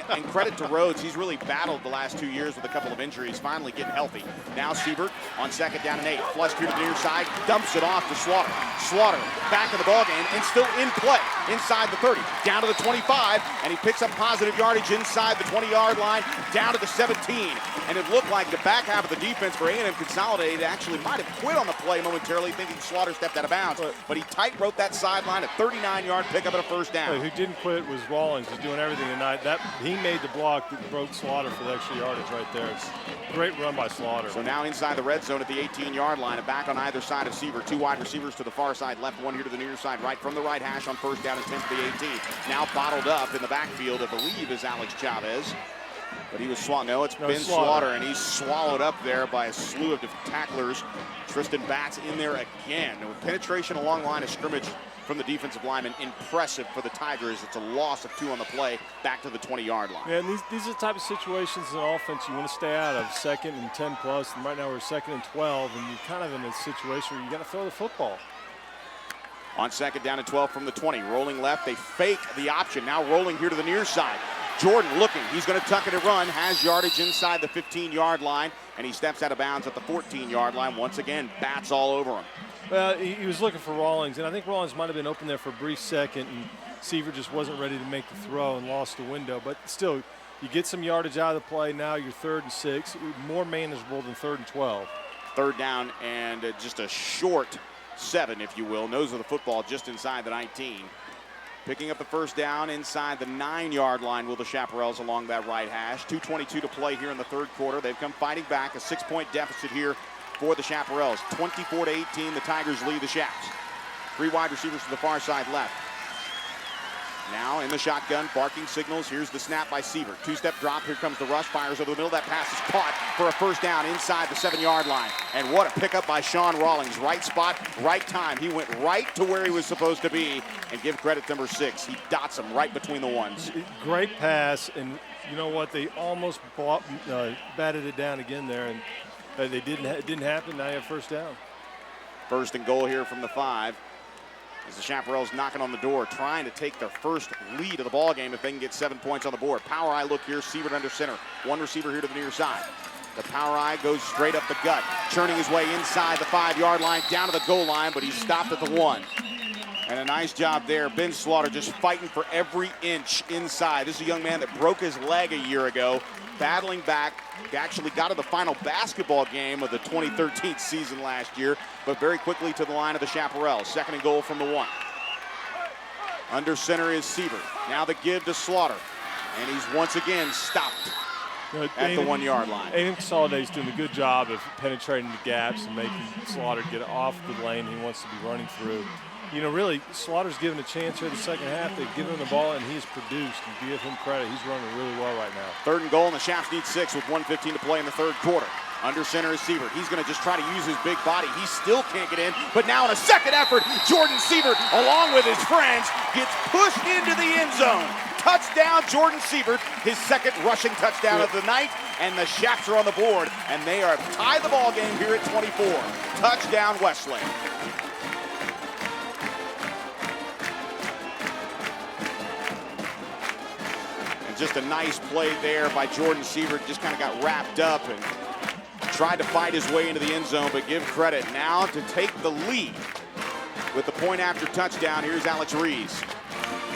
and credit to Rhodes. He's really battled the last 2 years with a couple of injuries, finally getting healthy. Now Siebert on second down and 8. Flushed here to the near side, dumps it off to Slaughter. Slaughter back in the ballgame and still in play inside the 30. Down to the 25, and he picks up positive yardage inside the 20-yard line, down to the 17. And it looked like the back half of the defense for A&M Consolidated actually might have quit on the play momentarily, thinking Slaughter stepped out of bounds. But he tight-roped that sideline, a 39-yard pickup at a first down. Who didn't quit was Rawlings. He's doing everything tonight. He made the block that broke Slaughter for the extra yardage right there. It's a great run by Slaughter. So now inside the red zone at the 18-yard line, and back on either side of Siebert. 2 wide receivers to the far side left, 1 here to the near side right from the right hash on first down and 10 to the 18. Now bottled up in the backfield, I believe, is Alex Chavez. But he was swallowed. No, it's Ben Slaughter, and he's swallowed up there by a slew of tacklers. Tristan Batts in there again. With penetration along line of scrimmage from the defensive lineman, impressive for the Tigers. It's a loss of 2 on the play, back to the 20-yard line. Yeah, and these are the type of situations in offense you want to stay out of, 2nd and 10 plus. And right now we're 2nd and 12, and you're kind of in a situation where you got to throw the football. On second down and 12 from the 20, rolling left, they fake the option. Now rolling here to the near side. Jordan looking, he's going to tuck it and run, has yardage inside the 15-yard line, and he steps out of bounds at the 14-yard line. Once again, Bats all over him. Well, he was looking for Rawlings, and I think Rawlings might have been open there for a brief second, and Sievert just wasn't ready to make the throw and lost the window. But still, you get some yardage out of the play. Now you're 3rd and 6, more manageable than 3rd and 12. 3rd down and just a short 7, if you will. Nose of the football just inside the 19. Picking up the first down inside the 9-yard line will the Chaparrals along that right hash. 2:22 to play here in the 3rd quarter. They've come fighting back, a 6-point deficit here for the Chaparrals. 24-18, the Tigers lead the Chaps. 3 wide receivers to the far side left. Now in the shotgun, barking signals. Here's the snap by Sievert. 2-step drop. Here comes the rush. Fires over the middle. That pass is caught for a first down inside the 7-yard line. And what a pickup by Sean Rawlings. Right spot, right time. He went right to where he was supposed to be. And give credit to number 6. He dots him right between the ones. Great pass. And you know what? They almost batted it down again there. And it didn't happen. Now you have first down. 1st and goal here from the 5. As the Chaparrals knocking on the door, trying to take their first lead of the ball game if they can get 7 points on the board. Power eye look here, Siebert under center. One receiver here to the near side. The power eye goes straight up the gut, churning his way inside the 5-yard line, down to the goal line, but he's stopped at the 1. And a nice job there. Ben Slaughter just fighting for every inch inside. This is a young man that broke his leg a year ago, battling back. Actually got to the final basketball game of the 2013 season last year, but very quickly to the line of the Chaparrals. 2nd and goal from the 1. Under center is Siebert. Now the give to Slaughter, and he's once again stopped at the 1-yard line. Consolidated's doing a good job of penetrating the gaps and making Slaughter get off the lane he wants to be running through. You know, really, Slaughter's given a chance here in the second half. They've given him the ball, and he's produced. And give him credit. He's running really well right now. 3rd and goal, and the Chaps need 6 with 1:15 to play in the 3rd quarter. Under center is Siebert. He's going to just try to use his big body. He still can't get in, but now in a second effort, Jordan Siebert, along with his friends, gets pushed into the end zone. Touchdown, Jordan Siebert, his 2nd rushing touchdown of the night, and the Chaps are on the board, and they are tied the ball game here at 24. Touchdown, Westlake. Just a nice play there by Jordan Siebert. Just kind of got wrapped up and tried to fight his way into the end zone, but give credit now to take the lead with the point after touchdown. Here's Alex Rees.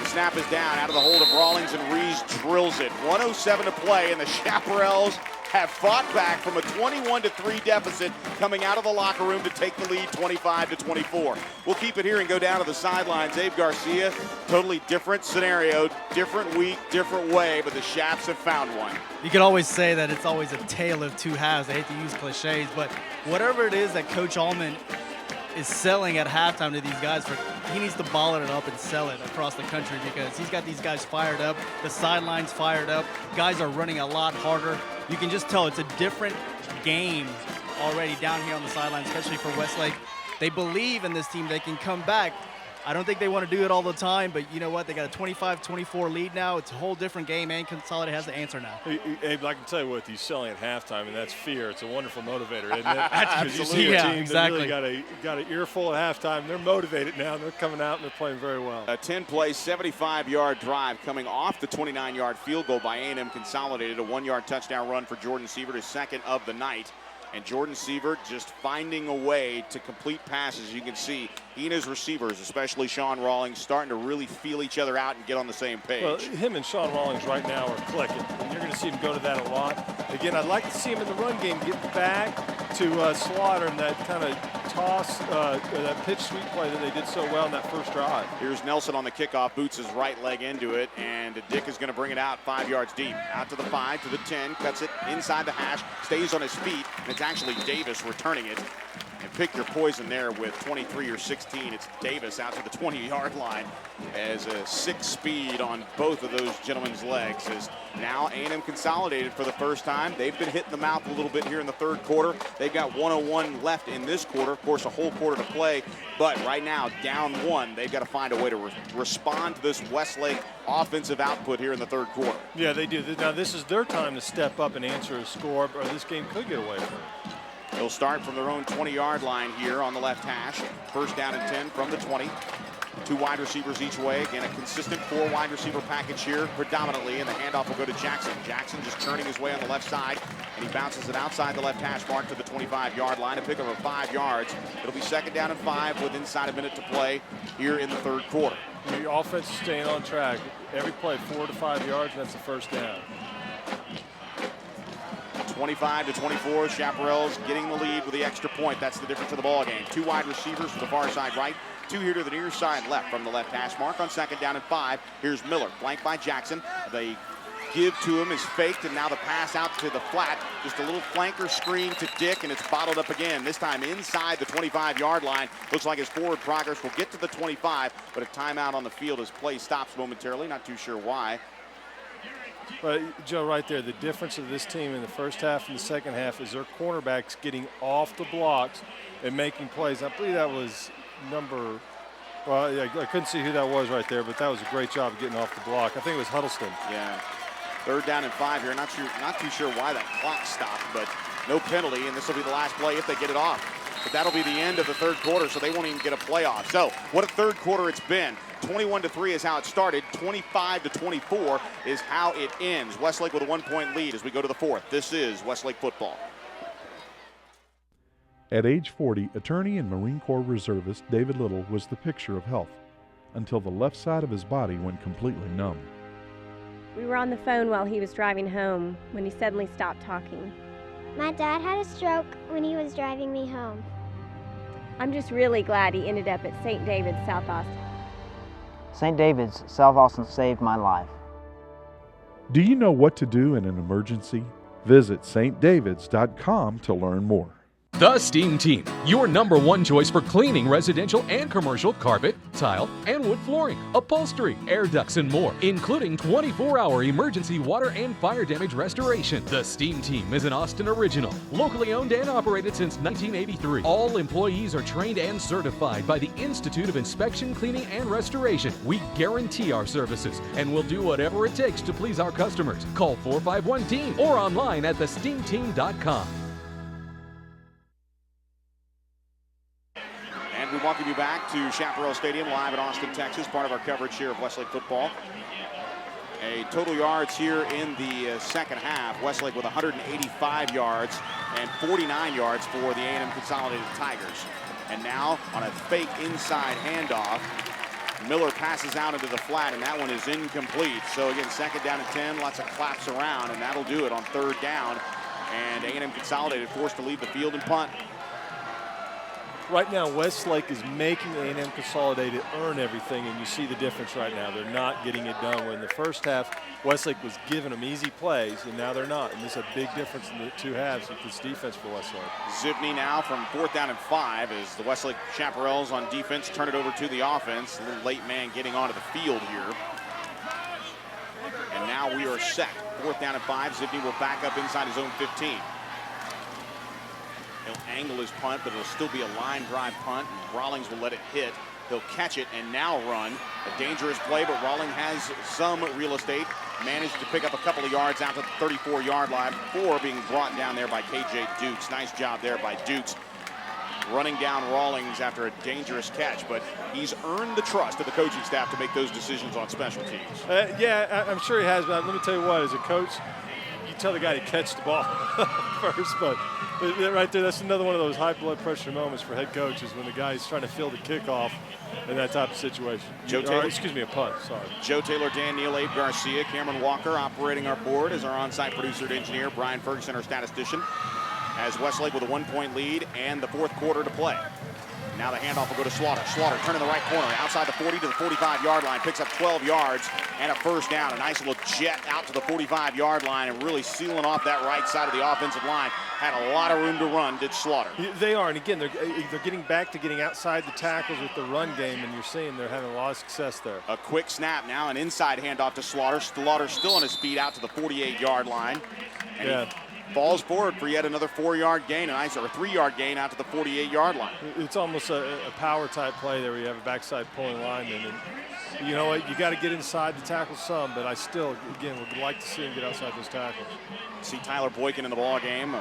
The snap is down out of the hold of Rawlings, and Rees drills it. 1:07 to play, and the Chaparrals have fought back from a 21-3 deficit coming out of the locker room to take the lead 25-24. We'll keep it here and go down to the sidelines. Abe Garcia, totally different scenario, different week, different way, but the Chaps have found one. You can always say that it's always a tale of two halves. I hate to use cliches, but whatever it is that Coach Allman is selling at halftime to these guys, he needs to ball it up and sell it across the country, because he's got these guys fired up, the sidelines fired up, guys are running a lot harder. You can just tell it's a different game already down here on the sidelines, especially for Westlake. They believe in this team. They can come back. I don't think they want to do it all the time, but you know what? They got a 25-24 lead now. It's a whole different game, and Consolidated has the answer now. Abe, I can tell you what he's selling at halftime, and that's fear. It's a wonderful motivator, isn't it? Absolutely. You see a team exactly. that really got an earful at halftime. They're motivated now, and they're coming out, and they're playing very well. A 10-play, 75-yard drive coming off the 29-yard field goal by A&M Consolidated. A 1-yard touchdown run for Jordan Siebert, his 2nd of the night. And Jordan Siebert just finding a way to complete passes. You can see he and his receivers, especially Sean Rawlings, starting to really feel each other out and get on the same page. Well, him and Sean Rawlings right now are clicking, and you're going to see him go to that a lot. Again, I'd like to see him in the run game get back to Slaughter and that kind of toss, that pitch sweep play that they did so well in that first drive. Here's Nelson on the kickoff, boots his right leg into it, and Dick is going to bring it out 5 yards deep. Out to the 5, to the 10, cuts it inside the hash, stays on his feet, and it's actually Davis returning it. And pick your poison there with 23 or 16. It's Davis out to the 20-yard line as a 6 speed on both of those gentlemen's legs. As now A&M Consolidated for the first time. They've been hitting the mouth a little bit here in the 3rd quarter. They've got 1:01 left in this quarter. Of course, a whole quarter to play. But right now, down 1, they've got to find a way to respond to this Westlake offensive output here in the 3rd quarter. Yeah, they do. Now, this is their time to step up and answer a score, or this game could get away from them. They'll start from their own 20-yard line here on the left hash. 1st down and 10 from the 20. 2 wide receivers each way. Again, a consistent 4 wide receiver package here predominantly, and the handoff will go to Jackson. Jackson just churning his way on the left side, and he bounces it outside the left hash mark to the 25-yard line. A pick up of 5 yards. It'll be 2nd down and 5 with inside a minute to play here in the 3rd quarter. Your offense is staying on track. Every play 4 to 5 yards, and that's the 1st down. 25-24, Chaparrals getting the lead with the extra point. That's the difference of the ball game. 2 wide receivers to the far side right, 2 here to the near side left from the left hash mark on 2nd down and 5. Here's Miller, flanked by Jackson. They give to him is faked, and now the pass out to the flat. Just a little flanker screen to Dick, and it's bottled up again, this time inside the 25-yard line. Looks like his forward progress will get to the 25, but a timeout on the field as play stops momentarily. Not too sure why. But, Joe, right there, the difference of this team in the first half and the second half is their cornerbacks getting off the blocks and making plays. I believe that was well, yeah, I couldn't see who that was right there, but that was a great job of getting off the block. I think it was Huddleston. Yeah. 3rd down and 5 here. Not too sure why that clock stopped, but no penalty, and this will be the last play if they get it off. but that'll be the end of the third quarter, so they won't even get a playoff. So what a third quarter it's been. 21-3 is how it started. 25-24 is how it ends. Westlake with a 1-point lead as we go to the fourth. This is Westlake football. At age 40, attorney and Marine Corps reservist David Little was the picture of health until the left side of his body went completely numb. We were on the phone while he was driving home when he suddenly stopped talking. My dad had a stroke when he was driving me home. I'm just really glad he ended up at St. David's, South Austin. St. David's, South Austin saved my life. Do you know what to do in an emergency? Visit stdavids.com to learn more. The Steam Team, your #1 choice for cleaning residential and commercial carpet, tile, and wood flooring, upholstery, air ducts, and more, including 24-hour emergency water and fire damage restoration. The Steam Team is an Austin original, locally owned and operated since 1983. All employees are trained and certified by the Institute of Inspection, Cleaning, and Restoration. We guarantee our services and will do whatever it takes to please our customers. Call 451-TEAM or online at thesteamteam.com. We welcome you back to Chaparral Stadium, live in Austin, Texas, part of our coverage here of Westlake football. A total yards here in the second half. Westlake with 185 yards and 49 yards for the A&M Consolidated Tigers. And now on a fake inside handoff, Miller passes out into the flat, and that one is incomplete. So again, second down and 10, lots of claps around, and that'll do it on third down. And A&M Consolidated forced to leave the field and punt. Right now, Westlake is making A&M Consolidated earn everything, and you see the difference right now. They're not getting it done. Where in the first half, Westlake was giving them easy plays, and now they're not. And there's a big difference in the two halves with this defense for Westlake. Zivney now from 4th down and 5 as the Westlake Chaparrals on defense turn it over to the offense. A little late man getting onto the field here. And now we are set. 4th down and 5. Zivney will back up inside his own 15. He'll angle his punt, but it'll still be a line drive punt. Rawlings will let it hit. He'll catch it and now run. A dangerous play, but Rawlings has some real estate. Managed to pick up a couple of yards out to the 34-yard line before being brought down there by KJ Dukes. Nice job there by Dukes, running down Rawlings after a dangerous catch, but he's earned the trust of the coaching staff to make those decisions on special teams. Yeah, I'm sure he has, but let me tell you what, as a coach, you tell the guy to catch the ball first, but right there, that's another one of those high blood pressure moments for head coaches when the guy's trying to field the kickoff in that type of situation. A punt, sorry. Joe Taylor, Dan Neal, Abe Garcia, Cameron Walker operating our board as our on-site producer and engineer, Brian Ferguson, our statistician, as Westlake with a 1-point lead and the fourth quarter to play. Now the handoff will go to Slaughter. Slaughter turning the right corner outside the 40 to the 45-yard line. Picks up 12 yards and a first down. A nice little jet out to the 45-yard line and really sealing off that right side of the offensive line. Had a lot of room to run, did Slaughter. They are, and again, they're getting back to getting outside the tackles with the run game, and you're seeing they're having a lot of success there. A quick snap now, an inside handoff to Slaughter. Slaughter still on his feet out to the 48-yard line. And he falls forward for yet another 4-yard gain, or a 3-yard gain out to the 48-yard line. It's almost a power type play there where you have a backside pulling lineman. And you know what, you got to get inside the tackle some, but I still, again, would like to see him get outside those tackles. See Tyler Boykin in the ball game.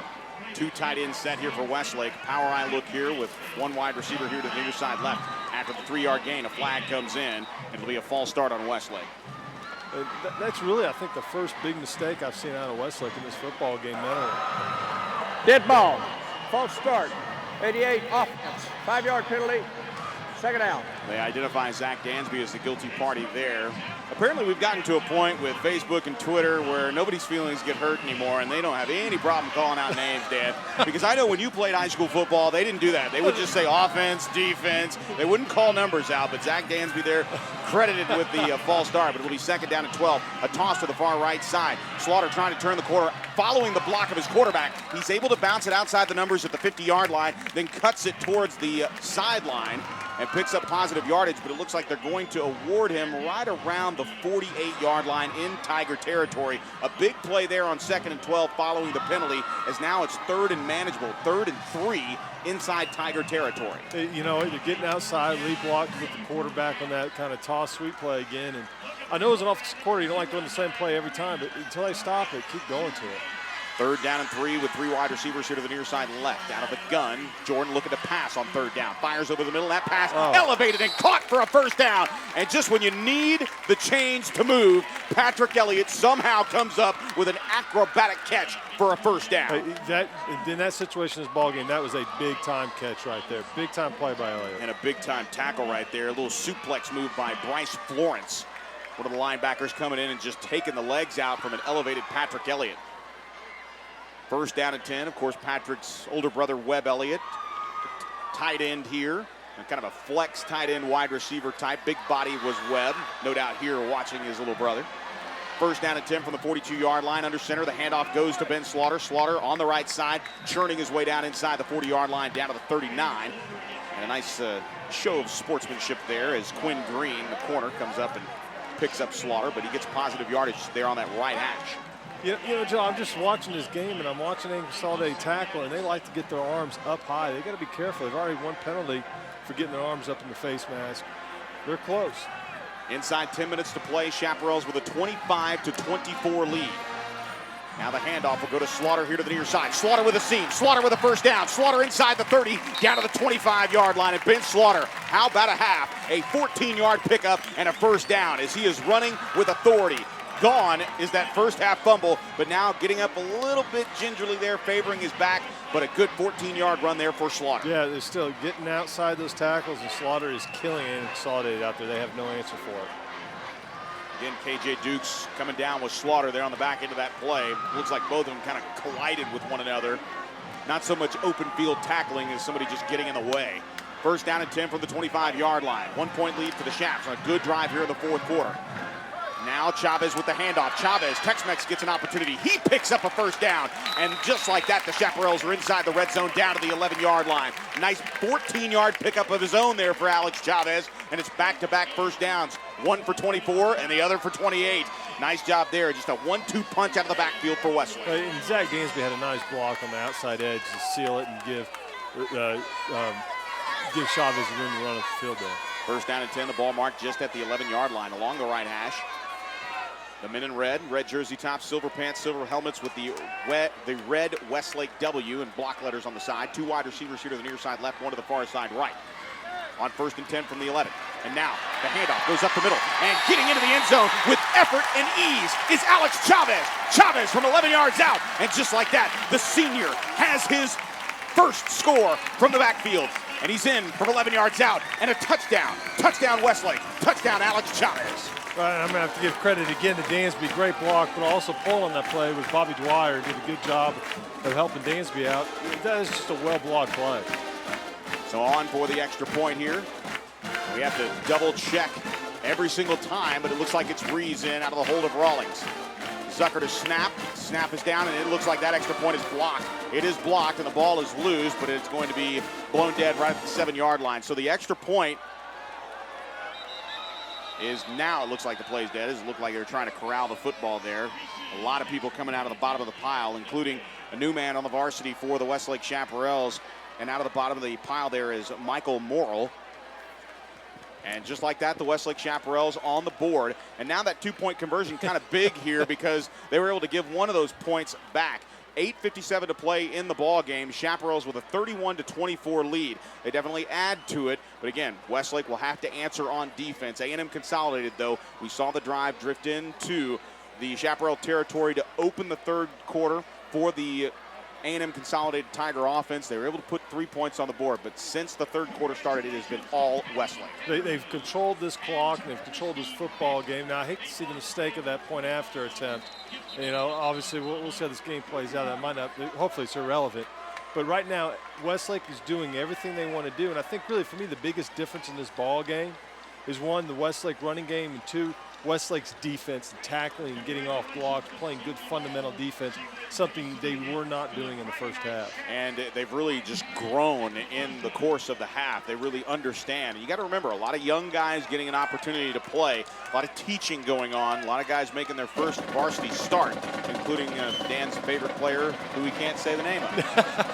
2 tight end set here for Westlake. Power eye look here with 1 wide receiver here to the near side left. After the 3-yard gain, a flag comes in. It'll be a false start on Westlake. That's really, I think, the first big mistake I've seen out of Westlake in this football game mentally. Dead ball. False start. 88 offense. 5-yard penalty. Second down. They identify Zach Dansby as the guilty party there. Apparently we've gotten to a point with Facebook and Twitter where nobody's feelings get hurt anymore, and they don't have any problem calling out names, Dan. Because I know when you played high school football, they didn't do that. They would just say offense, defense. They wouldn't call numbers out, but Zach Dansby there credited with the false start. But it'll be second down and 12. A toss to the far right side. Slaughter trying to turn the corner, following the block of his quarterback. He's able to bounce it outside the numbers at the 50-yard line, then cuts it towards the sideline and picks up positive yardage, but it looks like they're going to award him right around the 48-yard line in Tiger territory. A big play there on 2nd and 12 following the penalty, as now it's 3rd and manageable, 3rd and 3 inside Tiger territory. You know, they're getting outside, leap block with the quarterback on that kind of toss sweep play again. And I know as an offensive quarter, you don't like doing the same play every time, but until they stop it, keep going to it. Third down and 3 with 3 wide receivers here to the near side left. Out of the gun, Jordan looking to pass on third down. Fires over the middle. That pass elevated and caught for a first down. And just when you need the chains to move, Patrick Elliott somehow comes up with an acrobatic catch for a first down. In that situation, this ball game, that was a big-time catch right there. Big-time play by Elliott. And a big-time tackle right there. A little suplex move by Bryce Florence. One of the linebackers coming in and just taking the legs out from an elevated Patrick Elliott. First down and 10. Of course, Patrick's older brother, Webb Elliott, tight end here. And kind of a flex tight end wide receiver type. Big body was Webb, no doubt here watching his little brother. First down and 10 from the 42-yard line under center. The handoff goes to Ben Slaughter. Slaughter on the right side, churning his way down inside the 40-yard line down to the 39. And a nice show of sportsmanship there as Quinn Green, the corner, comes up and picks up Slaughter, but he gets positive yardage there on that right hash. You know, Joe, I'm just watching this game, and I'm watching a Consolidated tackle, and they like to get their arms up high. They got to be careful. They've already won penalty for getting their arms up in the face mask. They're close. Inside 10 minutes to play. Chaparrals with a 25-24 lead. Now the handoff will go to Slaughter here to the near side. Slaughter with a seam. Slaughter with a first down. Slaughter inside the 30, down to the 25-yard line. And Ben Slaughter, how about a half? A 14-yard pickup and a first down as he is running with authority. Gone is that first half fumble, but now getting up a little bit gingerly there, favoring his back, but a good 14-yard run there for Slaughter. Yeah, they're still getting outside those tackles, and Slaughter is killing it and Consolidated out there. They have no answer for it. Again, KJ Dukes coming down with Slaughter there on the back end of that play. Looks like both of them kind of collided with one another. Not so much open field tackling as somebody just getting in the way. First down and 10 from the 25-yard line. 1-point lead for the Chaps on a good drive here in the fourth quarter. Now Chavez with the handoff. Chavez, Tex-Mex gets an opportunity. He picks up a first down. And just like that, the Chaparrals are inside the red zone down to the 11-yard line. Nice 14-yard pickup of his own there for Alex Chavez. And it's back-to-back first downs. One for 24 and the other for 28. Nice job there. Just a 1-2 punch out of the backfield for Westlake. And Zach Dansby had a nice block on the outside edge to seal it and give Chavez room to run up the field there. First down and 10. The ball marked just at the 11-yard line along the right hash. The men in red jersey tops, silver pants, silver helmets with the red Westlake W and block letters on the side. 2 wide receivers here to the near side left, 1 to the far side right. On first and 10 from the 11. And now the handoff goes up the middle. And getting into the end zone with effort and ease is Alex Chavez. Chavez from 11 yards out. And just like that, the senior has his first score from the backfield. And he's in from 11 yards out. And a touchdown. Touchdown Westlake. Touchdown Alex Chavez. I'm going to have to give credit again to Dansby. Great block, but also pulling that play was Bobby Dwyer. Did a good job of helping Dansby out. That is just a well-blocked play. So on for the extra point here. We have to double-check every single time, but it looks like it's Breeze in out of the hold of Rawlings. Zucker to snap. Snap is down, and it looks like that extra point is blocked. It is blocked, and the ball is loose, but it's going to be blown dead right at the 7-yard line. So the extra point is now, it looks like the play's dead. It looked like they're trying to corral the football there. A lot of people coming out of the bottom of the pile, including a new man on the varsity for the Westlake Chaparrals. And out of the bottom of the pile there is Michael Morrill. And just like that, the Westlake Chaparrals on the board. And now that 2-point conversion kind of big here because they were able to give one of those points back. 8:57 to play in the ball game. Chaparrals with a 31-24 lead. They definitely add to it, but again, Westlake will have to answer on defense. A&M Consolidated, though, we saw the drive drift into the Chaparral territory to open the third quarter for the A&M Consolidated Tiger offense. They were able to put 3 points on the board, but since the third quarter started, it has been all Westlake. They've controlled this clock, and they've controlled this football game. Now, I hate to see the mistake of that point after attempt. You know, obviously, we'll see how this game plays out. That might not, hopefully it's irrelevant. But right now, Westlake is doing everything they want to do, and I think really for me the biggest difference in this ball game is, 1, the Westlake running game, and 2, Westlake's defense, and tackling and getting off blocks, playing good fundamental defense, something they were not doing in the first half. And they've really just grown in the course of the half. They really understand. You got to remember, a lot of young guys getting an opportunity to play, a lot of teaching going on, a lot of guys making their first varsity start, including Dan's favorite player, who we can't say the name of,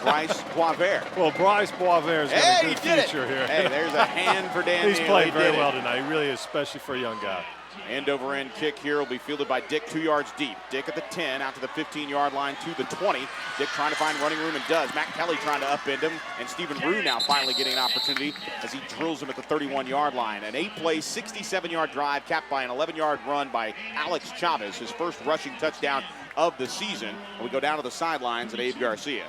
Bryce Boisvert. Well, Bryce Boisvert's got a good future here. Hey, there's a hand for Dan. He's played very well tonight. He really is, especially for a young guy. End-over-end kick here will be fielded by Dick 2 yards deep. Dick at the 10, out to the 15-yard line to the 20. Dick trying to find running room and does. Matt Kelly trying to upend him, and Stephen Rue now finally getting an opportunity as he drills him at the 31-yard line. An 8-play, 67-yard drive capped by an 11-yard run by Alex Chavez, his first rushing touchdown of the season. And we go down to the sidelines at Abe Garcia.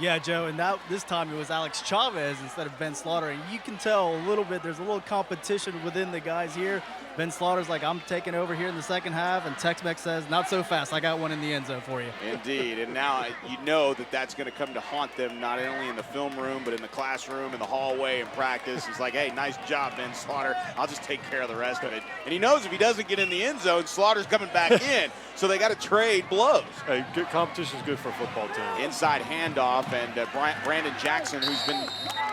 Yeah, Joe, and this time it was Alex Chavez instead of Ben Slaughter. And you can tell a little bit, there's a little competition within the guys here. Ben Slaughter's like, I'm taking over here in the second half, and Tex-Mex says, not so fast. I got one in the end zone for you. Indeed, and now you know that that's going to come to haunt them not only in the film room, but in the classroom, in the hallway, in practice. It's like, hey, nice job, Ben Slaughter. I'll just take care of the rest of it. And he knows if he doesn't get in the end zone, Slaughter's coming back in. So they got to trade blows. Hey, good competition is good for a football team. Inside handoff, and Brandon Jackson, who's been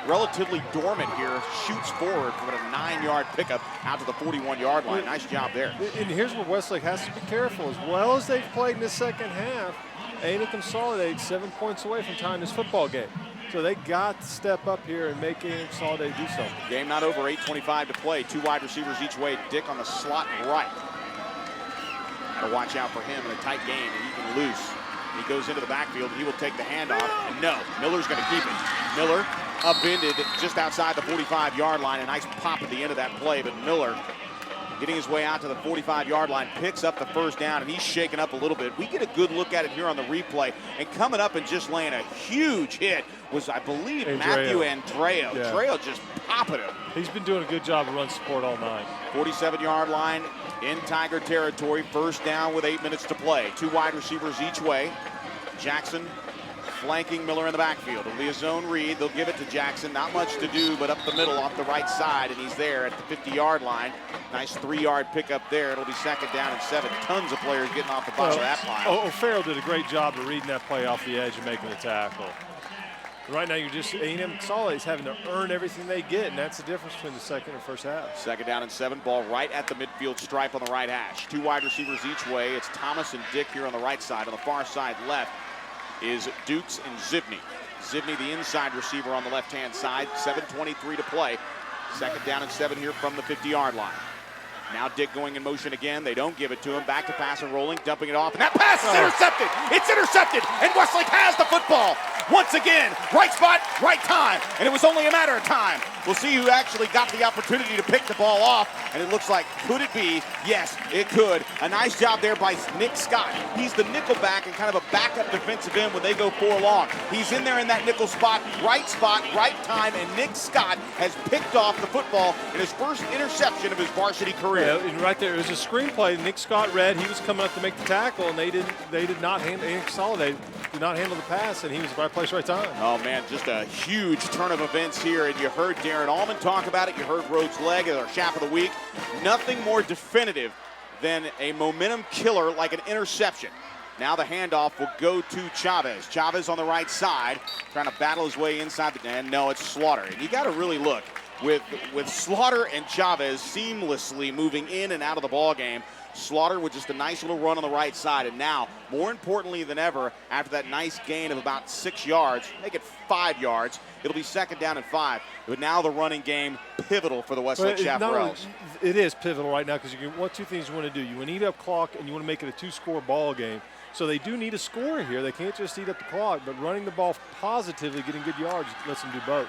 relatively dormant here, shoots forward for a 9-yard pickup out to the 41-yard line. Nice job there. And here's where Westlake has to be careful. As well as they've played in the second half, A&M Consolidated 7 points away from tying this football game. So they got to step up here and make A&M Consolidated do something. Game not over, 8:25 to play. 2 wide receivers each way. Dick on the slot right. Got to watch out for him in a tight game, and he can loose. He goes into the backfield, and he will take the handoff, and no, Miller's going to keep it. Miller upended just outside the 45-yard line. A nice pop at the end of that play, but Miller getting his way out to the 45-yard line, picks up the first down, and he's shaken up a little bit. We get a good look at it here on the replay, and coming up and just laying a huge hit was, I believe, Matthew Andreo. Yeah. Andreo just popping him. He's been doing a good job of run support all night. 47-yard line in Tiger territory, first down with 8 minutes to play. 2 wide receivers each way. Jackson flanking Miller in the backfield. It'll be a zone read. They'll give it to Jackson. Not much to do, but up the middle off the right side, and he's there at the 50-yard line. Nice 3-yard pickup there. It'll be second down and 7. Tons of players getting off the bottom of that pile. O'Farrell did a great job of reading that play off the edge and making the tackle. Right now, you're just A&M Consolidated having to earn everything they get, and that's the difference between the second and first half. Second down and 7. Ball right at the midfield stripe on the right hash. 2 wide receivers each way. It's Thomas and Dick here on the right side. On the far side left is Dukes and Zibney. Zibney, the inside receiver on the left-hand side. 7:23 to play. Second down and 7 here from the 50-yard line. Now Dick going in motion again. They don't give it to him. Back to pass and rolling, dumping it off. And that pass is intercepted. It's intercepted. And Westlake has the football. Once again, right spot, right time. And it was only a matter of time. We'll see who actually got the opportunity to pick the ball off. And it looks like, could it be? Yes, it could. A nice job there by Nick Scott. He's the nickel back and kind of a backup defensive end when they go 4 long. He's in there in that nickel spot, right time. And Nick Scott has picked off the football in his first interception of his varsity career. Yeah, and right there, it was a screenplay. Nick Scott read. He was coming up to make the tackle, and they did not handle. Consolidated did not handle the pass, and he was right place, right time. Oh man, just a huge turn of events here, and you heard Darren Allman talk about it. You heard Rhodes Legg as our Chap of the Week. Nothing more definitive than a momentum killer like an interception. Now the handoff will go to Chavez. Chavez on the right side, trying to battle his way inside the, and no, it's Slaughter. And you got to really look. With Slaughter and Chavez seamlessly moving in and out of the ball game. Slaughter with just a nice little run on the right side. And now, more importantly than ever, after that nice gain of about 6 yards, make it 5 yards, it'll be second down and 5. But now the running game pivotal for the Westlake Chaparrals. It is pivotal right now because what 2 things you want to do. You want to eat up clock and you want to make it a 2-score ball game. So they do need a score here. They can't just eat up the clock, but running the ball positively, getting good yards, lets them do both.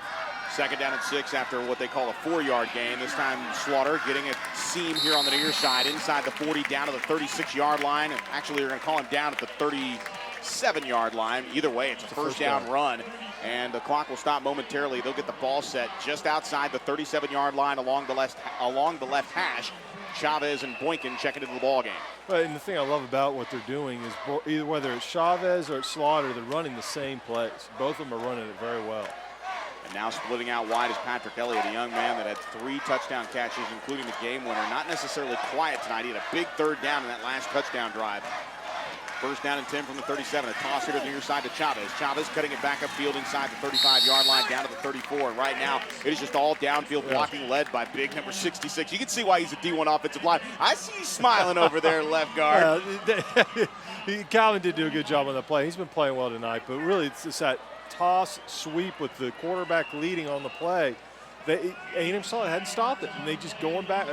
Second down and 6 after what they call a 4-yard gain. This time Slaughter getting a seam here on the near side, inside the 40, down to the 36-yard line. And actually, they're going to call him down at the 37-yard line. Either way, it's a first down run. And the clock will stop momentarily. They'll get the ball set just outside the 37-yard line along the left hash. Chavez and Boykin checking into the ball game. Well, and the thing I love about what they're doing is either whether it's Chavez or it's Slaughter, they're running the same plays. Both of them are running it very well. And now splitting out wide is Patrick Elliott, a young man that had 3 touchdown catches, including the game winner. Not necessarily quiet tonight. He had a big third down in that last touchdown drive. First down and 10 from the 37. A toss here to the near side to Chavez. Chavez cutting it back upfield inside the 35-yard line down to the 34. And right now, it is just all downfield blocking led by big number 66. You can see why he's a D1 offensive line. I see you smiling over there, left guard. Calvin did do a good job on the play. He's been playing well tonight, but really it's that toss sweep with the quarterback leading on the play. A&M saw it, hadn't stopped it, and they just going back.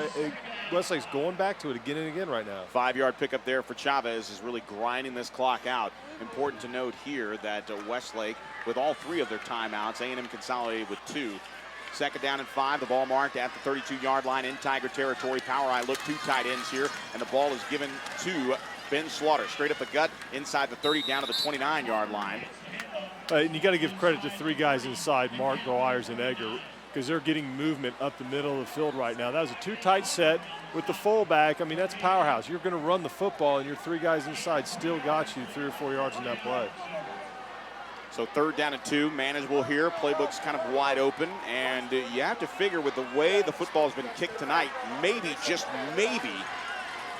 Westlake's going back to it again and again right now. 5-yard pickup there for Chavez is really grinding this clock out. Important to note here that Westlake, with all 3 of their timeouts, A&M Consolidated with 2. Second down and 5, the ball marked at the 32-yard line in Tiger territory. Power eye look, 2 tight ends here, and the ball is given to Ben Slaughter. Straight up the gut, inside the 30, down to the 29-yard line. And you got to give credit to 3 guys inside, Mark, Ayers, and Egger, because they're getting movement up the middle of the field right now. That was a 2-tight set with the fullback. I mean, that's powerhouse. You're going to run the football, and your 3 guys inside still got you 3 or 4 yards in that play. So 3rd down and 2, manageable here. Playbook's kind of wide open, and you have to figure with the way the football's been kicked tonight, maybe, just maybe,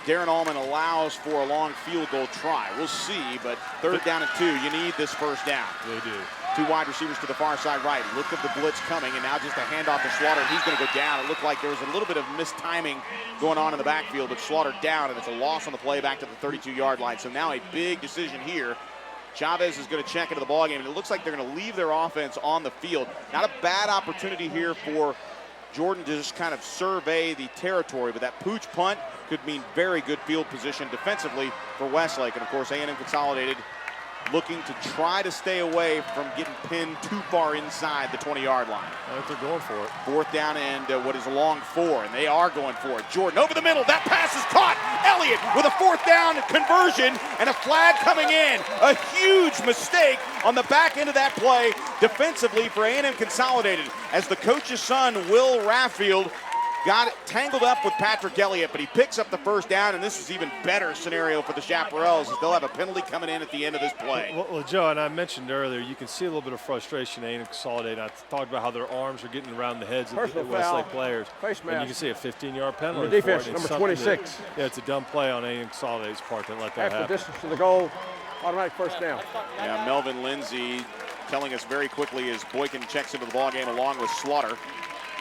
Darren Allman allows for a long field goal try. We'll see, but 3rd down and 2, you need this first down. They do. 2 wide receivers to the far side right. Look at the blitz coming, and now just a handoff to Slaughter. He's going to go down. It looked like there was a little bit of mistiming going on in the backfield, but Slaughter down, and it's a loss on the play back to the 32-yard line. So now a big decision here. Chavez is going to check into the ballgame, and it looks like they're going to leave their offense on the field. Not a bad opportunity here for Jordan to just kind of survey the territory, but that pooch punt could mean very good field position defensively for Westlake. And, of course, A&M Consolidated looking to try to stay away from getting pinned too far inside the 20-yard line. I think they're going for it. 4th down and what is a long 4, and they are going for it. Jordan over the middle. That pass is caught. Elliott with a 4th down conversion and a flag coming in. A huge mistake on the back end of that play defensively for A&M Consolidated as the coach's son, Will Raffield, got tangled up with Patrick Elliott, but he picks up the 1st down, and this is even better scenario for the Chaparrals as they'll have a penalty coming in at the end of this play. Well, Joe, and I mentioned earlier, you can see a little bit of frustration in A&M Consolidated. I talked about how their arms are getting around the heads of the Westlake players. Face and you can see a 15-yard penalty. Number defense, number 26. It's a dumb play on A&M Consolidated's part that let that happen. After distance to the goal, automatic 1st down. Yeah, Melvin Lindsay telling us very quickly as Boykin checks into the ballgame along with Slaughter.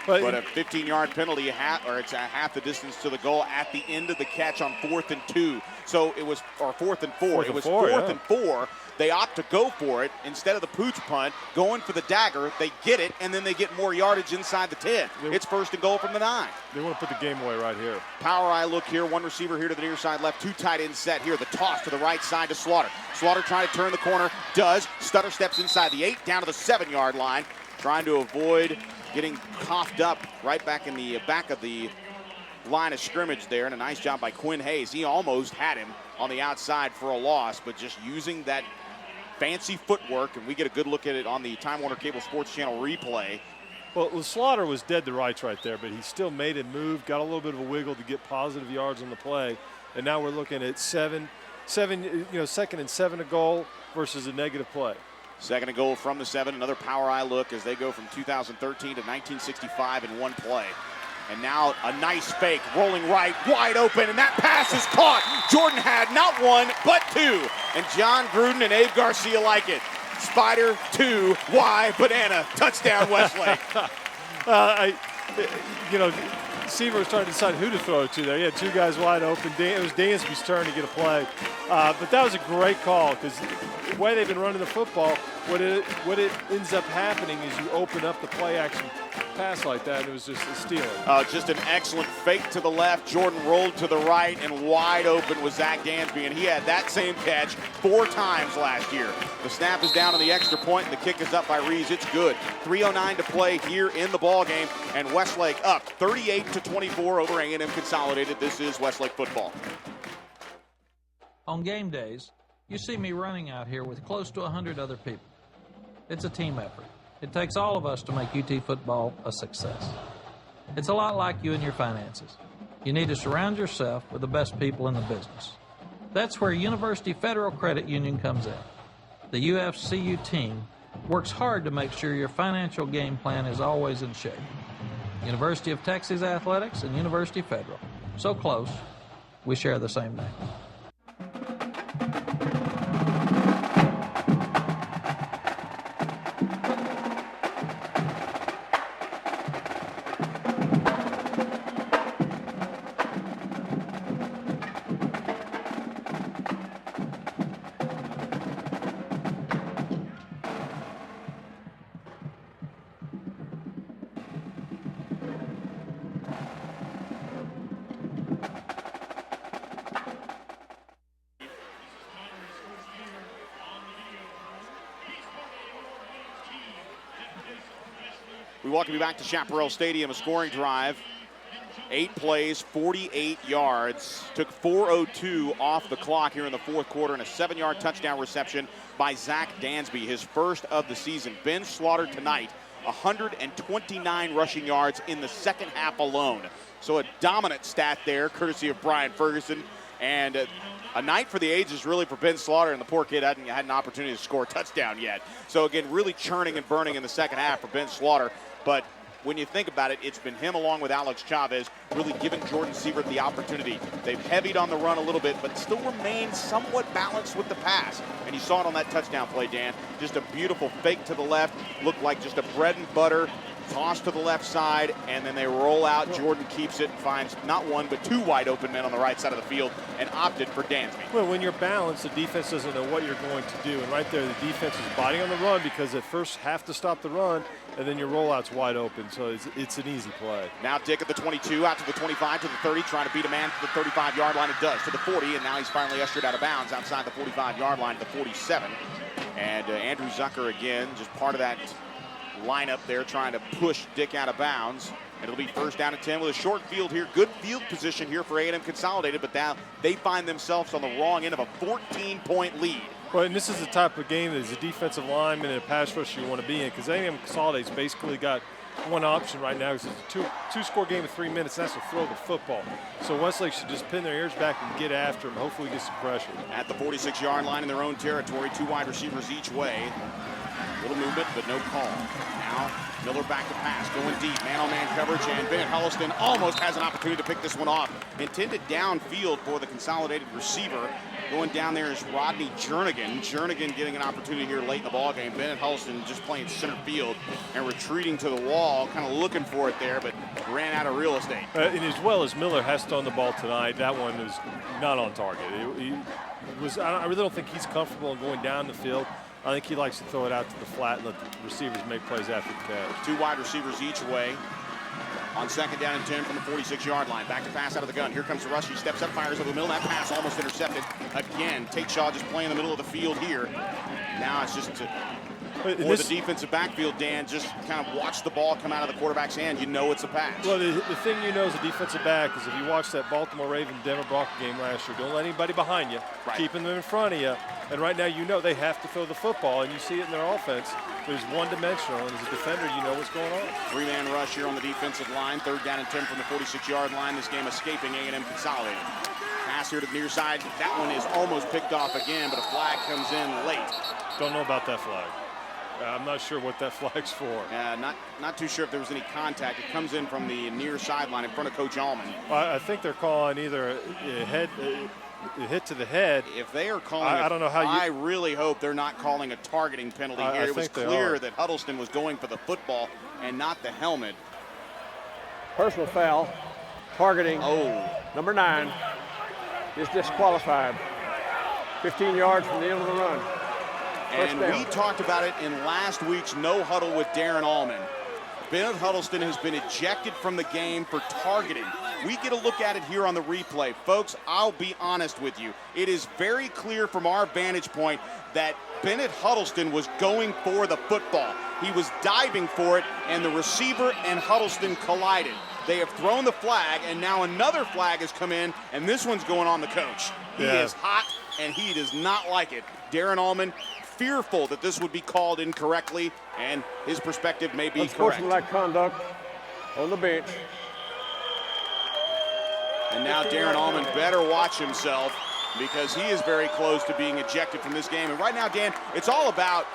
But a 15-yard penalty, it's a half the distance to the goal at the end of the catch on 4th and 2. So it was, or 4th and 4. It was 4th and 4. They opt to go for it instead of the pooch punt, going for the dagger. They get it, and then they get more yardage inside the 10. It's 1st and goal from the 9. They want to put the game away right here. Power eye look here. 1 receiver here to the near side left. 2 tight ends set here. The toss to the right side to Slaughter. Slaughter trying to turn the corner. Does. Stutter steps inside the 8, down to the 7-yard line. Trying to avoid getting coughed up right back in the back of the line of scrimmage there, and a nice job by Quinn Hayes. He almost had him on the outside for a loss, but just using that fancy footwork, and we get a good look at it on the Time Warner Cable Sports Channel replay. Well, Slaughter was dead to rights right there, but he still made it move, got a little bit of a wiggle to get positive yards on the play, and now we're looking at 2nd and 7 a goal versus a negative play. 2nd and goal from the 7. Another power eye look as they go from 2013 to 1965 in one play. And now a nice fake, rolling right, wide open, and that pass is caught. Jordan had not 1, but 2. And John Gruden and Abe Garcia like it. Spider, 2, Y, banana, touchdown Westlake. Seaver was trying to decide who to throw it to there. He had 2 guys wide open. It was Dansby's turn to get a play. But that was a great call because the way they've been running the football, what it ends up happening is you open up the play action pass like that, and it was just a steal. Just an excellent fake to the left. Jordan rolled to the right, and wide open was Zach Dansby, and he had that same catch 4 times last year. The snap is down on the extra point, and the kick is up by Reeves. It's good. 3:09 to play here in the ball game, and Westlake up 38-24 over A&M Consolidated. This is Westlake football. On game days, you see me running out here with close to 100 other people. It's a team effort. It takes all of us to make UT football a success. It's a lot like you and your finances. You need to surround yourself with the best people in the business. That's where University Federal Credit Union comes in. The UFCU team works hard to make sure your financial game plan is always in shape. University of Texas Athletics and University Federal. So close, we share the same name. We welcome you back to Chaparral Stadium, a scoring drive. 8 plays, 48 yards. Took 4:02 off the clock here in the fourth quarter, and a 7-yard touchdown reception by Zach Dansby, his first of the season. Ben Slaughter tonight, 129 rushing yards in the second half alone. So a dominant stat there, courtesy of Brian Ferguson. And a night for the ages, really, for Ben Slaughter, and the poor kid hadn't had an opportunity to score a touchdown yet. So, again, really churning and burning in the second half for Ben Slaughter. But when you think about it, it's been him along with Alex Chavez really giving Jordan Sievert the opportunity. They've heavied on the run a little bit, but still remain somewhat balanced with the pass. And you saw it on that touchdown play, Dan. Just a beautiful fake to the left, looked like just a bread and butter toss to the left side, and then they roll out. Jordan keeps it and finds not one, but 2 wide open men on the right side of the field and opted for Dansby. Well, when you're balanced, the defense doesn't know what you're going to do. And right there, the defense is biting on the run because at first have to stop the run, and then your rollout's wide open. So it's an easy play. Now Dick at the 22, out to the 25, to the 30, trying to beat a man to the 35-yard line. It does, to the 40, and now he's finally ushered out of bounds outside the 45-yard line to the 47. And Andrew Zucker again, just part of that lineup there, trying to push Dick out of bounds. It'll be first down and 10 with a short field here. Good field position here for A&M Consolidated, but now they find themselves on the wrong end of a 14-point lead. Well, and this is the type of game that as a defensive lineman and a pass rusher you want to be in, because A&M Consolidated's basically got one option right now. It's a two-score game in 3 minutes, and that's to throw the football. So Westlake should just pin their ears back and get after him. Hopefully get some pressure. At the 46-yard line in their own territory, 2 wide receivers each way. Little movement, but no call. Now Miller back to pass, going deep, man-on-man coverage, and Bennett Huddleston almost has an opportunity to pick this one off. Intended downfield for the Consolidated receiver. Going down there is Rodney Jernigan. Jernigan getting an opportunity here late in the ballgame. Bennett Huddleston just playing center field and retreating to the wall, kind of looking for it there, but ran out of real estate. And as well as Miller has thrown the ball tonight, that one was not on target. I really don't think he's comfortable in going down the field. I think he likes to throw it out to the flat and let the receivers make plays after the catch. 2 wide receivers each way. On second down and 10 from the 46-yard line. Back to pass out of the gun. Here comes the rush. He steps up, fires over the middle. That pass almost intercepted. Again, Tate Shaw just playing in the middle of the field here. Now it's just for the defensive backfield, Dan, just kind of watch the ball come out of the quarterback's hand. You know it's a pass. Well, the thing you know as a defensive back is if you watch that Baltimore Ravens-Denver Bronco game last year, don't let anybody behind you. Right. Keeping them in front of you. And right now you know they have to throw the football, and you see it in their offense. There's one-dimensional, and as a defender, you know what's going on. 3-man rush here on the defensive line. Third down and 10 from the 46-yard line. This game escaping A&M Consolidated. Pass here to the near side. That one is almost picked off again, but a flag comes in late. Don't know about that flag. I'm not sure what that flag's for. Not too sure if there was any contact. It comes in from the near sideline in front of Coach Allman. I think they're calling either a hit to the head. If they are calling I don't know how you... I really hope they're not calling a targeting penalty here. It was clear that Huddleston was going for the football and not the helmet. Personal foul, targeting. Number 9 is disqualified. 15 yards from the end of the run. And we talked about it in last week's no huddle with Darren Allman. Bennett Huddleston has been ejected from the game for targeting. We get a look at it here on the replay. Folks, I'll be honest with you. It is very clear from our vantage point that Bennett Huddleston was going for the football. He was diving for it, and the receiver and Huddleston collided. They have thrown the flag, and now another flag has come in, and this one's going on the coach. He is hot, and he does not like it. Darren Allman, fearful that this would be called incorrectly, and his perspective may be correct. Unsportsmanlike conduct on the bench. And now Darren Allman better watch himself because he is very close to being ejected from this game. And right now, Dan, it's all about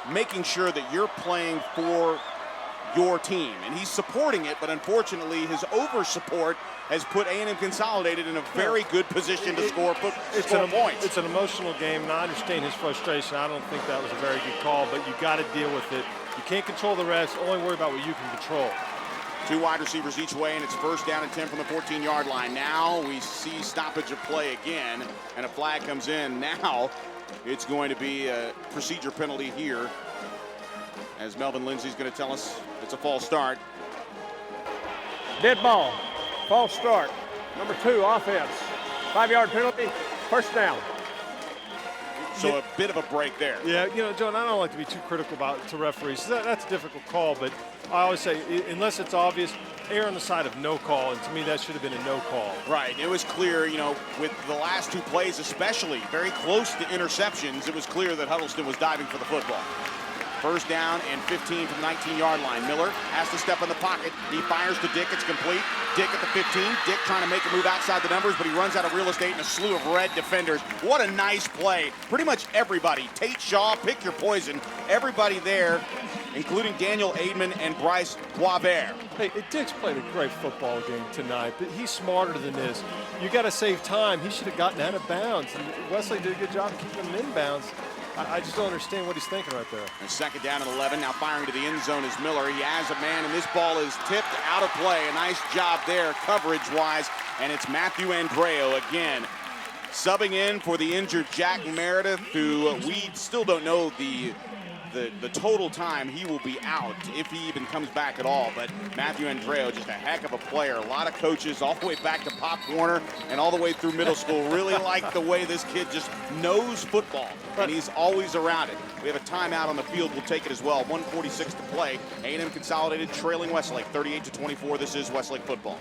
making sure that you're playing for your team. And he's supporting it, but unfortunately his over-support has put A&M Consolidated in a very good position to score points. It's an emotional game, and I understand his frustration. I don't think that was a very good call, but you got to deal with it. You can't control the refs. Only worry about what you can control. 2 wide receivers each way, and it's first down and 10 from the 14-yard line. Now we see stoppage of play again, and a flag comes in. Now it's going to be a procedure penalty here, as Melvin Lindsay's going to tell us it's a false start. Dead ball. False start. Number 2, offense. 5-yard penalty. First down. So a bit of a break there. Yeah, you know, John, I don't like to be too critical to referees. That's a difficult call, but I always say, unless it's obvious, err on the side of no call, and to me that should have been a no call. Right, it was clear, you know, with the last two plays especially, very close to interceptions, it was clear that Huddleston was diving for the football. First down and 15 from the 19-yard line. Miller has to step in the pocket. He fires to Dick. It's complete. Dick at the 15. Dick trying to make a move outside the numbers, but he runs out of real estate in a slew of red defenders. What a nice play. Pretty much everybody. Tate Shaw, pick your poison. Everybody there, including Daniel Aidman and Bryce Guavere. Hey, Dick's played a great football game tonight, but he's smarter than this. You got to save time. He should have gotten out of bounds. And Westlake did a good job of keeping him in bounds. I just don't understand what he's thinking right there. And second down and 11. Now firing to the end zone is Miller. He has a man, and this ball is tipped out of play. A nice job there coverage-wise. And it's Matthew Andreo again subbing in for the injured Jack Meredith, who we still don't know the total time he will be out, if he even comes back at all. But Matthew Andreo, just a heck of a player. A lot of coaches all the way back to Pop Warner and all the way through middle school really like the way this kid just knows football, and he's always around it. We have a timeout on the field. We'll take it as well. 1:46 to play. A&M Consolidated trailing Westlake 38-24. This is Westlake football.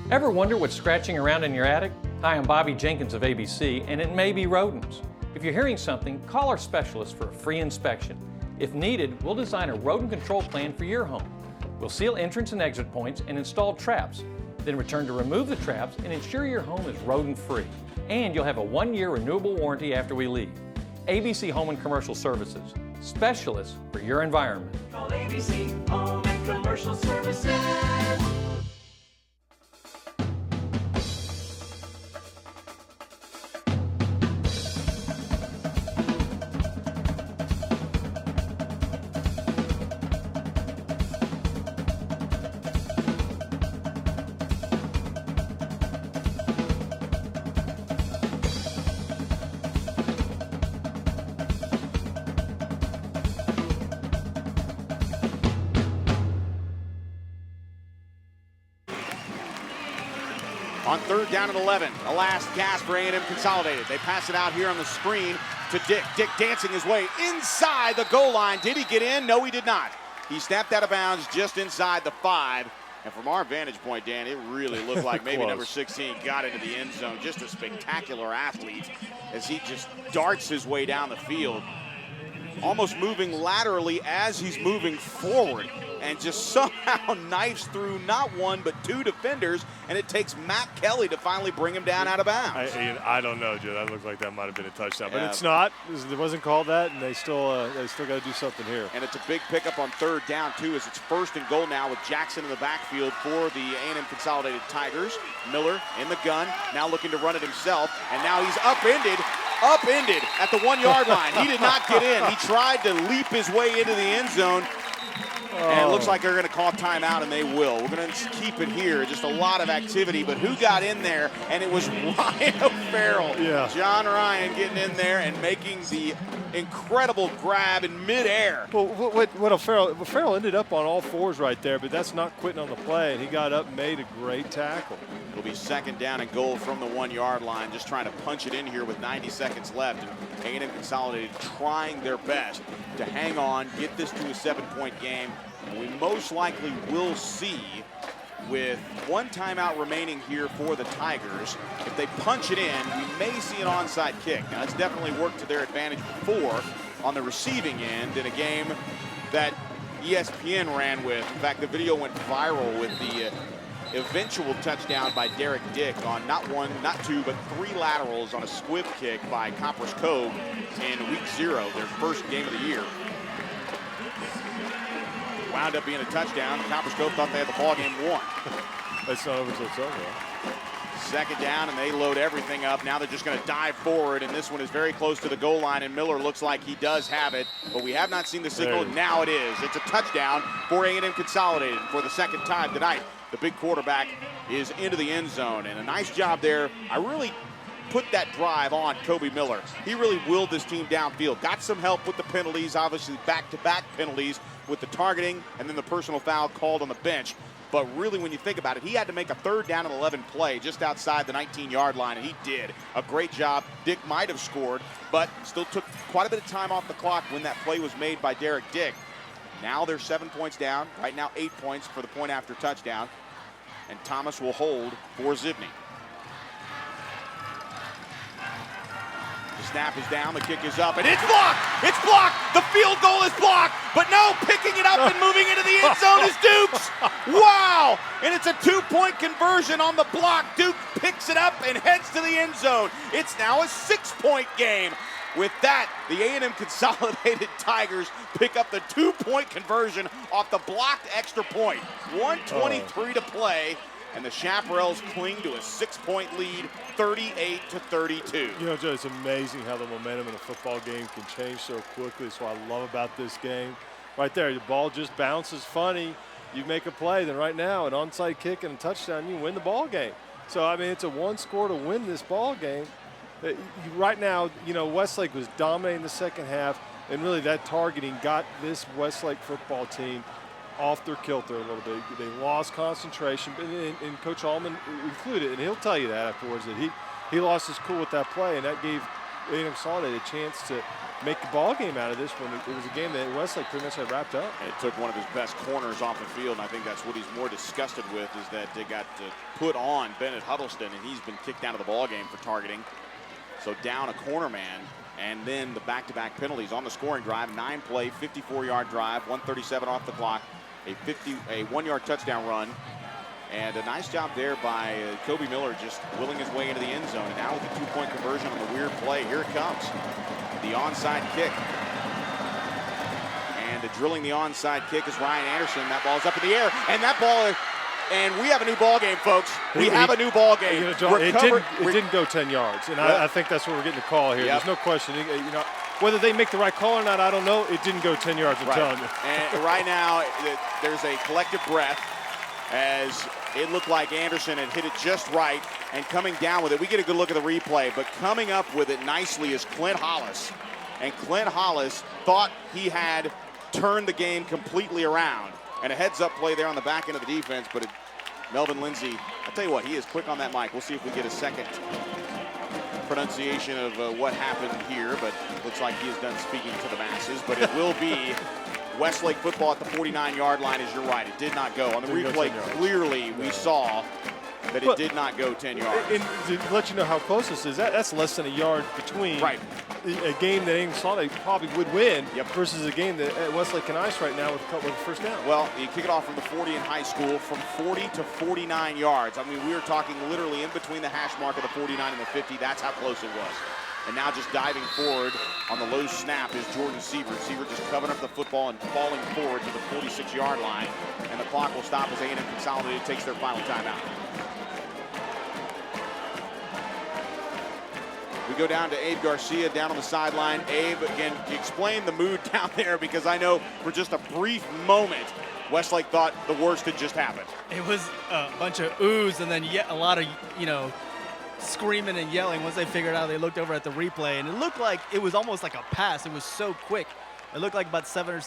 Ever wonder what's scratching around in your attic? Hi, I'm Bobby Jenkins of ABC, and it may be rodents. If you're hearing something, call our specialist for a free inspection. If needed, we'll design a rodent control plan for your home. We'll seal entrance and exit points and install traps, then return to remove the traps and ensure your home is rodent-free. And you'll have a 1-year renewable warranty after we leave. ABC Home and Commercial Services, specialists for your environment. Call ABC Home and Commercial Services. On third down and 11, a last gasp for A&M Consolidated. They pass it out here on the screen to Dick. Dick dancing his way inside the goal line. Did he get in? No, he did not. He snapped out of bounds just inside the 5. And from our vantage point, Dan, it really looked like maybe number 16 got into the end zone. Just a spectacular athlete as he just darts his way down the field, almost moving laterally as he's moving forward, and just somehow knifes through not one but two defenders, and it takes Matt Kelly to finally bring him down out of bounds. I don't know, Joe. That looked like that might have been a touchdown, but Yeah. it's not. It wasn't called that, and they still got to do something here. And it's a big pickup on third down, too, as it's first and goal now with Jackson in the backfield for the A&M Consolidated Tigers. Miller in the gun, now looking to run it himself, and now he's upended at the 1-yard line. He did not get in. He tried to leap his way into the end zone. And it looks like they're going to call timeout, and they will. We're going to keep it here. Just a lot of activity, but who got in there? And it was Ryan O'Farrell. Yeah. John Ryan getting in there and making the incredible grab in midair. Well, what O'Farrell ended up on all fours right there, but that's not quitting on the play, and he got up and made a great tackle. It'll be second down and goal from the 1-yard line, just trying to punch it in here with 90 seconds left. And A&M Consolidated trying their best to hang on, get this to a 7-point game. And we most likely will see, with one timeout remaining here for the Tigers, if they punch it in, we may see an onside kick. Now, it's definitely worked to their advantage before on the receiving end in a game that ESPN ran with. In fact, the video went viral with the eventual touchdown by Derek Dick on not one, not two, but 3 laterals on a squib kick by Copper's Cove in week 0, their first game of the year. Wound up being a touchdown. Copper's Cove thought they had the ball game won. That's not over till it's over. Second down, and they load everything up. Now they're just going to dive forward, and this one is very close to the goal line, and Miller looks like he does have it, but we have not seen the signal. Now it is. It's a touchdown for A&M Consolidated for the second time tonight. The big quarterback is into the end zone, and a nice job there. I really put that drive on Kobe Miller. He really willed this team downfield. Got some help with the penalties, obviously back-to-back penalties with the targeting and then the personal foul called on the bench. But really, when you think about it, he had to make a 3rd down and 11 play just outside the 19-yard line, and he did a great job. Dick might have scored, but still took quite a bit of time off the clock when that play was made by Derek Dick. Now they're 7 points down. Right now, 8 points for the point after touchdown. And Thomas will hold for Zibney. The snap is down, the kick is up, and it's blocked! It's blocked! The field goal is blocked! But no, picking it up and moving into the end zone is Dukes! Wow! And it's a 2-point conversion on the block. Duke picks it up and heads to the end zone. It's now a 6-point game. With that, the A&M Consolidated Tigers pick up the 2-point conversion off the blocked extra point. 1:23 to play. And the Chaparrals cling to a 6-point lead, 38-32. You know, Joe, it's amazing how the momentum in a football game can change so quickly. That's what I love about this game. Right there, the ball just bounces funny. You make a play, then right now, an onside kick and a touchdown, you win the ball game. So, I mean, it's a 1 score to win this ball game. Right now, you know, Westlake was dominating the second half, and really that targeting got this Westlake football team off their kilter a little bit. They lost concentration, and Coach Allman included, and he'll tell you that afterwards, that he lost his cool with that play, and that gave A&M Consolidated a chance to make the ball game out of this when it was a game that Westlake pretty much had wrapped up. It took one of his best corners off the field, and I think that's what he's more disgusted with, is that they got put on Bennett Huddleston, and he's been kicked out of the ball game for targeting. So down a corner man, and then the back-to-back penalties on the scoring drive. 9-play, 54-yard drive, 1:37 off the clock, a 1-yard touchdown run, and a nice job there by Kobe Miller, just willing his way into the end zone. And now with the 2-point conversion on the weird play, here it comes. The onside kick. And drilling the onside kick is Ryan Anderson. That ball's up in the air, and that ball. And we have a new ball game, folks. We have a new ball game. You know, John, it didn't go 10 yards, and I think that's what we're getting the call here. Yep. There's no question. You know, whether they make the right call or not, I don't know. It didn't go 10 yards, I'm telling you. And right now, there's a collective breath as it looked like Anderson had hit it just right, and coming down with it. We get a good look at the replay, but coming up with it nicely is Clint Hollis. And Clint Hollis thought he had turned the game completely around. And a heads-up play there on the back end of the defense, but Melvin Lindsay, I'll tell you what, he is quick on that mic. We'll see if we get a second pronunciation of what happened here, but looks like he is done speaking to the masses. But it will be Westlake football at the 49-yard line, as you're right. It did not go. On the replay, clearly we saw that it did not go 10 yards. And to let you know how close this is, that's less than a yard between a game that A&M Consolidated probably would win versus a game that Westlake can ice right now with a first down. Well, you kick it off from the 40 in high school, from 40 to 49 yards. I mean, we were talking literally in between the hash mark of the 49 and the 50. That's how close it was. And now just diving forward on the low snap is Jordan Sievert. Sievert just covering up the football and falling forward to the 46-yard line. And the clock will stop as A&M Consolidated takes their final timeout. We go down to Abe Garcia down on the sideline. Abe, again, explain the mood down there, because I know for just a brief moment, Westlake thought the worst had just happened. It was a bunch of oohs and then a lot of, screaming and yelling. Once they figured out, they looked over at the replay, and it looked like it was almost like a pass. It was so quick. It looked like about 7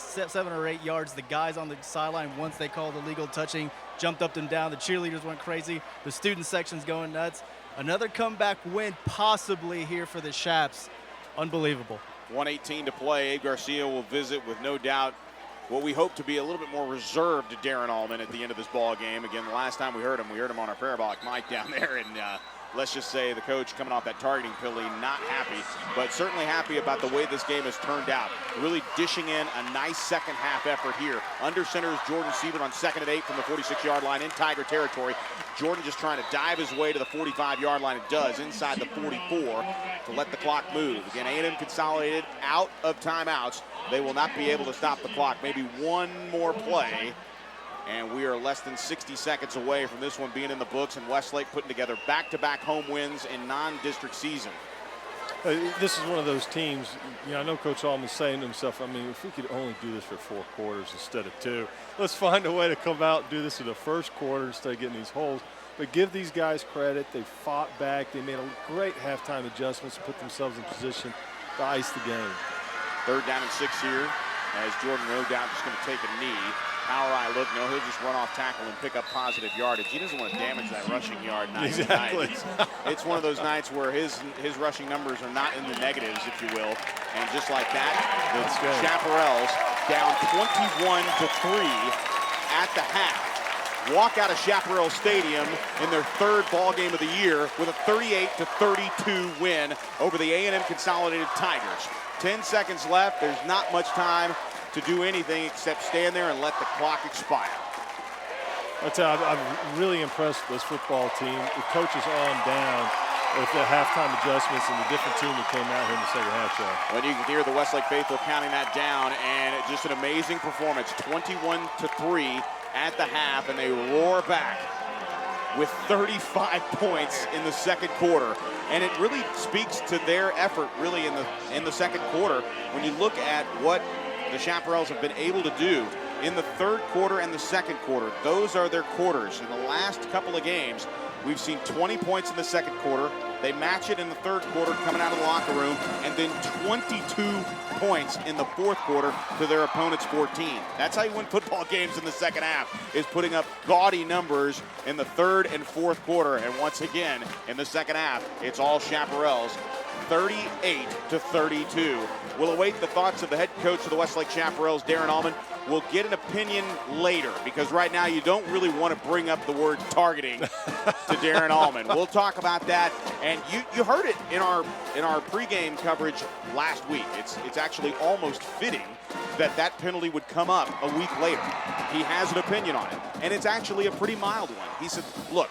or 8 yards. The guys on the sideline, once they called illegal touching, jumped up and down. The cheerleaders went crazy. The student section's going nuts. Another comeback win possibly here for the Chaps. Unbelievable. 1:18 to play. Abe Garcia will visit with no doubt what we hope to be a little bit more reserved to Darren Allman at the end of this ball game. Again, the last time we heard him on our parabolic mic down there, and let's just say the coach coming off that targeting penalty, not happy, but certainly happy about the way this game has turned out. Really dishing in a nice second half effort here. Under center is Jordan Sievert on 2nd and 8 from the 46-yard line in Tiger territory. Jordan just trying to dive his way to the 45-yard line. It does inside the 44 to let the clock move. Again, A&M Consolidated out of timeouts. They will not be able to stop the clock. Maybe one more play. And we are less than 60 seconds away from this one being in the books, and Westlake putting together back-to-back home wins in non-district season. This is one of those teams, I know Coach Allman's saying to himself, I mean, if we could only do this for 4 quarters instead of 2, let's find a way to come out and do this in the first quarter instead of getting these holes. But give these guys credit. They fought back. They made a great halftime adjustments to put themselves in position to ice the game. 3rd down and 6 here, as Jordan no doubt is going to take a knee. Power eye look. No, he'll just run off tackle and pick up positive yardage. He doesn't want to damage that rushing yard night. Exactly. It's one of those nights where his rushing numbers are not in the negatives, if you will. And just like that, the Chaparrals down 21-3 at the half. Walk out of Chaparral Stadium in their third ball game of the year with a 38-32 win over the A&M Consolidated Tigers. 10 seconds left. There's not much time to do anything except stand there and let the clock expire. I'm really impressed with this football team. The coaches on down with the halftime adjustments and the different team that came out here in the second half, Joe. When you can hear the Westlake faithful counting that down, and just an amazing performance, 21-3 at the half, and they roar back with 35 points in the second quarter. And it really speaks to their effort really in the second quarter. When you look at what the Chaparrals have been able to do in the third quarter and the second quarter, those are their quarters. In the last couple of games, we've seen 20 points in the second quarter. They match it in the third quarter coming out of the locker room, and then 22 points in the fourth quarter to their opponent's 14. That's how you win football games in the second half, is putting up gaudy numbers in the third and fourth quarter. And once again, in the second half, it's all Chaparrals, 38-32. We'll await the thoughts of the head coach of the Westlake Chaparrals, Darren Allman. We'll get an opinion later, because right now you don't really want to bring up the word targeting to Darren Allman. We'll talk about that, and you heard it in our pregame coverage last week. It's actually almost fitting that penalty would come up a week later. He has an opinion on it, and it's actually a pretty mild one. He said, look,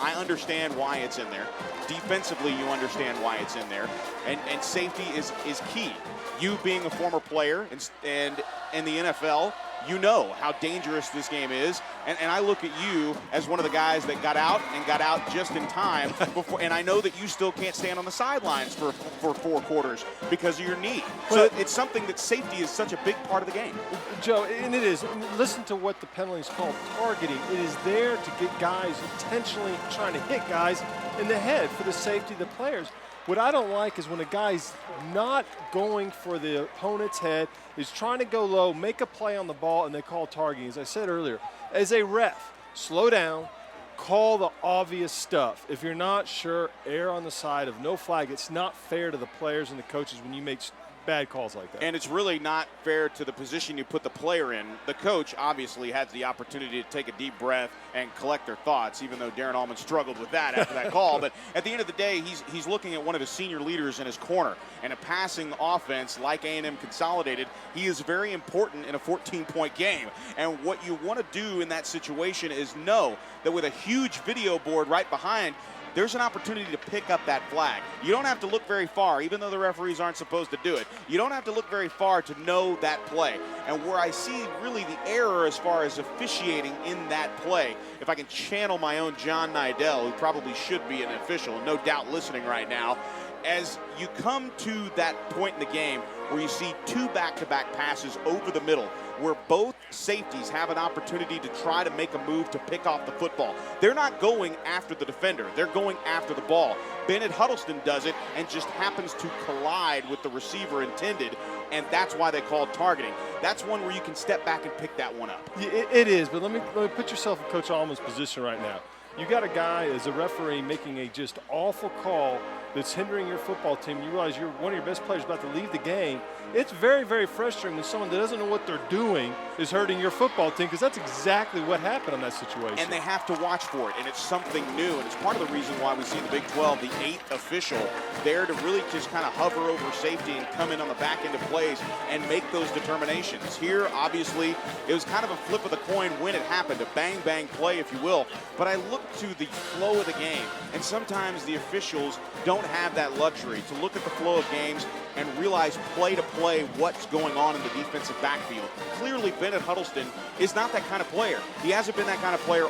I understand why it's in there. Defensively, you understand why it's in there. And safety is key. You being a former player and in the NFL, you know how dangerous this game is. And I look at you as one of the guys that got out just in time before. And I know that you still can't stand on the sidelines for 4 quarters because of your knee. So it's something that safety is such a big part of the game. Joe, and it is. Listen to what the penalty is called, targeting. It is there to get guys intentionally trying to hit guys in the head for the safety of the players. What I don't like is when a guy's not going for the opponent's head, is trying to go low, make a play on the ball, and they call targeting. As I said earlier, as a ref, slow down, call the obvious stuff. If you're not sure, err on the side of no flag. It's not fair to the players and the coaches when you make bad calls like that. And it's really not fair to the position you put the player in. The coach obviously has the opportunity to take a deep breath and collect their thoughts, even though Darren Allman struggled with that after that call. But at the end of the day, he's looking at one of his senior leaders in his corner. And a passing offense like A&M Consolidated, he is very important in a 14-point game. And what you want to do in that situation is know that with a huge video board right behind, there's an opportunity to pick up that flag. You don't have to look very far, even though the referees aren't supposed to do it. You don't have to look very far to know that play. And where I see really the error as far as officiating in that play, if I can channel my own John Nidell, who probably should be an official, no doubt listening right now, as you come to that point in the game where you see 2 back-to-back passes over the middle, where both safeties have an opportunity to try to make a move to pick off the football. They're not going after the defender. They're going after the ball. Bennett Huddleston does it and just happens to collide with the receiver intended, and that's why they call it targeting. That's one where you can step back and pick that one up. It is, but let me put yourself in Coach Allman's position right now. You got a guy as a referee making a just awful call that's hindering your football team. You realize one of your best players about to leave the game. It's very, very frustrating when someone that doesn't know what they're doing is hurting your football team, because that's exactly what happened in that situation. And they have to watch for it, and it's something new, and it's part of the reason why we see in the Big 12 the 8th official there to really just kind of hover over safety and come in on the back end of plays and make those determinations. Here, obviously, it was kind of a flip of the coin when it happened, a bang-bang play, if you will. But I look to the flow of the game, and sometimes the officials don't have that luxury to look at the flow of games and realize play to play what's going on in the defensive backfield. Clearly, Bennett Huddleston is not that kind of player. He hasn't been that kind of player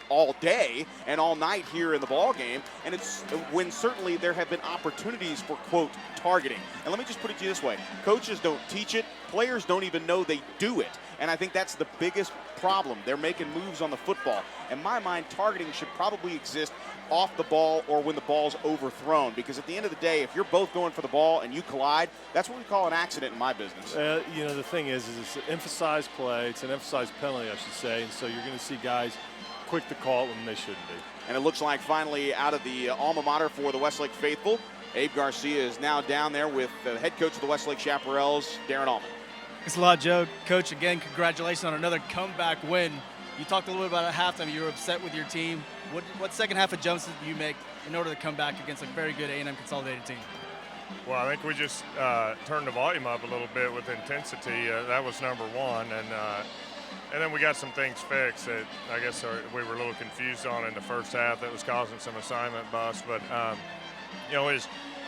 all day and all night here in the ball game, and it's when certainly there have been opportunities for, quote, targeting. And let me just put it to you this way. Coaches don't teach it. Players don't even know they do it. And I think that's the biggest problem. They're making moves on the football. In my mind, targeting should probably exist off the ball or when the ball's overthrown, because at the end of the day, if you're both going for the ball and you collide, that's what we call an accident in my business. The thing is it's an emphasized play. It's an emphasized penalty, I should say, and so you're going to see guys quick to call it when they shouldn't be. And it looks like finally out of the alma mater for the Westlake faithful, Abe Garcia is now down there with the head coach of the Westlake Chaparrals, Darren Allman. Thanks a lot, Joe. Coach, again, congratulations on another comeback win. You talked a little bit about at halftime you were upset with your team. What second half adjustments did you make in order to come back against a very good A&M Consolidated team? Well, I think we just turned the volume up a little bit with intensity. That was number one, and then we got some things fixed that I guess we were a little confused on in the first half that was causing some assignment busts. But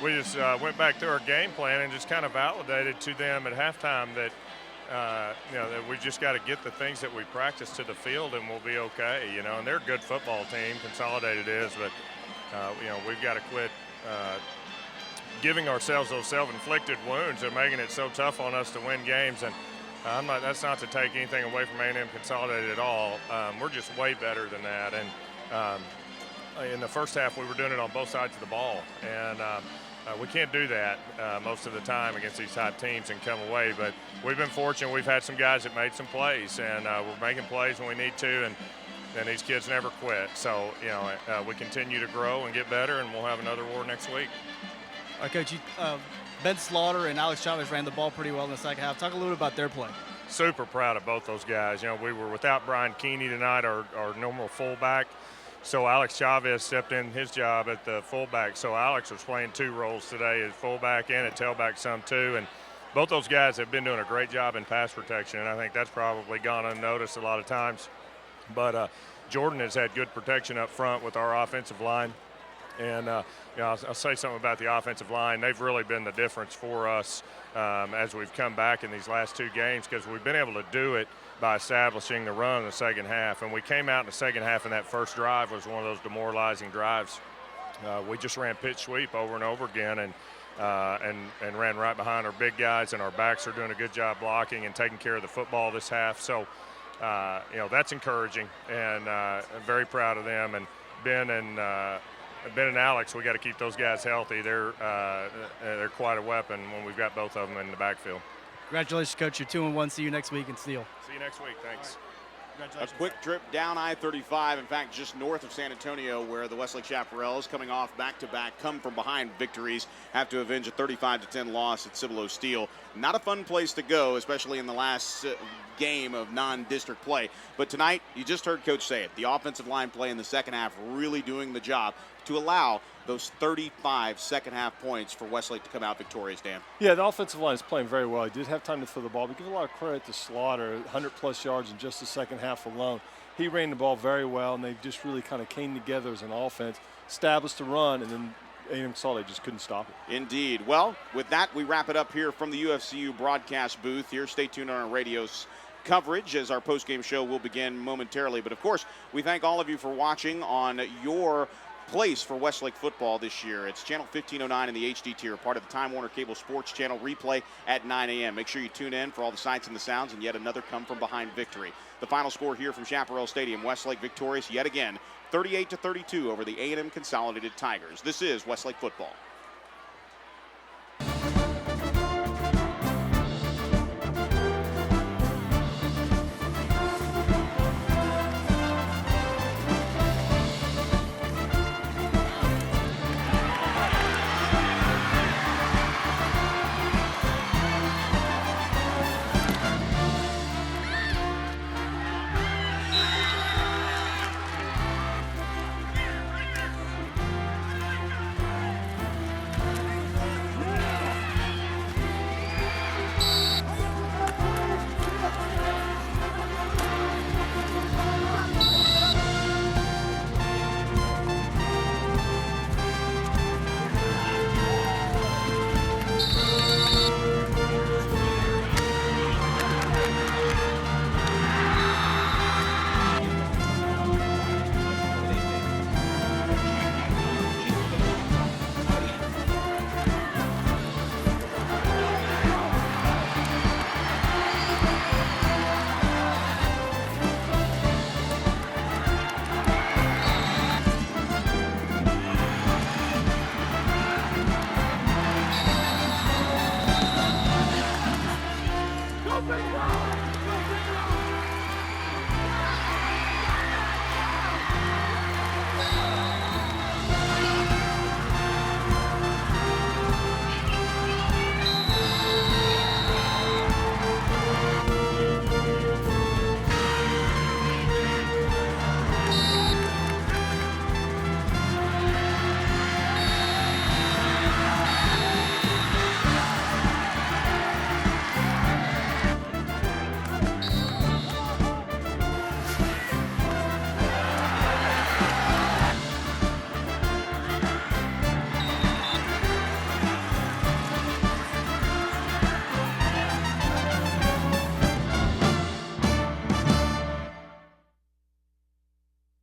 we just went back through our game plan and just kind of validated to them at halftime that that we just got to get the things that we practice to the field and we'll be okay. And they're a good football team, Consolidated is, but we've got to quit giving ourselves those self-inflicted wounds and making it so tough on us to win games. And that's not to take anything away from A&M Consolidated at all. We're just way better than that. And in the first half, we were doing it on both sides of the ball, and we can't do that most of the time against these type teams and come away. But we've been fortunate. We've had some guys that made some plays, and we're making plays when we need to, and these kids never quit. So, we continue to grow and get better, and we'll have another war next week. All right, Coach, Ben Slaughter and Alex Chavez ran the ball pretty well in the second half. Talk a little bit about their play. Super proud of both those guys. We were without Brian Keeney tonight, our normal fullback. So Alex Chavez stepped in his job at the fullback. So Alex was playing two roles today, as fullback and at tailback some too. And both those guys have been doing a great job in pass protection, and I think that's probably gone unnoticed a lot of times. But Jordan has had good protection up front with our offensive line. And I'll say something about the offensive line. They've really been the difference for us as we've come back in these last two games, because we've been able to do it by establishing the run in the second half. And we came out in the second half, and that first drive was one of those demoralizing drives. We just ran pitch sweep over and over again and ran right behind our big guys, and our backs are doing a good job blocking and taking care of the football this half. So, that's encouraging, and I'm very proud of them. And Ben and Alex, we got to keep those guys healthy. They're quite a weapon when we've got both of them in the backfield. Congratulations, Coach. You're 2-1. See you next week in Steele. See you next week. Thanks. A quick trip down I-35, in fact, just north of San Antonio, where the Westlake Chaparrals, coming off back-to-back, come from behind victories, have to avenge a 35-10 loss at Cibolo Steel. Not a fun place to go, especially in the last game of non-district play. But tonight, you just heard Coach say it, the offensive line play in the second half really doing the job to allow those 35 second-half points for Westlake to come out victorious, Dan. Yeah, the offensive line is playing very well. He did have time to throw the ball. We give a lot of credit to Slaughter, 100-plus yards in just the second half alone. He ran the ball very well, and they just really kind of came together as an offense, established the run, and then A&M Consolidated just couldn't stop it. Indeed. Well, with that, we wrap it up here from the UFCU broadcast booth here. Stay tuned on our radio's coverage as our post-game show will begin momentarily. But, of course, we thank all of you for watching on your place for Westlake football this year. It's channel 1509 in the HD tier, part of the Time Warner Cable Sports Channel, replay at 9 a.m. Make sure you tune in for all the sights and the sounds and yet another come-from-behind victory. The final score here from Chaparral Stadium, Westlake victorious yet again, 38-32 over the A&M Consolidated Tigers. This is Westlake football. Open goal!